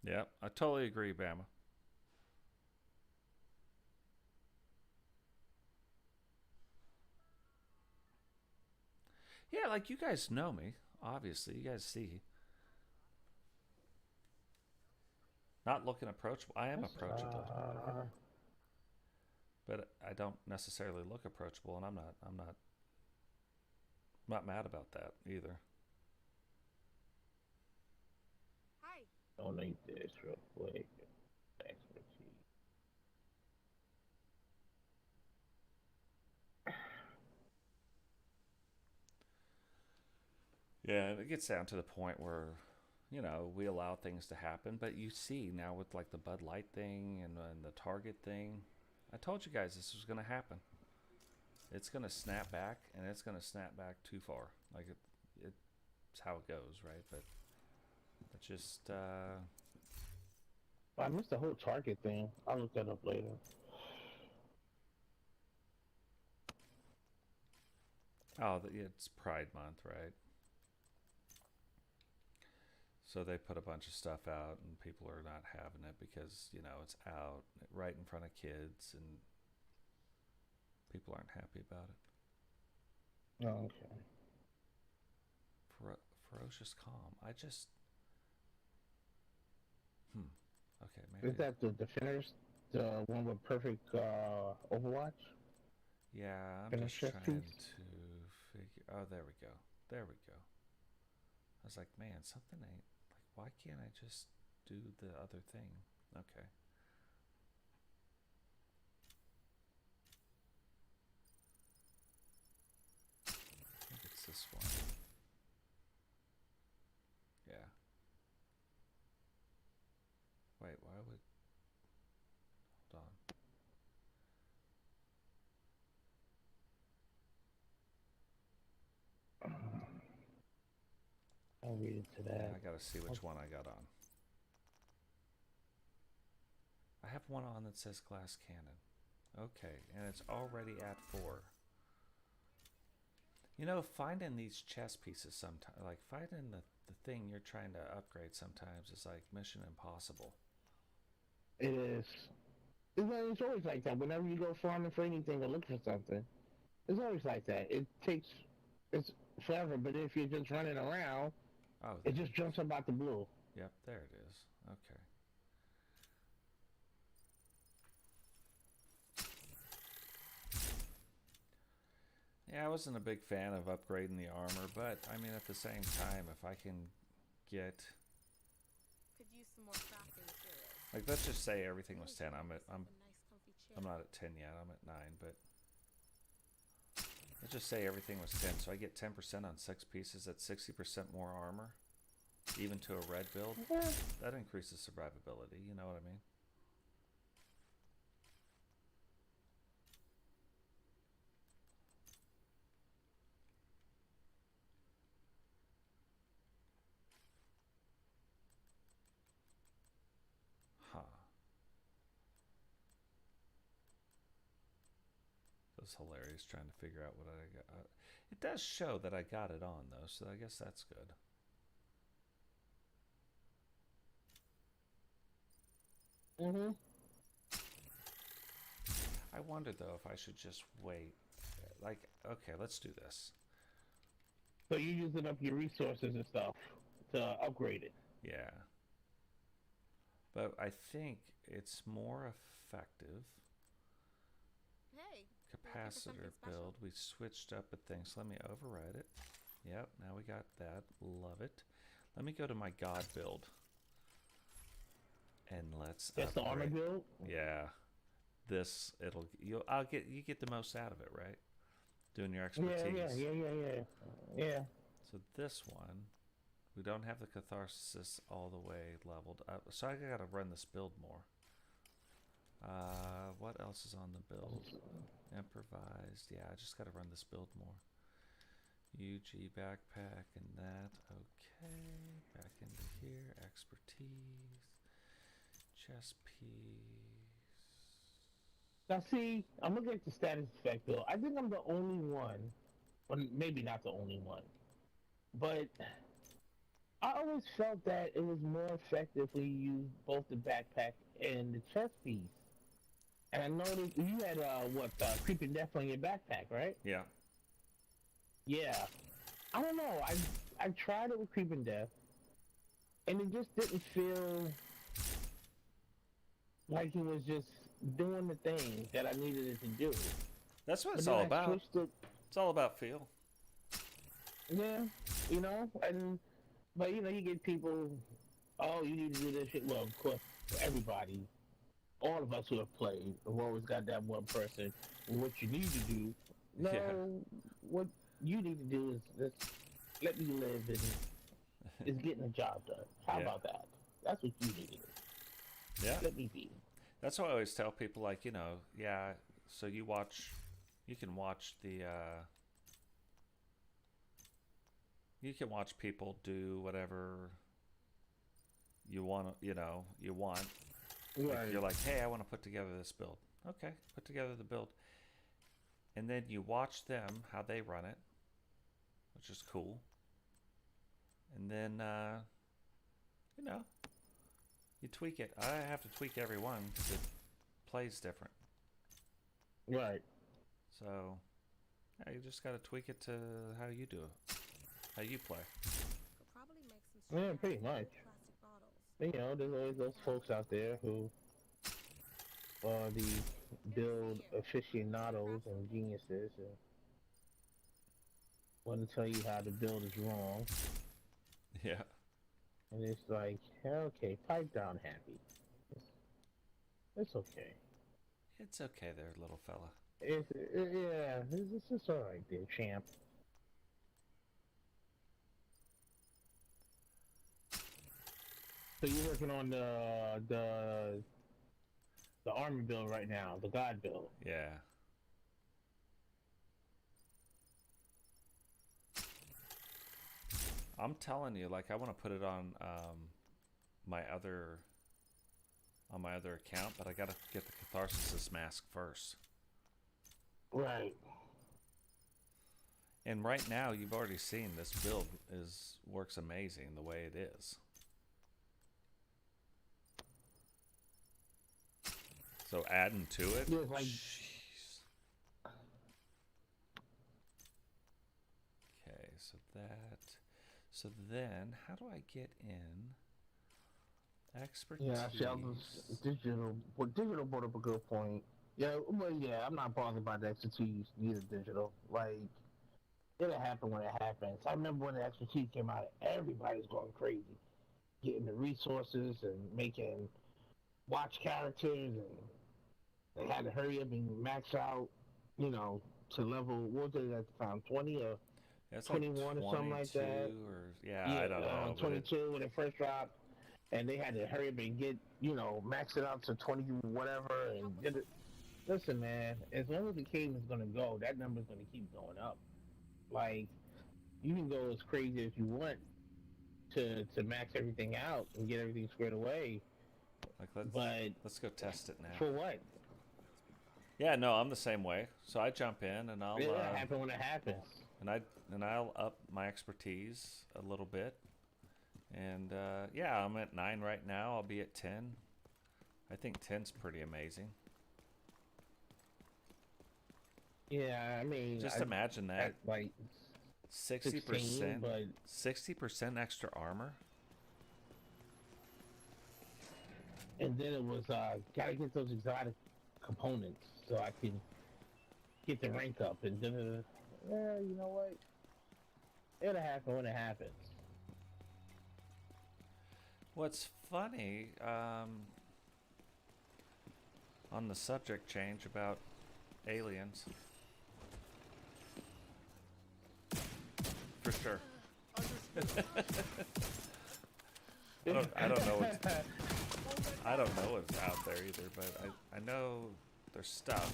Yeah, I totally agree, Bama. Yeah, like, you guys know me, obviously. You guys see. Not looking approachable. I am approachable. But I don't necessarily look approachable, and I'm not mad about that either. Hi. I'll need this real quick. Expertise. Yeah, it gets down to the point where, you know, we allow things to happen. But you see now with like the Bud Light thing and the Target thing, I told you guys this was going to happen. It's going to snap back, and it's going to snap back too far. Like, it's how it goes, right? But it's just... I missed the whole Target thing. I'll look that up later. Oh, it's Pride Month, right? So they put a bunch of stuff out, and people are not having it because, you know, it's out right in front of kids, and people aren't happy about it. Oh, okay. Ferocious Calm. I just... Okay, maybe... Is that the Defenders? The one with perfect Overwatch? Yeah, I'm Finish just trying piece? to figure... Oh, there we go. There we go. I was like, man, something ain't... Like, why can't I just do the other thing. Okay. I think it's this one. Yeah. Wait, why would... Hold on. I'll read it to Yeah, that. I gotta see which one I got on. I have one on that says glass cannon. Okay, and it's already at 4. You know, finding these chess pieces sometimes, like finding the thing you're trying to upgrade sometimes is like mission impossible. It is. It's always like that. Whenever you go farming for anything or look for something, it's always like that. It's forever, but if you're just running around, Oh, it just jumps up out the blue. yep, there it is. Okay. Yeah, I wasn't a big fan of upgrading the armor, but I mean, at the same time, if I can get, Could use some more crafting materials. like, let's just say everything was 10. I'm A nice comfy chair. not at 10 yet. I'm at 9, but let's just say everything was 10. So I get 10% on 6 pieces. That's 60% more armor, even to a red build. That increases survivability. You know what I mean? Huh. It was hilarious trying to figure out what I got. It does show that I got it on, though, so I guess that's good. Mm-hmm. I wonder, though, if I should just wait. Like, okay, let's do this. So you're using up your resources and stuff to upgrade it. Yeah. But I think it's more effective. Hey, Capacitor build. We switched up a thing, so let me override it. Yep, now we got that. Love it. Let me go to my God build. And let's That's the armor upgrade. build? Yeah. This you get the most out of it, right? Doing your Yeah, expertise. yeah. So this one, we don't have the catharsis all the way leveled up. So I gotta run this build more. What else is on the build? Improvised. Yeah, I just gotta run this build more. UG backpack and that. Okay. Back into here. Expertise. Chess piece. Now see, I'm looking at the status effect build. I think I'm the only one, or maybe not the only one, but I always felt that it was more effective when you used both the backpack and the chest piece. And I noticed you had creeping death on your backpack, right? Yeah. Yeah. I don't know. I tried it with creeping death, and it just didn't feel like it was just doing the thing that I needed it to do. That's what But it's then all I about. switched it. It's all about feel. Yeah, but you get people, oh, you need to do this shit. Well, of course, everybody, all of us who have played, have always got that one person. What you need to do, no, Yeah. what you need to do is just let me live and is getting the job done. How Yeah. about that? That's what you need to do. Yeah. Let me be. That's what I always tell people, like, yeah, so you can watch you can watch people do whatever you want. Right. Like, you're like, hey, I want to put together this build. Okay, put together the build. And then you watch them, how they run it, which is cool. And then, you tweak it. I have to tweak every one because it plays different. Right. So, yeah, you just got to tweak it to how you do it, how you play. Could probably make some Yeah, pretty much. plastic bottles. There's always those folks out there who are the build aficionados and geniuses and want to tell you how the build is wrong. Yeah. And it's like, okay, pipe down, Happy. It's okay. It's okay there, little fella. It's all right there, champ. So you're working on the armor build right now, the God build. Yeah. I'm telling you, like, I want to put it on my other account, but I gotta get the Catharsis mask first. Right. And right now, you've already seen this build works amazing the way it is. So adding to it, Yeah, like, jeez. Okay, so that. So then, how do I get in expertise? yeah, see, I was digital brought up a good point. Yeah, well, yeah, I'm not bothered by the expertise, neither digital. Like, it'll happen when it happens. I remember when the expertise came out, everybody was going crazy, getting the resources and making watch characters, and they had to hurry up and max out, to level, what was it at the time, 20 or It's 21 like or something like that. I don't know. 22 when it first dropped, and they had to hurry up and get, max it out to 20 whatever, and get it. Listen, man, as long as the game is gonna go, that number's gonna keep going up. Like, you can go as crazy as you want to max everything out and get everything squared away. Like, let's go test it now. For what? Yeah, no, I'm the same way. So I jump in and I'll It'll happen when it happens. and I'll up my expertise a little bit. And yeah, I'm at 9 right now. I'll be at 10. I think 10's pretty amazing. Yeah, I mean, Just imagine that. Like 60%, but 60% extra armor. and then it was gotta get those exotic components so I can get the rank up, and then you know what? It'll happen when it happens. What's funny, on the subject change about aliens, for sure. I don't know what's out there either, but I know there's stuff.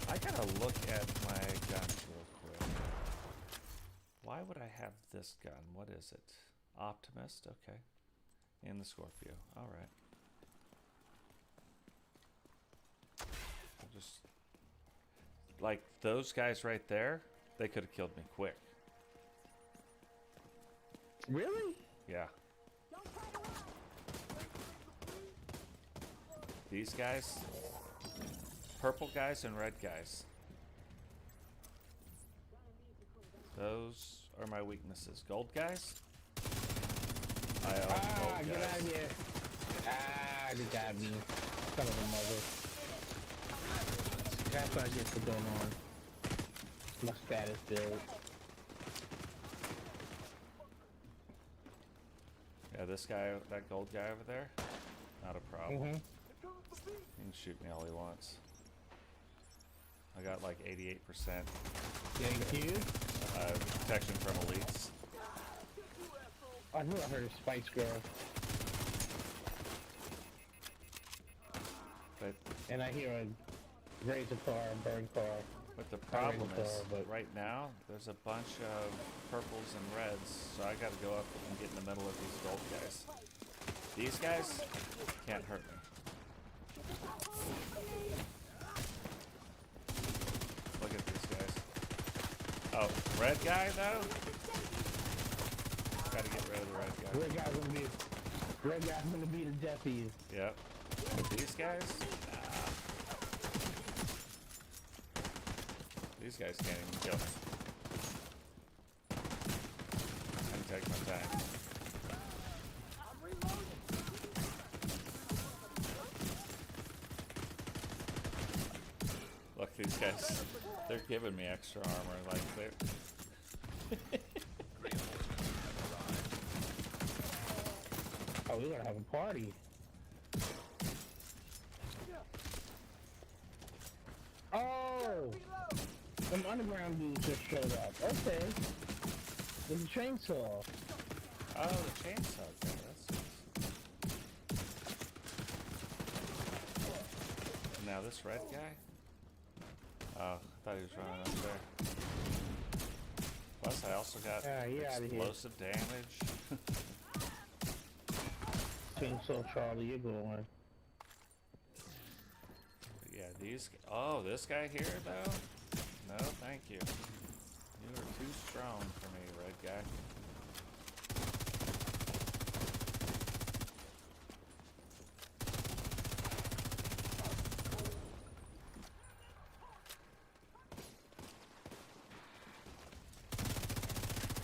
I gotta look at my guns real quick. Why would I have this gun? What is it? Optimist? Okay. And the Scorpio. Alright. I'll just... Like, those guys right there, they could have killed me quick. Really? Yeah. These guys, purple guys and red guys. Those are my weaknesses. Gold guys? I own gold Get guys. out of here. They got me. Son of a mother. That's what I get for going on. My status build. Yeah, this guy, that gold guy over there, not a problem. Mm-hmm. He can shoot me all he wants. I got like 88% Thank you. protection from elites. I knew I heard a Spice Girl. But And I hear a razor car, a burn car. the problem Sorry, is, but- right now, there's a bunch of purples and reds, so I gotta go up and get in the middle of these gold guys. These guys can't hurt me. Look at these guys. Oh, red guy though? Gotta get rid of the red guy. Red guy's gonna be the death of you. Yep. These guys? Nah. These guys can't even kill me. I'm gonna take my time. Look, these guys. They're giving me extra armor, like they're. Oh, we're gonna have a party. Oh! Some underground dudes just showed up. Okay. With a chainsaw. Oh, the chainsaw guy. That's nice. Now this red guy. Oh, I thought he was running up there. Plus, I also got explosive damage. Chainsaw Charlie, you're going. Yeah, these. Oh, this guy here though. No, thank you. You are too strong for me, red guy.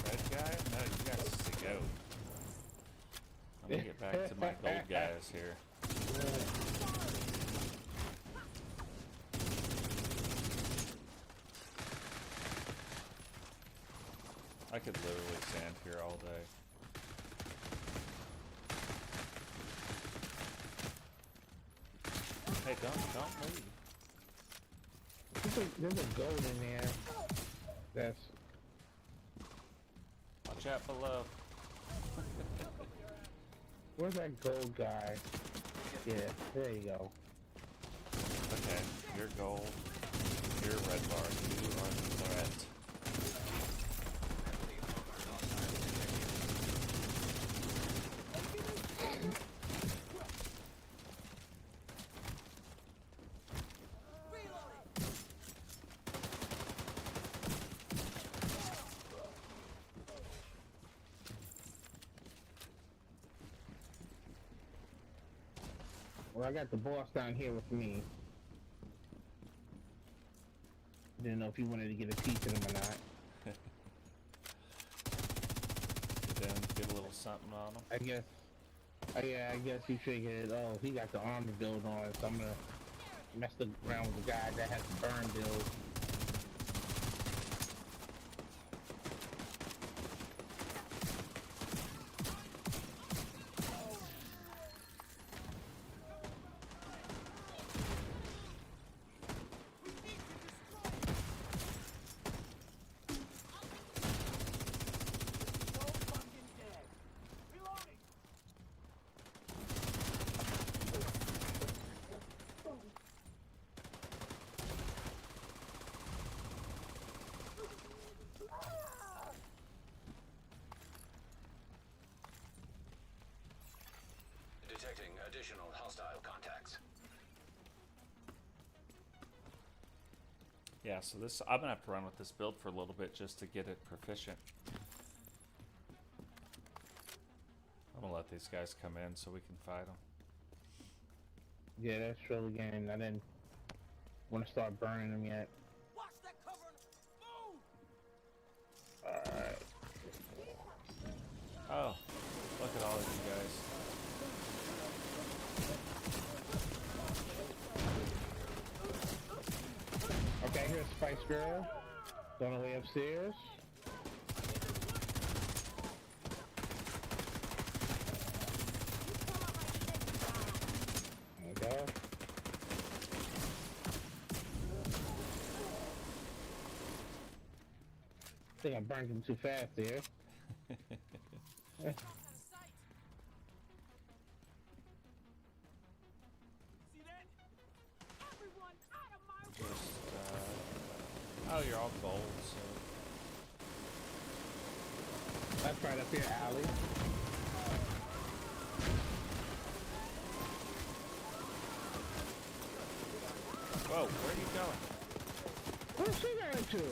Red guy? No, you got to go. Let me get back to my gold guys here. I could literally stand here all day. Hey, don't leave. There's a gold in there. That's. Watch out below. Where's that gold guy? Yeah, there you go. Okay, you're gold. You're red bar. You are the threat. Well, I got the boss down here with me. Didn't know if you wanted to get a piece of him or not. Then get a little something on him. I guess. Yeah, I guess he figured, oh, he got the armor build on, so I'm gonna mess around with the guy that has the burn build. Detecting additional hostile contacts. Yeah, so this I'm gonna have to run with this build for a little bit just to get it proficient. I'm gonna let these guys come in so we can fight them. Yeah, that's true again. I didn't want to start burning them yet. Watch that cover and move! Alright. Oh, look at all of you guys. Okay, here's Spice Girl. On the way upstairs. There we go. I think I burned him too fast there. See that? Everyone out of my way! Just, oh, you're all gold, so. That's right up here, Allie. Whoa, where are you going? Where's she going to?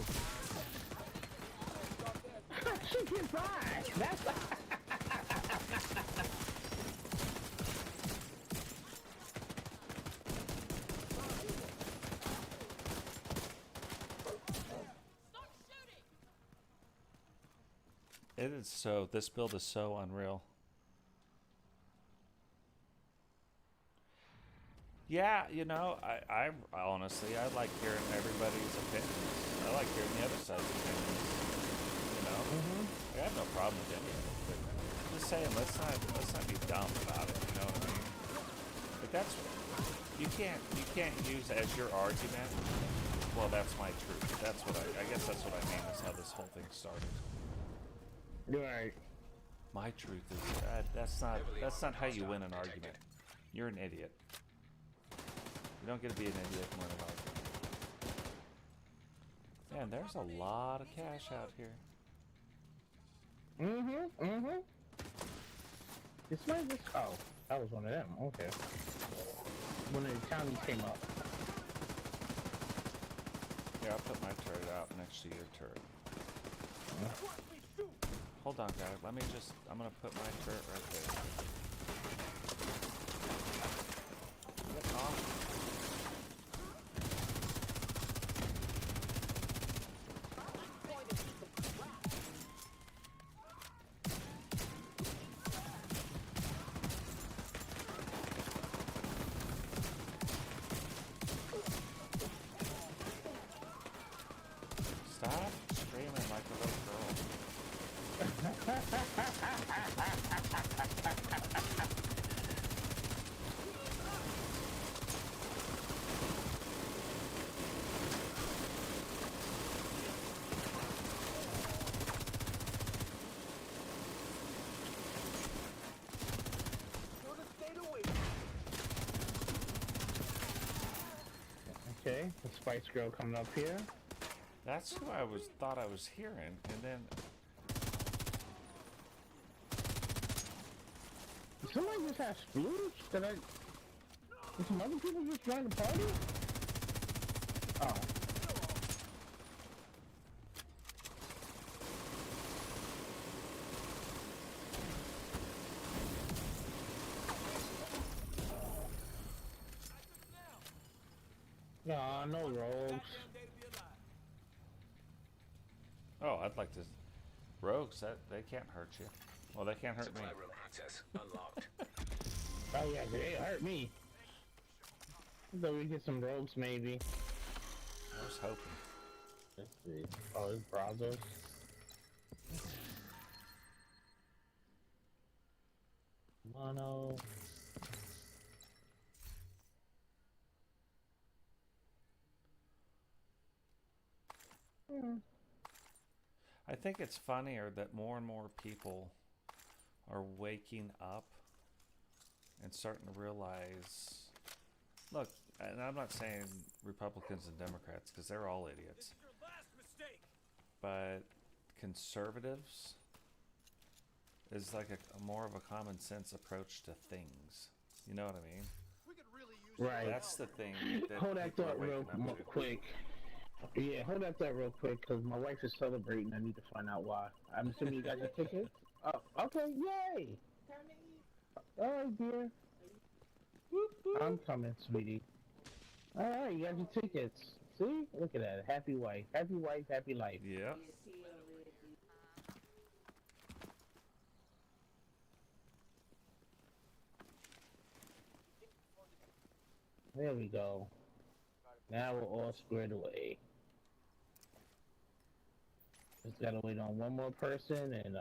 She can fly. That's It is so. This build is so unreal. Yeah, you know, I honestly, I like hearing everybody's opinions. I like hearing the other side's opinions. You know, I have no problem with any of it. But I'm just saying, let's not be dumb about it. You know what I mean? But that's you can't use as your argument. Well, that's my truth. That's what I guess that's what I mean. Is how this whole thing started. Right. My truth is that's not how you win an argument. You're an idiot. You don't get to be an idiot and win an argument. Man, there's a lot of cash out here. This might just. Oh, that was one of them. Okay. One of the townies came up. Yeah, I'll put my turret out next to your turret. Hold on, guys. I'm gonna put my turret right there. Get off. Stop screaming like a little girl. Okay, the Spice Girl coming up here. That's who I thought I was hearing, and then Did somebody just have splooge? Did some other people just join the party? Oh. Nah, no rogues. oh, I'd like to. Rogues, they can't hurt you. Well, they can't hurt me. Supply room access unlocked. Oh yeah, they hurt me. So we get some rogues maybe. I was hoping. Let's see. Oh, it's Brazos. Mono. I think it's funnier that more and more people are waking up and starting to realize, look, and I'm not saying Republicans and Democrats because they're all idiots, but conservatives is like a more of a common sense approach to things. You know what I mean? Right. That's the thing. That Hold that people are thought real waking up to. quick. Yeah, hold that thought real quick, because my wife is celebrating. I need to find out why. I'm assuming you got your tickets? Oh, okay, yay! Alright, dear. I'm coming, sweetie. Alright, you got your tickets. See? Look at that. Happy wife. Happy wife, happy life. Yeah. There we go. Now we're all squared away. Just gotta wait on one more person and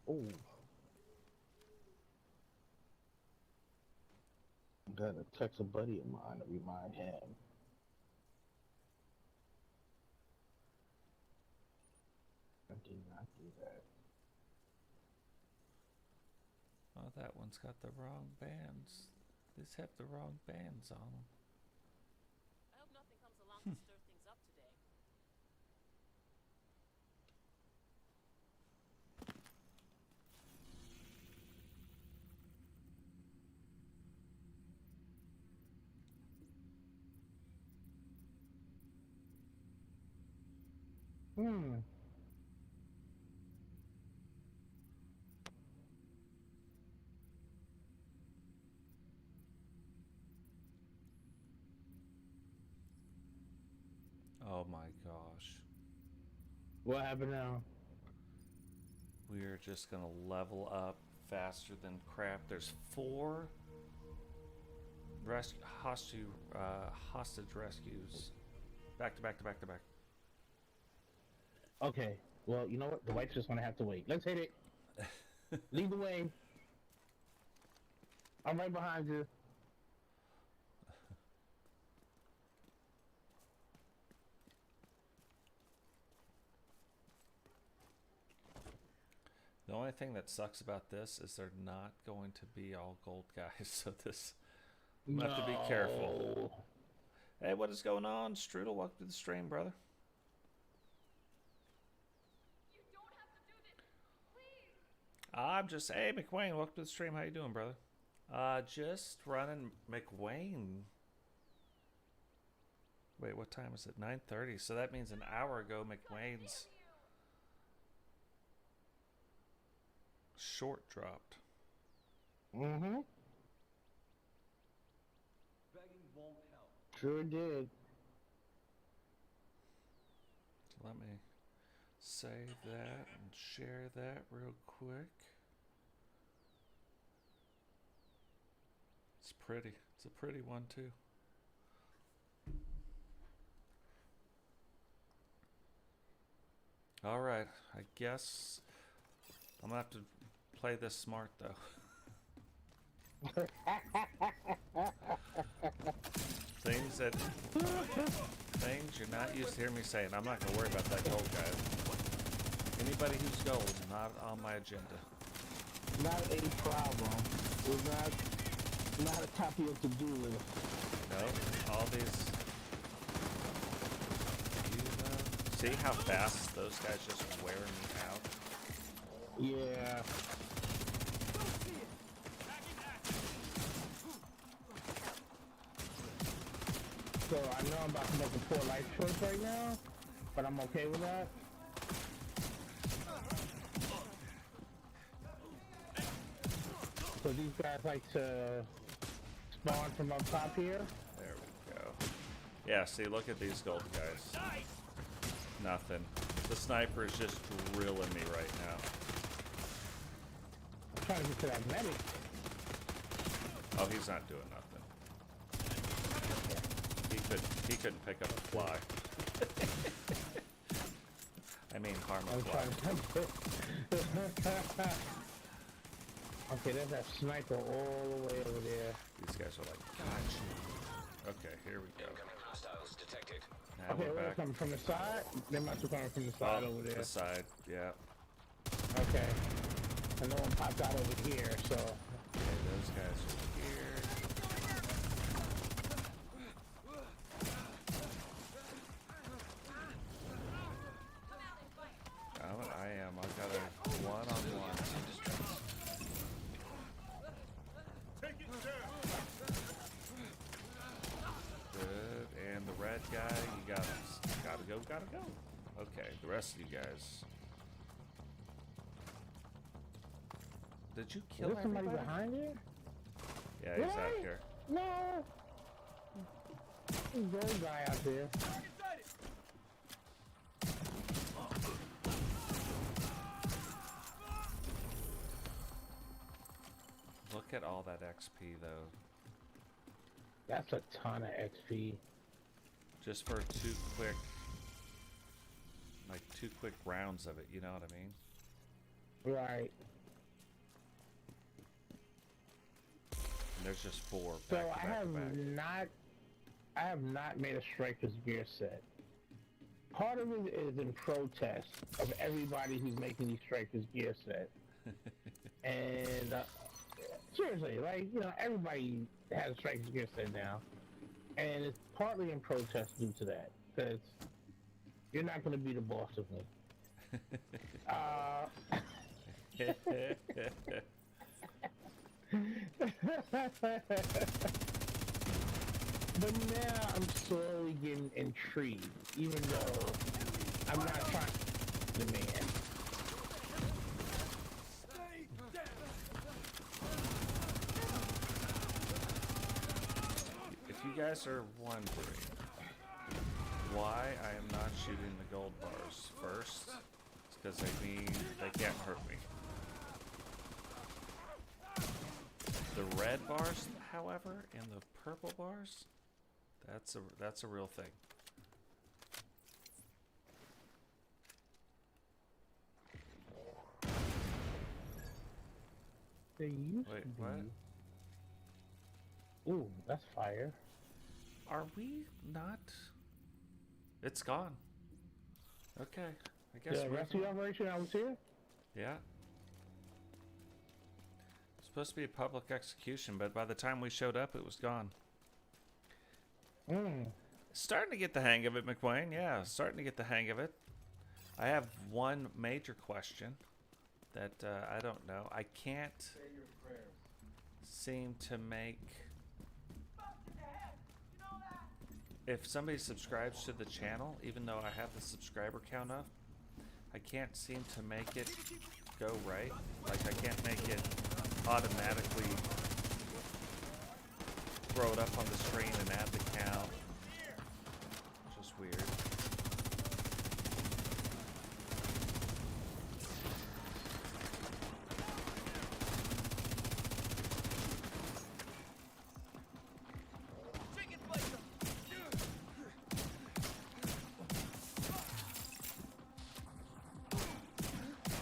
ooh. Gotta text a buddy of mine to remind him. I did not do that. Oh, that one's got the wrong bands. These have the wrong bands on them. I hope nothing comes along to stir things up today. Oh my gosh. What happened now? We're just gonna level up faster than crap. There's 4 hostage rescues. Back to back to back to back. Okay. Well, you know what? The White's just gonna have to wait. Let's hit it. Lead the way. I'm right behind you. The only thing that sucks about this is they're not going to be all gold guys, so this you have to be careful. Hey, what is going on, Strudel? Welcome to the stream, brother. You don't have to do this. Please. I'm just, hey, McWayne, welcome to the stream. How you doing, brother? Just running McWayne. Wait, what time is it? 9:30. So that means an hour ago, McWayne's short dropped. Mm-hmm. Begging won't help. Sure did. So let me save that and share that real quick. It's pretty. It's a pretty one too. All right, I guess I'm gonna have to play this smart though. Things you're not used to hearing me saying. I'm not gonna worry about that gold guy. Anybody who's gold, not on my agenda. Not a problem. We're not a copy of to do list. No, all these. See how fast those guys just wearing me out? Yeah. So I know I'm about to make a poor life choice right now, but I'm okay with that. So these guys like to spawn from up top here. There we go. Yeah, see, look at these gold guys. Nothing. The sniper is just drilling me right now. I'm trying to get to that medic. Oh, he's not doing nothing. He couldn't pick up a fly. I mean, harm a fly. Okay, there's that sniper all the way over there. These guys are like, gotcha. Okay, here we go. Incoming hostiles detected. Now Okay, we're where back. they coming from the side? They must be coming from the side over there. The side, yeah. Okay. And no one popped out over here, so. Okay, those guys are here. I am. I've got a one-on-one. Good. And the red guy, you got us. Gotta go, gotta go. Okay, the rest of you guys. Did you kill Is there somebody everybody? behind you? Yeah, he's out Really? here. No! There's a gold guy out there. Look at all that XP though. That's a ton of XP. Just for two quick rounds of it, you know what I mean? Right. And there's just four So back to I back to back. I have not made a striker's gear set. Part of it is in protest of everybody who's making these strikers gear set. And seriously, like, you know, everybody has a strikers gear set now. And it's partly in protest due to that. Because you're not going to be the boss of me. But now I'm slowly getting intrigued, even though I'm not trying to be the man. If you guys are wondering why I am not shooting the gold bars first, it's because they mean they can't hurt me. The red bars, however, in the purple bars, that's a real thing. They used Wait, to be. what? Ooh, that's fire. Are we not? It's gone. Okay, I guess The we're. rescue operation I was here? Yeah. It's supposed to be a public execution, but by the time we showed up, it was gone. Starting to get the hang of it, McWayne. Yeah, starting to get the hang of it. I have one major question that I don't know. I can't seem to make. If somebody subscribes to the channel, even though I have the subscriber count up, I can't seem to make it go right. Like, I can't make it automatically throw it up on the screen and add the count. Just weird.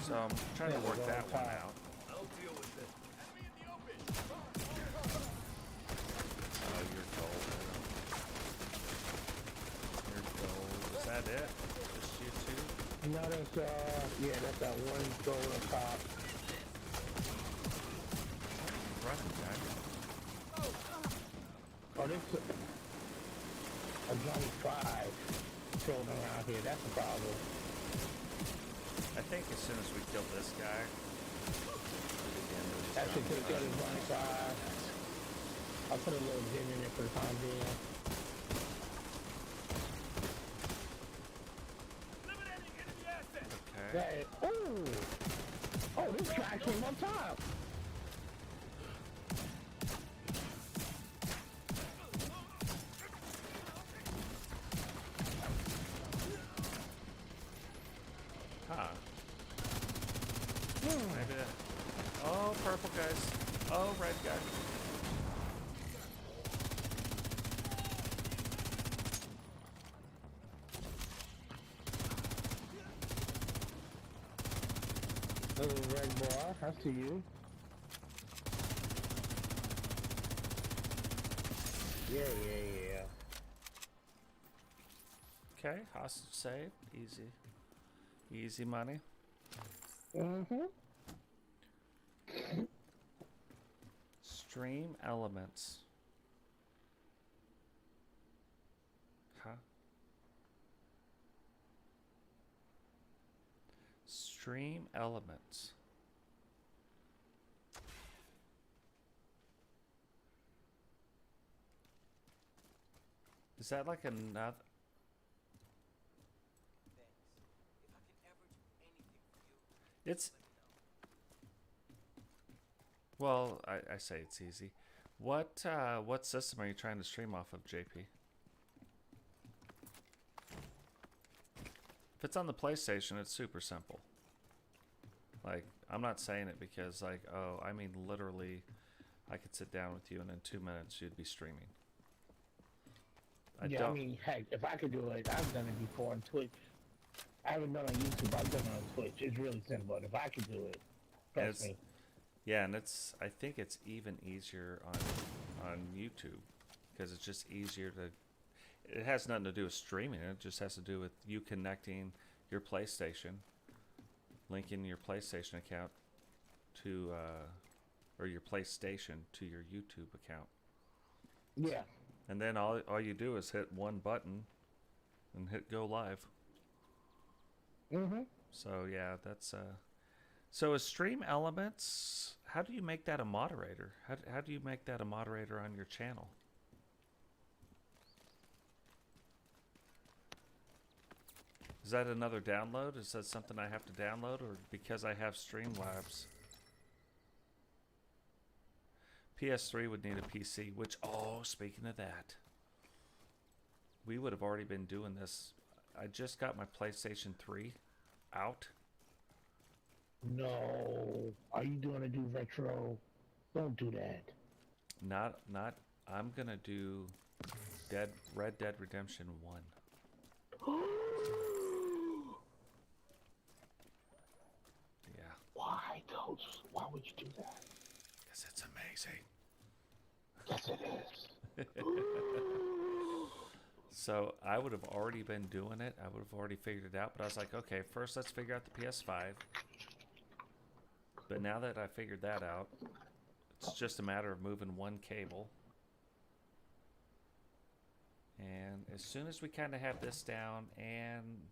So I'm trying to work that one out. I'll deal with it. Oh, you're gold. You're gold. Is that it? Just you two? No, that's yeah, that's that one goal on top. Running, guy. Oh, this a Johnny 5 trolling around here. That's the problem. I think as soon as we kill this guy, That should take care of Johnny 5. I'll put a little gem in it for the time being. okay. That, ooh! Oh, this track came on top! Huh. Maybe that. Oh, purple guys. Oh, red guy. Little red bar, I see you. Yeah. Okay, hostage save. Easy. Easy money. Stream elements. Huh? Stream elements. Is that like another? It's. Well, I say it's easy. What system are you trying to stream off of, JP? If it's on the PlayStation, it's super simple. Like, I'm not saying it because, like, oh, I mean literally, I could sit down with you and in 2 minutes you'd be streaming. I mean, heck, if I could do it, I've done it before on Twitch. I haven't done it on YouTube, I've done it on Twitch. It's really simple. If I could do it, trust me. Yeah, and I think it's even easier on YouTube because it's just easier to. It has nothing to do with streaming. It just has to do with you connecting your PlayStation, linking your PlayStation account to, or your PlayStation to your YouTube account. Yeah. And then all you do is hit one button and hit go live. So yeah, that's so is Stream Elements, how do you make that a moderator? How do you make that a moderator on your channel? Is that another download? Is that something I have to download, or because I have Streamlabs? PS3 would need a PC, which, oh, speaking of that, we would have already been doing this. I just got my PlayStation 3 out. No. Are you going to do retro? Don't do that. Not. I'm gonna do Red Dead Redemption 1. Yeah. Why, Coach? Why would you do that? Because it's amazing. Yes, it is. So I would have already been doing it. I would have already figured it out. But I was like, okay, first let's figure out the PS5. But now that I figured that out, it's just a matter of moving one cable. And as soon as we kind of have this down and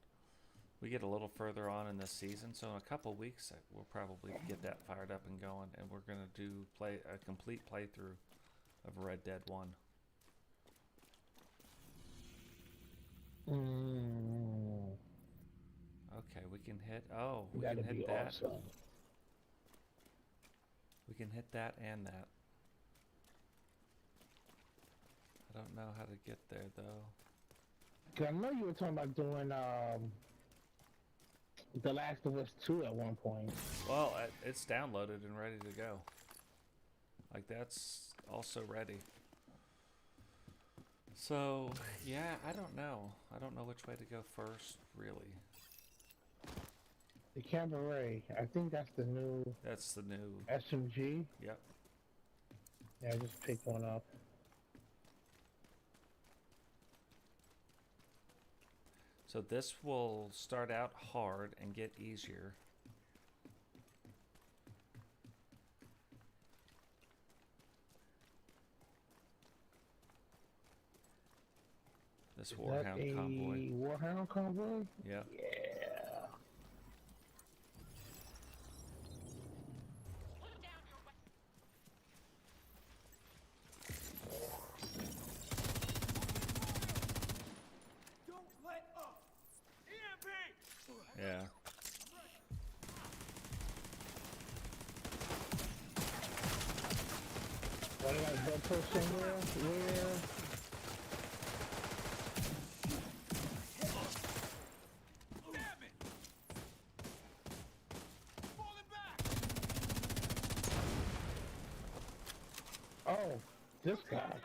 we get a little further on in this season, so in a couple of weeks, we'll probably get that fired up and going. And we're going to do a complete playthrough of Red Dead 1. Okay, we can hit. Oh, we can hit that. Awesome. We can hit that and that. I don't know how to get there though. 'Cause I know you were talking about doing The Last of Us 2 at one point. Well, it's downloaded and ready to go. Like that's also ready. So yeah, I don't know. I don't know which way to go first, really. The Cabaret. I think that's the new That's the new. SMG. Yep. Yeah, I just picked one up. So this will start out hard and get easier. This Is Warhound that a convoy. Warhound convoy? Yep. Yeah. Don't let up! EMP! Yeah. What did I go push somewhere? Where? Damn it! Falling back! Oh, this guy.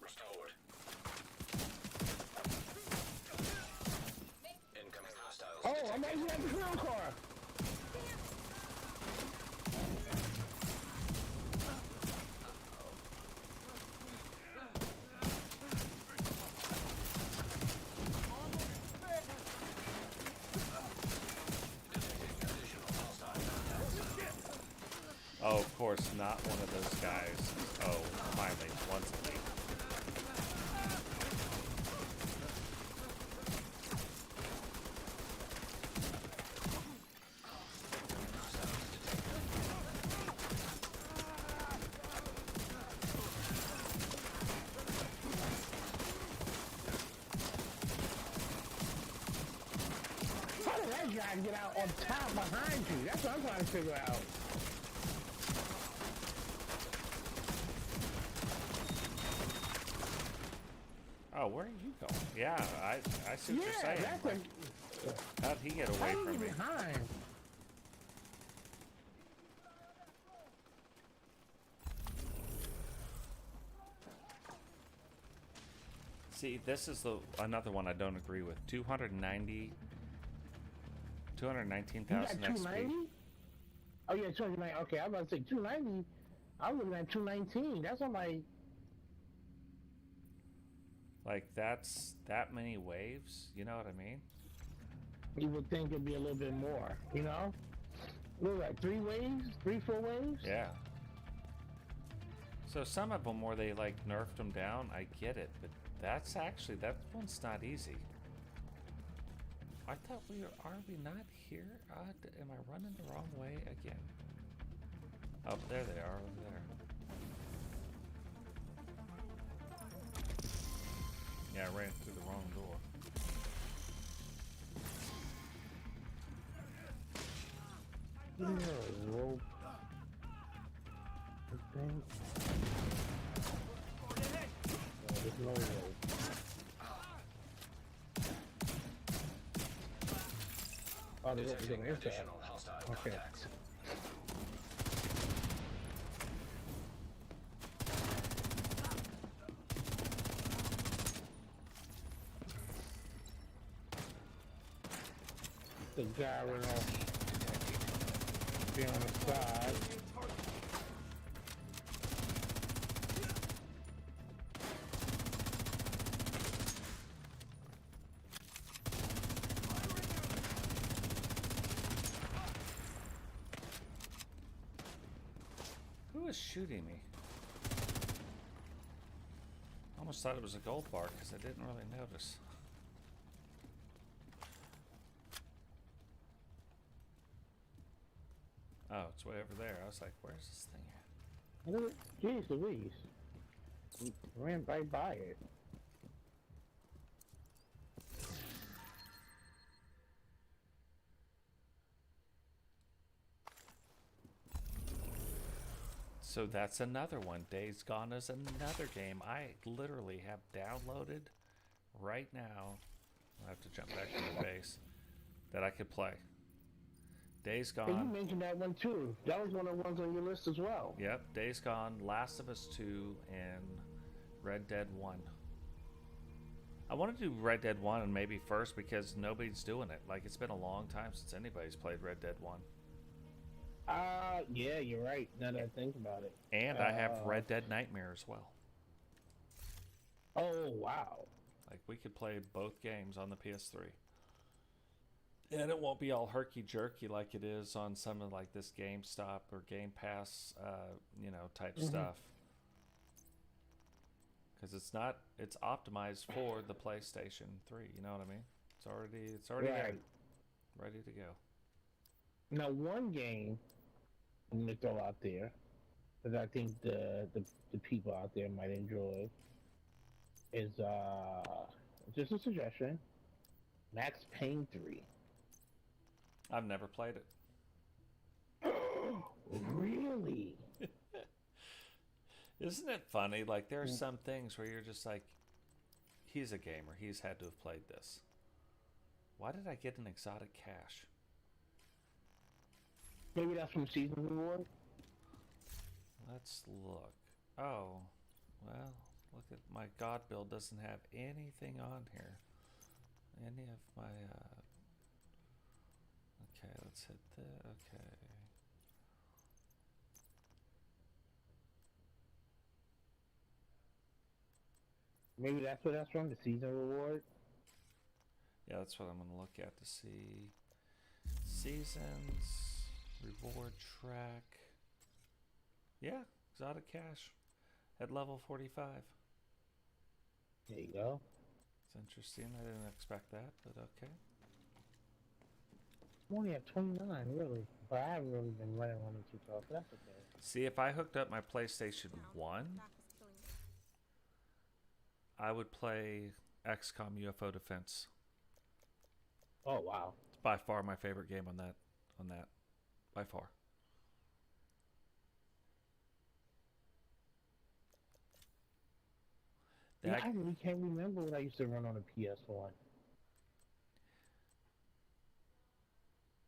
Restored. Incoming hostiles. Oh, I'm actually at the ground car. Oh, of course, not one of those guys. Oh, finally, once a week. How did that guy get out on top behind you? That's what I'm trying to figure out. Oh, where are you going? Yeah, I see what you're saying. That's Like, how'd he get away how from you me? behind? See, this is another one I don't agree with. 219,000 You got XP. 290? Oh yeah, 290. Okay, I was about to say 290. I was looking at 219. That's on my. Like, that's that many waves? You know what I mean? You would think it'd be a little bit more, you know? What was that, 3 waves? 4 waves? Yeah. So some of them where they, like, nerfed them down, I get it. But that's actually, that one's not easy. I thought are we not here? Am I running the wrong way again? Oh, there they are, over there. Yeah, I ran through the wrong door. Give me a rope. think. There's no way. Oh, there's Detecting an inside. additional hostile Okay. contacts. The guy went off. Be on the side. Who is shooting me? I almost thought it was a gold bar because I didn't really notice. Oh, it's way over there. I was like, where's this thing at? Look at, jeez Louise. We ran right by it. So that's another one. Days Gone is another game I literally have downloaded right now. I have to jump back to the base that I could play. Days Hey, you Gone. mentioned that one too. That was one of the ones on your list as well. Yep, Days Gone, Last of Us 2, and Red Dead 1. I want to do Red Dead 1 and maybe first because nobody's doing it. Like, it's been a long time since anybody's played Red Dead 1. Yeah, you're right. Now that I think about it. And I have Red Dead Nightmare as well. Oh, wow. Like, we could play both games on the PS3. And it won't be all herky-jerky like it is on some of, like, this GameStop or Game Pass, type stuff. Because it's optimized for the PlayStation 3, you know what I mean? It's already Right. there, ready to go. Now, one game I'm gonna throw out there that I think the people out there might enjoy is just a suggestion: Max Payne 3. I've never played it. Really? Isn't it funny? Like, there are some things where you're just like, he's a gamer. He's had to have played this. Why did I get an exotic cache? Maybe that's from Season Reward? Let's look. Oh, well, look at my God build doesn't have anything on here. Any of my, okay, let's hit the, okay. Maybe that's where that's from, the Season Reward? Yeah, that's what I'm going to look at to see. Seasons, reward track. Yeah, exotic cache at level 45. There you go. It's interesting. I didn't expect that, but okay. I'm only at 29, really. But I haven't really been running on the 212, so that's okay. See, if I hooked up my PlayStation 1, Back is killing me. I would play XCOM UFO Defense. Oh, wow. It's by far my favorite game on that. By far. Yeah, I really can't remember what I used to run on a PS1.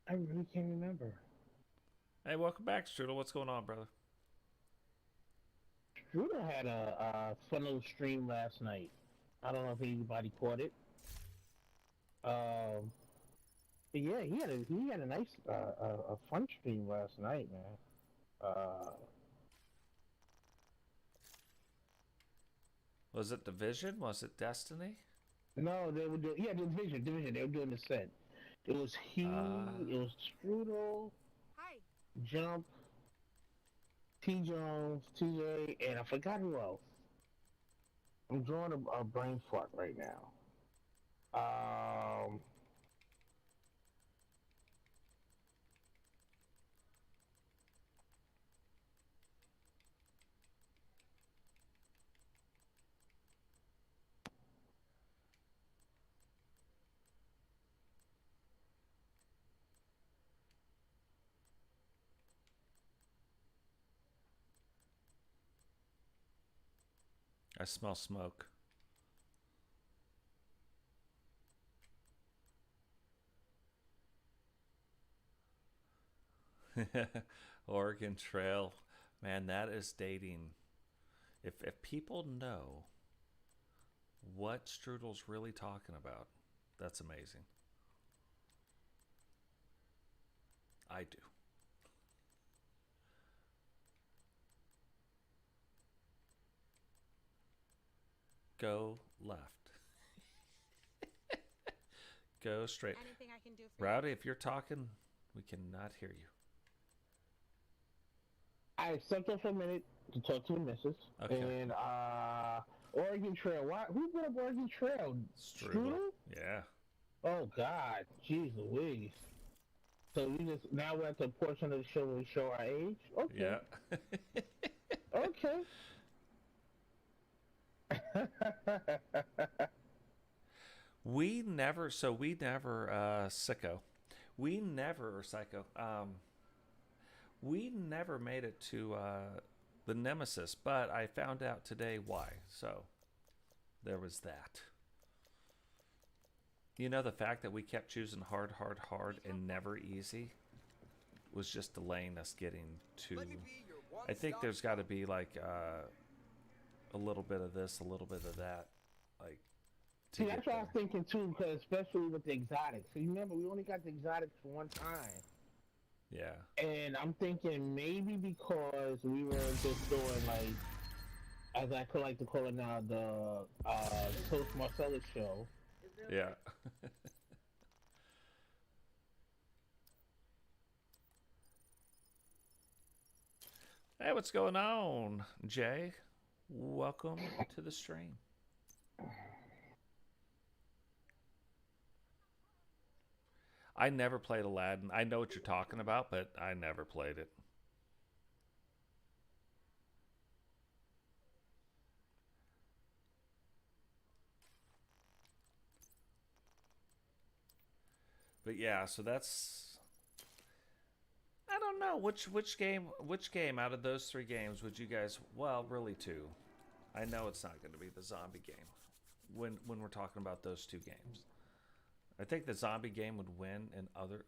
I really can't remember. Hey, welcome back, Strudel. What's going on, brother? Strudel had a fun little stream last night. I don't know if anybody caught it. But yeah, he had a nice a fun stream last night, man. Was it Division? Was it Destiny? No, they were doing Division. They were doing the set. It was it was Strudel, Hi. Jump, T Jones, TJ, and I forgot who else. I'm drawing a brain fart right now. I smell smoke. Oregon Trail. Man, that is dating. If people know what Strudel's really talking about, that's amazing. I do. Go left. Go straight. Anything I can do for Rowdy, if you're talking, we cannot hear you. I stepped up for a minute to talk to the missus. Okay. And Oregon Trail. Why? Who brought up Oregon Trail? Strudel? Yeah. Oh God, jeez Louise. So we just now we're at the portion of the show where we show our age. Okay. Yeah. Okay. We never sicko. We never, or psycho. We never made it to the Nemesis, but I found out today why. So there was that. You know, the fact that we kept choosing hard, and never easy was just delaying us getting to. I think there's got to be like a little bit of this, a little bit of that, like. See, that's what I was thinking too, because especially with the exotics. So you remember, we only got the exotics for one time. Yeah. And I'm thinking maybe because we were just doing like, as I could like to call it now, the Toast Marcellus show. Yeah. Hey, what's going on, Jay? Welcome to the stream. I never played Aladdin. I know what you're talking about, but I never played it. But yeah, so that's, I don't know which game out of those three games would you guys, well, really two. I know it's not going to be the zombie game when we're talking about those two games. I think the zombie game would win in other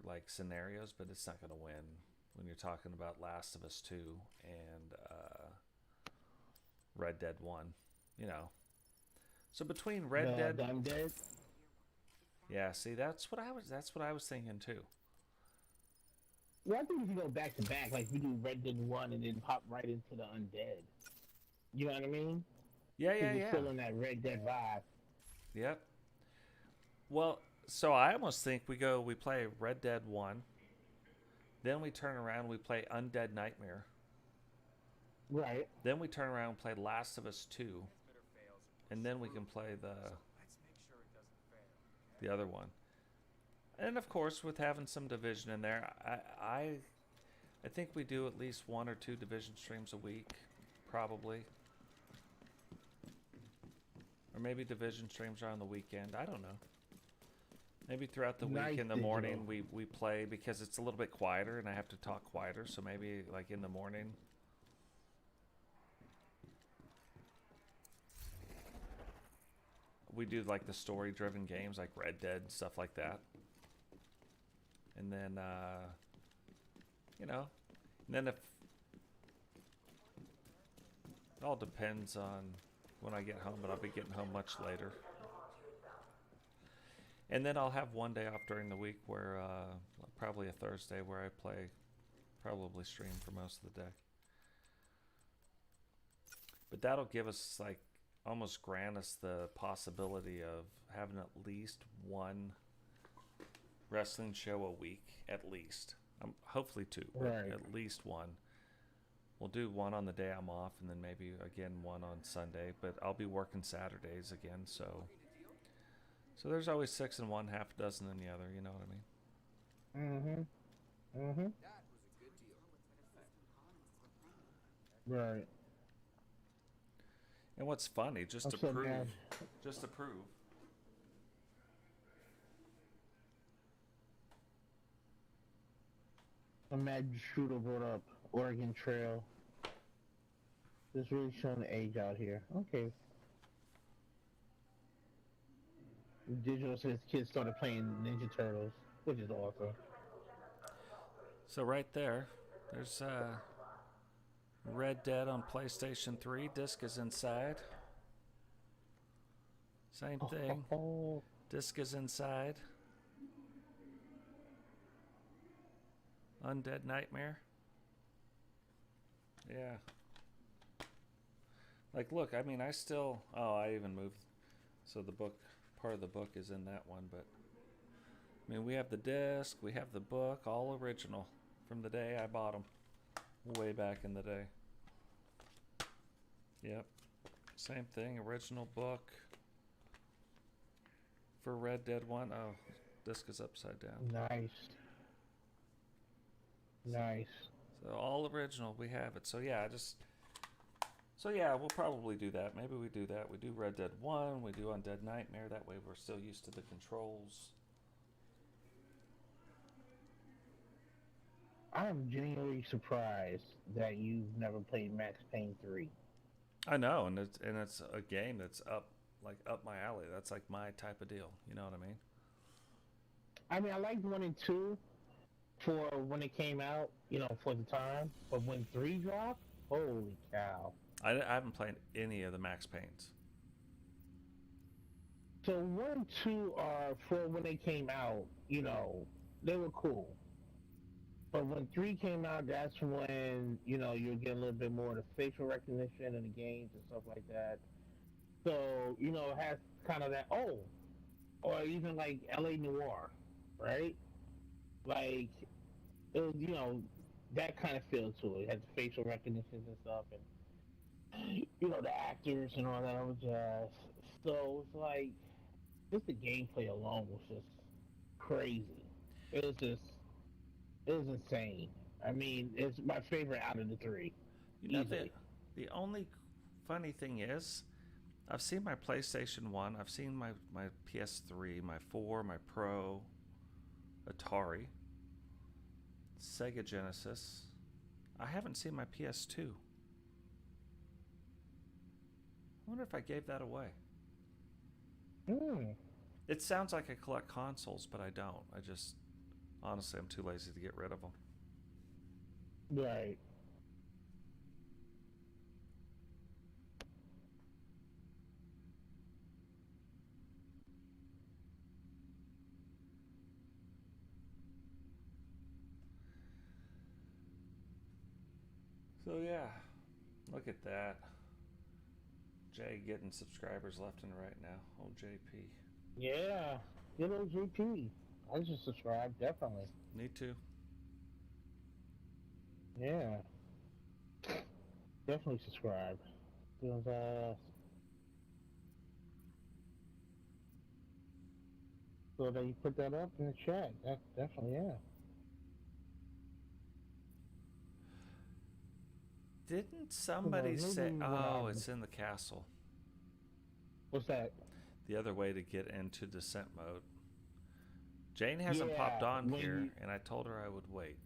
like scenarios, but it's not going to win when you're talking about Last of Us 2 and Red Dead 1, you know. So between Red Dead, yeah, see, that's what I was thinking too. Well, I think if you go back to back, like you do Red Dead 1 and then pop right into the Undead. You know what I mean? Yeah. You're still in that Red Dead vibe. Yep. Well, so I almost think we play Red Dead 1, then we turn around, we play Undead Nightmare. Right. Then we turn around and play Last of Us 2, and then we can play the other one. And of course, with having some Division in there, I think we do at least 1 or 2 Division streams a week, probably. Or maybe Division streams are on the weekend. I don't know. Maybe throughout the week in the morning we play, because it's a little bit quieter and I have to talk quieter. So maybe like in the morning. We do like the story-driven games like Red Dead and stuff like that. And then, you know, and then if it all depends on when I get home, but I'll be getting home much later. And then I'll have one day off during the week where, probably a Thursday, where I probably stream for most of the day. But that'll give us, like, almost grant us the possibility of having at least one wrestling show a week, at least. Hopefully 2, but right. At least one. We'll do one on the day I'm off, and then maybe again one on Sunday. But I'll be working Saturdays again, so there's always 6 in one, half a dozen in the other. You know what I mean? Right. And what's funny, just to prove. I'm mad Shooter brought up Oregon Trail. It's really showing the age out here. Okay. Digital says kids started playing Ninja Turtles, which is awesome. So right there, there's Red Dead on PlayStation 3. Disc is inside. Same thing. Disc is inside. Undead Nightmare. Yeah. Like, look, I mean, I still... Oh, I even moved... So the book... Part of the book is in that one, but... I mean, we have the disc, we have the book, all original. From the day I bought them. Way back in the day. Yep. Same thing, original book. For Red Dead 1. Oh, disc is upside down. Nice. Nice. So all original, we have it. So yeah, So yeah, we'll probably do that. Maybe we do that. We do Red Dead 1, we do Undead Nightmare. That way we're still used to the controls. I'm genuinely surprised that you've never played Max Payne 3. I know, and it's a game that's up my alley. That's like my type of deal. You know what I mean? I mean, I liked 1 and 2 for when it came out, you know, for the time. But when 3 dropped, holy cow. I haven't played any of the Max Paynes. So 1 and 2 are for when they came out, you know, they were cool. But when 3 came out, that's when, you know, you'll get a little bit more of the facial recognition in the games and stuff like that. So, you know, it has kind of that, or even like LA Noire, right? Like, it was, you know, that kind of feel to it. It had the facial recognitions and stuff, and, you know, the actors and all that other jazz. So it's like, just the gameplay alone was just crazy. It was insane. I mean, it's my favorite out of the 3. You know, the only funny thing is, I've seen my PlayStation 1, I've seen my PS3, my 4, my Pro, Atari, Sega Genesis. I haven't seen my PS2. I wonder if I gave that away. It sounds like I collect consoles, but I don't. I just, honestly, I'm too lazy to get rid of them. Right. So yeah, look at that. Jay getting subscribers left and right now. Oh, JP. Yeah, good old JP. I just subscribed, definitely. Me too. Yeah. Definitely subscribe. Because, so that you put that up in the chat. That definitely, yeah. Didn't somebody say... Oh, it's in the castle. What's that? The other way to get into descent mode. Jane hasn't popped on here, and I told her I would wait.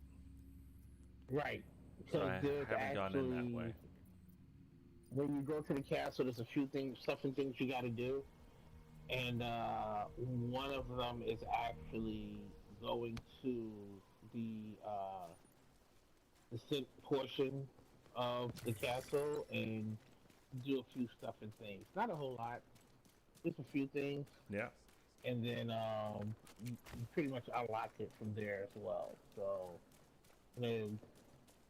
Right. So I haven't gone in that way. When you go to the castle, there's a few things, stuff and things you got to do. And one of them is actually going to the descent portion of the castle and do a few stuff and things. Not a whole lot, just a few things. Yeah. And then you pretty much unlock it from there as well. So then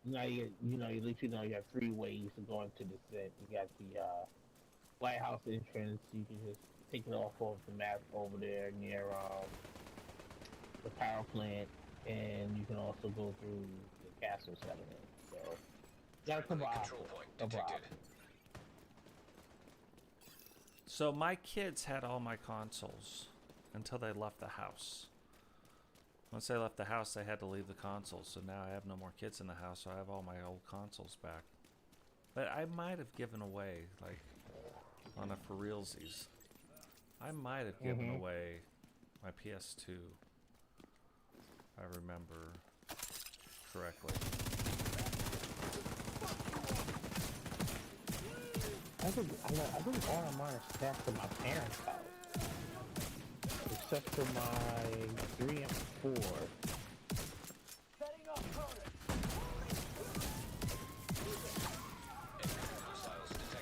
now you at least you know you have 3 ways to go into descent. You got the lighthouse entrance. You can just take it off of the map over there near the power plant, and you can also go through the castle settlement. So that's a Control point detected. So my kids had all my consoles until they left the house. Once they left the house, they had to leave the consoles. So now I have no more kids in the house, so I have all my old consoles back. But I might have given away, like, on a for realsies. I might have given away my PS2. If I remember correctly. think all of mine are stacked to my parents' house. Except for my 3 and 4. Setting up turret.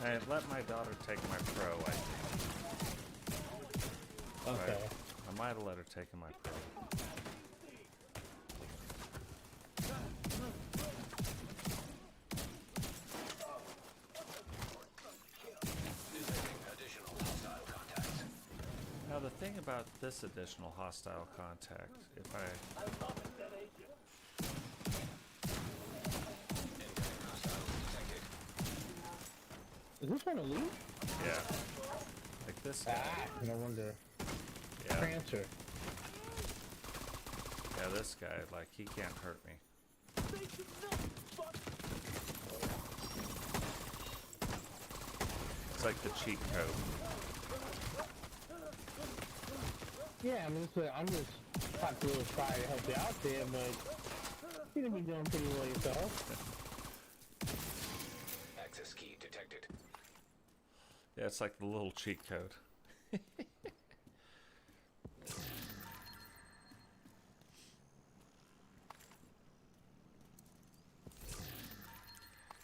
Hey, let my daughter take my pro. Okay. Right. I might have let her take my pro. Now the thing about this additional hostile contact, if I Is this one a lead? yeah, like this guy, No wonder. yeah, Prancer. yeah, this guy, like he can't hurt me. It's like the cheat code. Yeah, I mean, I'm just popped a little fire to help you out there, but you gonna be doing pretty well yourself. Access key detected. Yeah, it's like the little cheat code.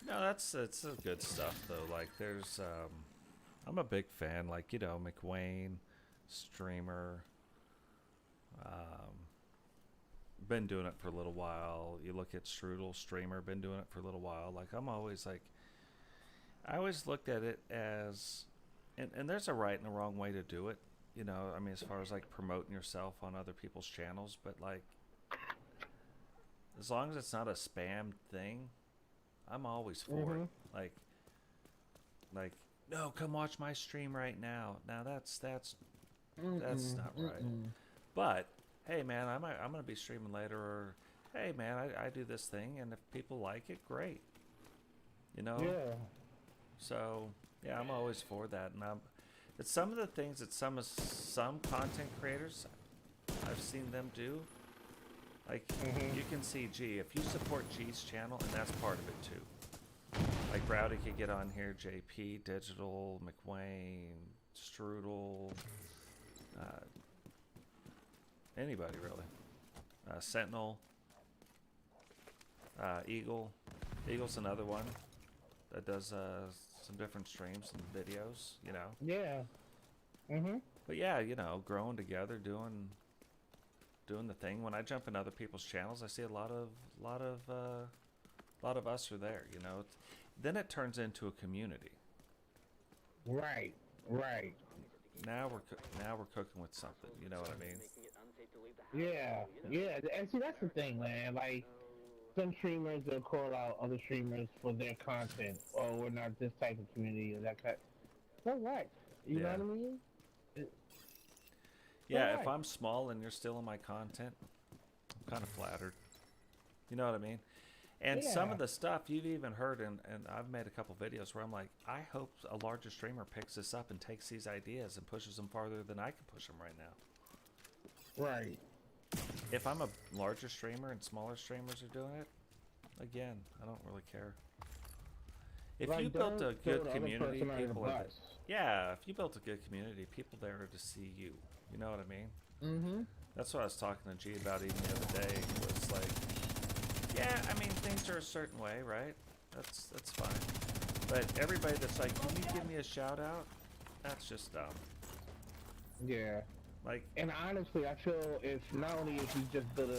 No, it's good stuff though. Like there's I'm a big fan, like, you know, McWayne, streamer, been doing it for a little while. You look at Strudel, streamer, been doing it for a little while. Like I'm always like, I always looked at it as, and there's a right and a wrong way to do it, you know. I mean, as far as like promoting yourself on other people's channels, but like, as long as it's not a spam thing, I'm always for it. Like, no, come watch my stream right now. Now that's not right. But hey, man, I'm gonna be streaming later, or hey, man, I do this thing, and if people like it, great. You know. Yeah. So yeah, I'm always for that, and it's some of the things that some content creators I've seen them do. Like you can see G, if you support G's channel, and that's part of it too. Like Rowdy could get on here, JP, Digital, McWayne, Strudel, anybody really. Sentinel, Eagle. Eagle's another one that does some different streams and videos, you know. Yeah. But yeah, you know, growing together, doing the thing. When I jump in other people's channels, I see a lot of us are there, you know. Then it turns into a community. Right. Now we're cooking with something, you know what I mean? Yeah. And see, that's the thing, man. Like, some streamers will call out other streamers for their content. Oh, we're not this type of community or that kind. So what? You know what I mean? Yeah, if I'm small and you're still in my content, I'm kind of flattered. You know what I mean? And some of the stuff you've even heard, and I've made a couple videos where I'm like, I hope a larger streamer picks this up and takes these ideas and pushes them farther than I can push them right now. Right. If I'm a larger streamer and smaller streamers are doing it, again, I don't really care. If like, you built a good community, people are if you built a good community, people there are to see you. You know what I mean? That's what I was talking to G about even the other day. Was like, yeah, I mean, things are a certain way, right? That's fine. But everybody that's like, can you give me a shout out? That's just dumb. Yeah. Like, and honestly, I feel if not only if you just build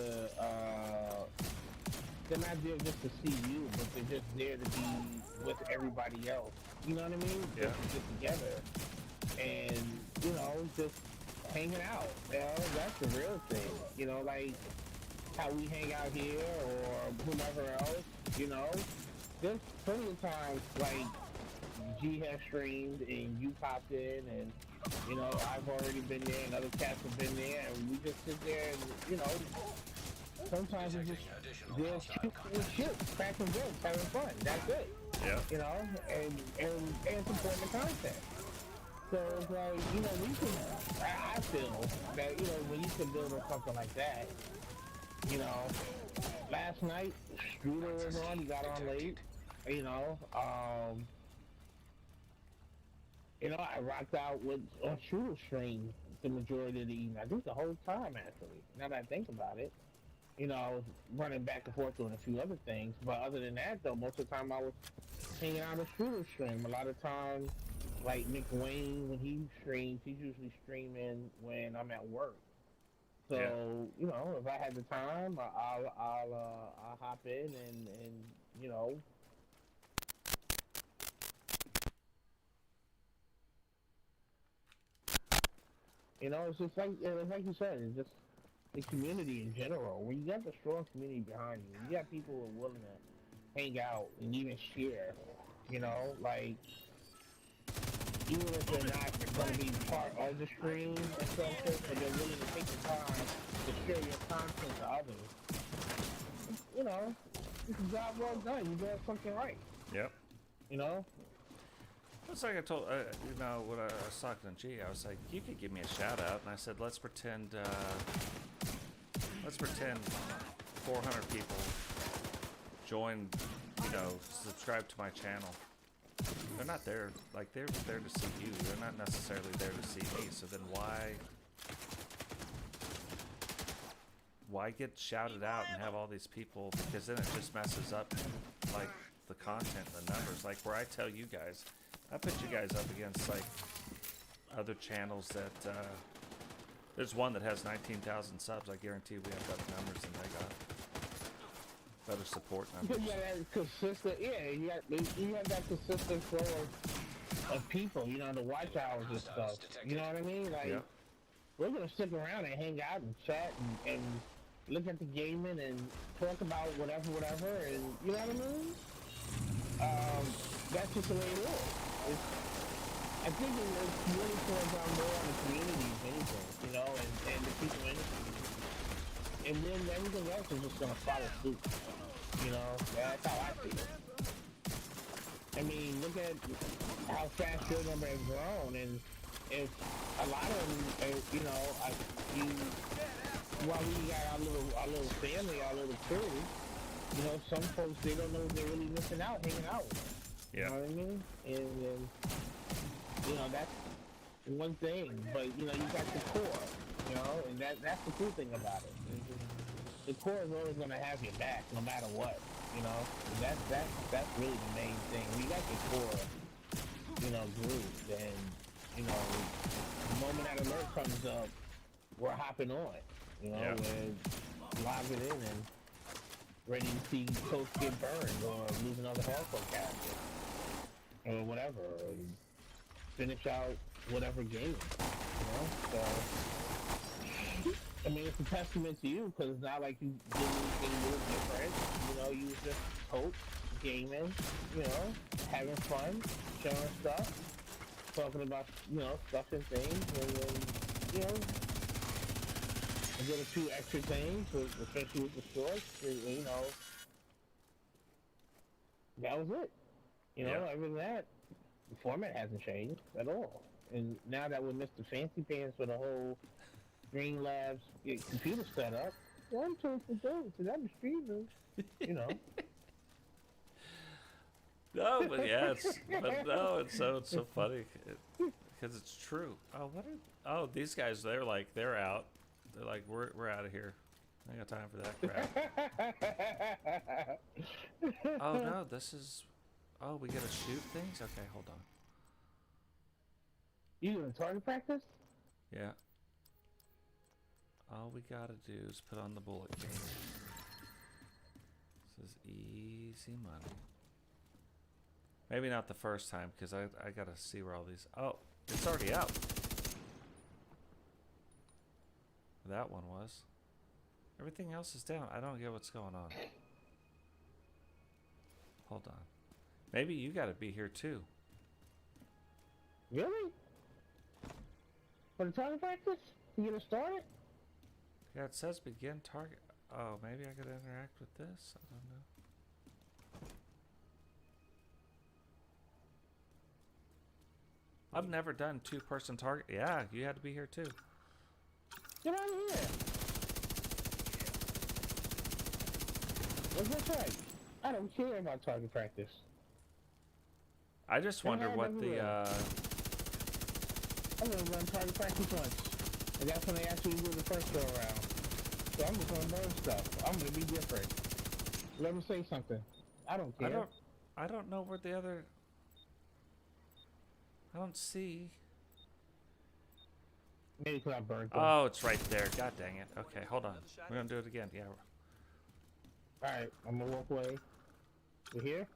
they're not there just to see you, but they're just there to be with everybody else. You know what I mean? Yeah. Just to get together and, you know, just hanging out. You know, that's the real thing. You know, like how we hang out here or whomever else, you know. There's plenty of times like G has streamed and you popped in and, you know, I've already been there and other cats have been there and we just sit there and, you know, sometimes it's just shoot, cracking jokes, having fun. That's it. yeah. You know, and supporting the content. So it's like, you know, we can, I feel that, you know, when you can build on something like that, you know, last night, Strudel was on, he got on late, you know, You know, I rocked out with on shooter stream the majority of the evening. I think the whole time actually. Now that I think about it, you know, I was running back and forth doing a few other things, but other than that, though, most of the time I was hanging out on shooter stream. A lot of times, like Nick Wayne, when he streams, he's usually streaming when I'm at work. So you know, if I had the time, I'll hop in and you know. You know, it's like you said, it's just the community in general. When you got the strong community behind you, you got people who are willing to hang out and even share. You know, like even if they're not going to be part of the stream or something, but they're willing to take the time to share your content to others. You know, it's a job well done. You're doing something right. Yep. You know. It's like I told, you know, when I was talking to G, I was like, you could give me a shout out, and I said, let's pretend 400 people join, you know, subscribe to my channel. They're not there, like, they're there to see you. They're not necessarily there to see me. So then why get shouted out and have all these people? Because then it just messes up, like, the content, the numbers. Like, where I tell you guys, I put you guys up against, like, other channels that, there's one that has 19,000 subs. I guarantee we have better numbers than they got. Better support numbers. Yeah, that consistent. Yeah, you have that consistent flow of people. You know, the watch hours and stuff. You know what I mean? Like, we're gonna stick around and hang out and chat and look at the gaming and talk about whatever, and you know what I mean? That's just the way it is. I think it's really comes down more on the community than anything, you know, and the people in the community. And then everything else is just gonna follow suit. You know, that's how I feel. I mean, look at how fast your number has grown, and if a lot of them, you know, while we got our little family, our little crew, you know, some folks, they don't know they're really missing out, hanging out with us. Yeah. You know what I mean? And you know, that's one thing, but you know, you got the core, you know, and that's the cool thing about it. The core is always gonna have your back, no matter what, you know. And that's really the main thing. When you got the core, you know, group, then you know, the moment that alert comes up, we're hopping on, you know, we're logging in and ready to see Coach get burned or lose another hardcore character or whatever, and finish out whatever game, you know. So, I mean, it's a testament to you because it's not like you did anything new different. You know, you was just Coach gaming, you know, having fun, showing stuff, talking about, you know, stuff and things, and then, you know, I did a few extra things, especially with the shorts, and, you know, that was it. You know, other than that, the format hasn't changed at all. And now that we're Mr. Fancy Pants with a whole Green Labs computer set up, well, I'm told for those, because I'm a streamer, you know. No, but yeah, it's so funny because it's true. These guys, they're out. They're like, we're out of here. I ain't got time for that crap. Oh no, we gotta shoot things. Okay, hold on. You doing target practice? Yeah. All we gotta do is put on the bullet game. This is easy money. Maybe not the first time, because I gotta see where all these... Oh, it's already out. That one was. Everything else is down. I don't get what's going on. Hold on. Maybe you gotta be here too. Really? For the target practice? You gonna start it? Yeah, it says begin target. Oh, maybe I could interact with this? I don't know. I've never done two-person target. Yeah, you had to be here too. Get out of here! What's this like? I don't care about target practice. I just wonder what the I'm gonna run target practice once. And that's when they actually do the first go around. So I'm just gonna learn stuff. I'm gonna be different. Let me say something. I don't care. I don't know where the other. I don't see. Maybe because I burned them. Oh, it's right there. God dang it. Okay, hold on. We're gonna do it again. Yeah. Alright, I'm gonna walk away. You here?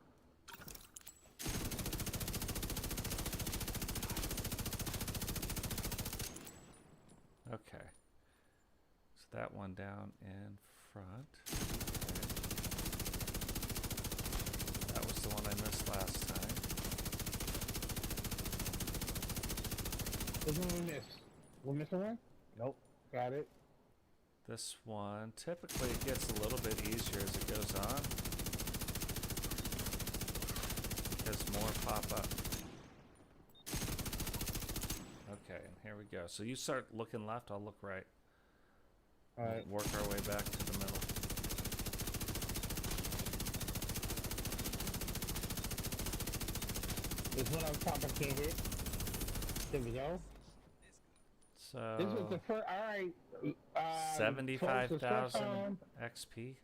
Okay. So that one down in front. Okay. That was the one I missed last time. Which one we missed? We're missing one? Nope. Got it. This one, typically it gets a little bit easier as it goes on. Because more pop up. Okay, and here we go. So you start looking left, I'll look right. Alright. Work our way back to the middle. This one I'm complicated. There we go. So This was the first. Alright. 75,000 XP.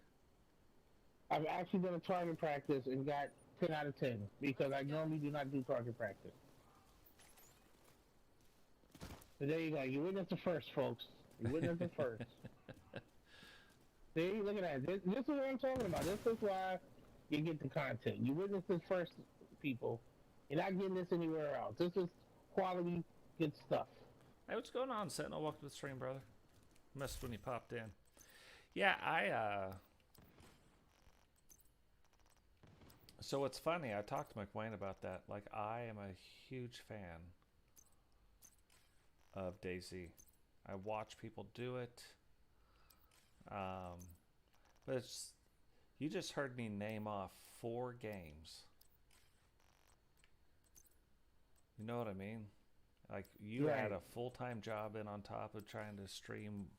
I've actually done a target practice and got 10 out of 10 because I normally do not do target practice. So there you go. You witnessed the first, folks. You witnessed the first. See, look at that. This is what I'm talking about. This is why you get the content. You witnessed this first, people. You're not getting this anywhere else. This is quality, good stuff. Hey, what's going on, Sentinel? Welcome to the stream, brother. Missed when you popped in. Yeah, so what's funny, I talked to McWayne about that. Like, I am a huge fan of DayZ. I watch people do it. But it's, you just heard me name off 4 games. You know what I mean? Like, you Right. had a full-time job in on top of trying to stream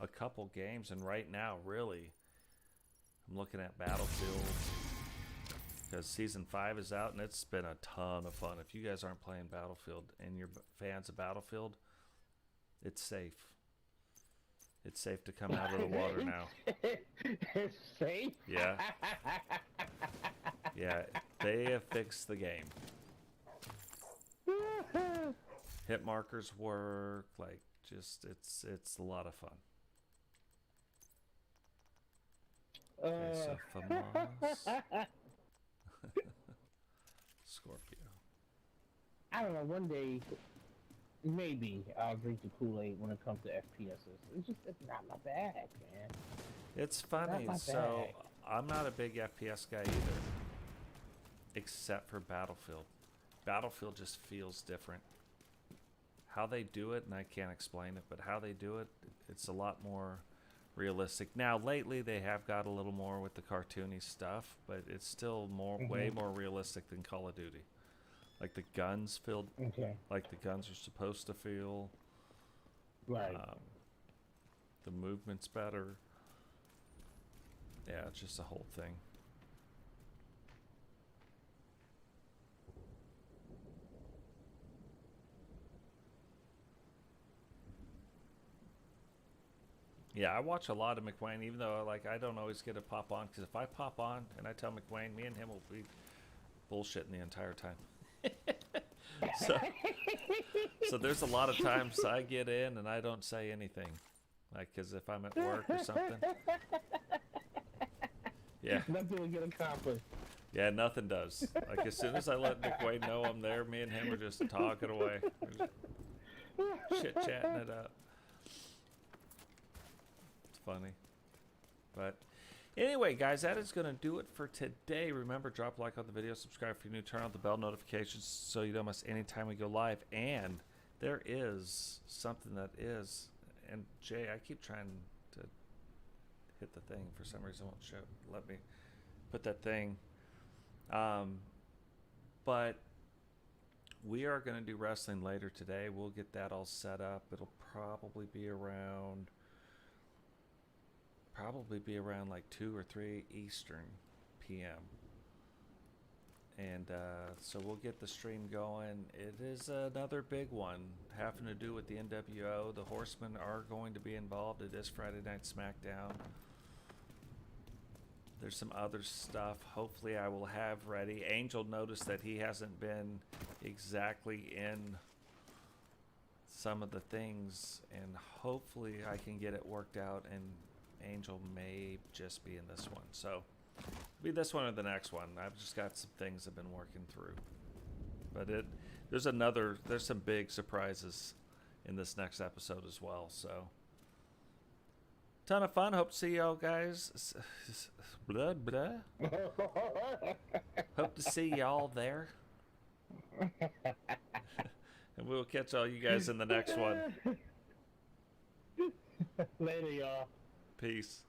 a couple games, and right now, really, I'm looking at Battlefield because Season 5 is out, and it's been a ton of fun. If you guys aren't playing Battlefield and you're fans of Battlefield, it's safe. It's safe to come out of the water now. It's safe? Yeah. Yeah, they have fixed the game. Hit markers work, like, just, it's a lot of fun. Okay, so FAMAS. Scorpio. I don't know, one day, maybe I'll drink the Kool-Aid when it comes to FPSs. It's not my bag, man. It's funny, Not my so bag. I'm not a big FPS guy either, except for Battlefield. Battlefield just feels different. How they do it, and I can't explain it, but how they do it, it's a lot more realistic. Now, lately, they have got a little more with the cartoony stuff, but it's still way more realistic than Call of Duty. Like, the guns feel like the guns are supposed to feel. Right. The movement's better. Yeah, it's just a whole thing. Yeah, I watch a lot of McWayne, even though I don't always get to pop on, because if I pop on and I tell McWayne, me and him will be bullshitting the entire time. So there's a lot of times I get in and I don't say anything, like, because if I'm at work or something. Yeah. Nothing will get accomplished. Yeah, nothing does. Like, as soon as I let McWayne know I'm there, me and him are just talking away, chit-chatting it up. Funny. But anyway, guys, that is going to do it for today. Remember, drop a like on the video, subscribe if you're new, turn on the bell notifications so you don't miss any time we go live. And there is something that is, and Jay, I keep trying to hit the thing, for some reason it won't show. Let me put that thing. But we are going to do wrestling later today. We'll get that all set up. It'll probably be around like 2 or 3 Eastern PM. And so we'll get the stream going. It is another big one having to do with the NWO. The Horsemen are going to be involved. It is Friday Night SmackDown. There's some other stuff hopefully I will have ready. Angel noticed that he hasn't been exactly in some of the things, and hopefully I can get it worked out, and Angel may just be in this one. So be this one or the next one. I've just got some things I've been working through. But there's some big surprises in this next episode as well. So ton of fun. Hope to see y'all guys. Blah, blah. Hope to see y'all there. And we'll catch all you guys in the next one. Later, y'all. Peace.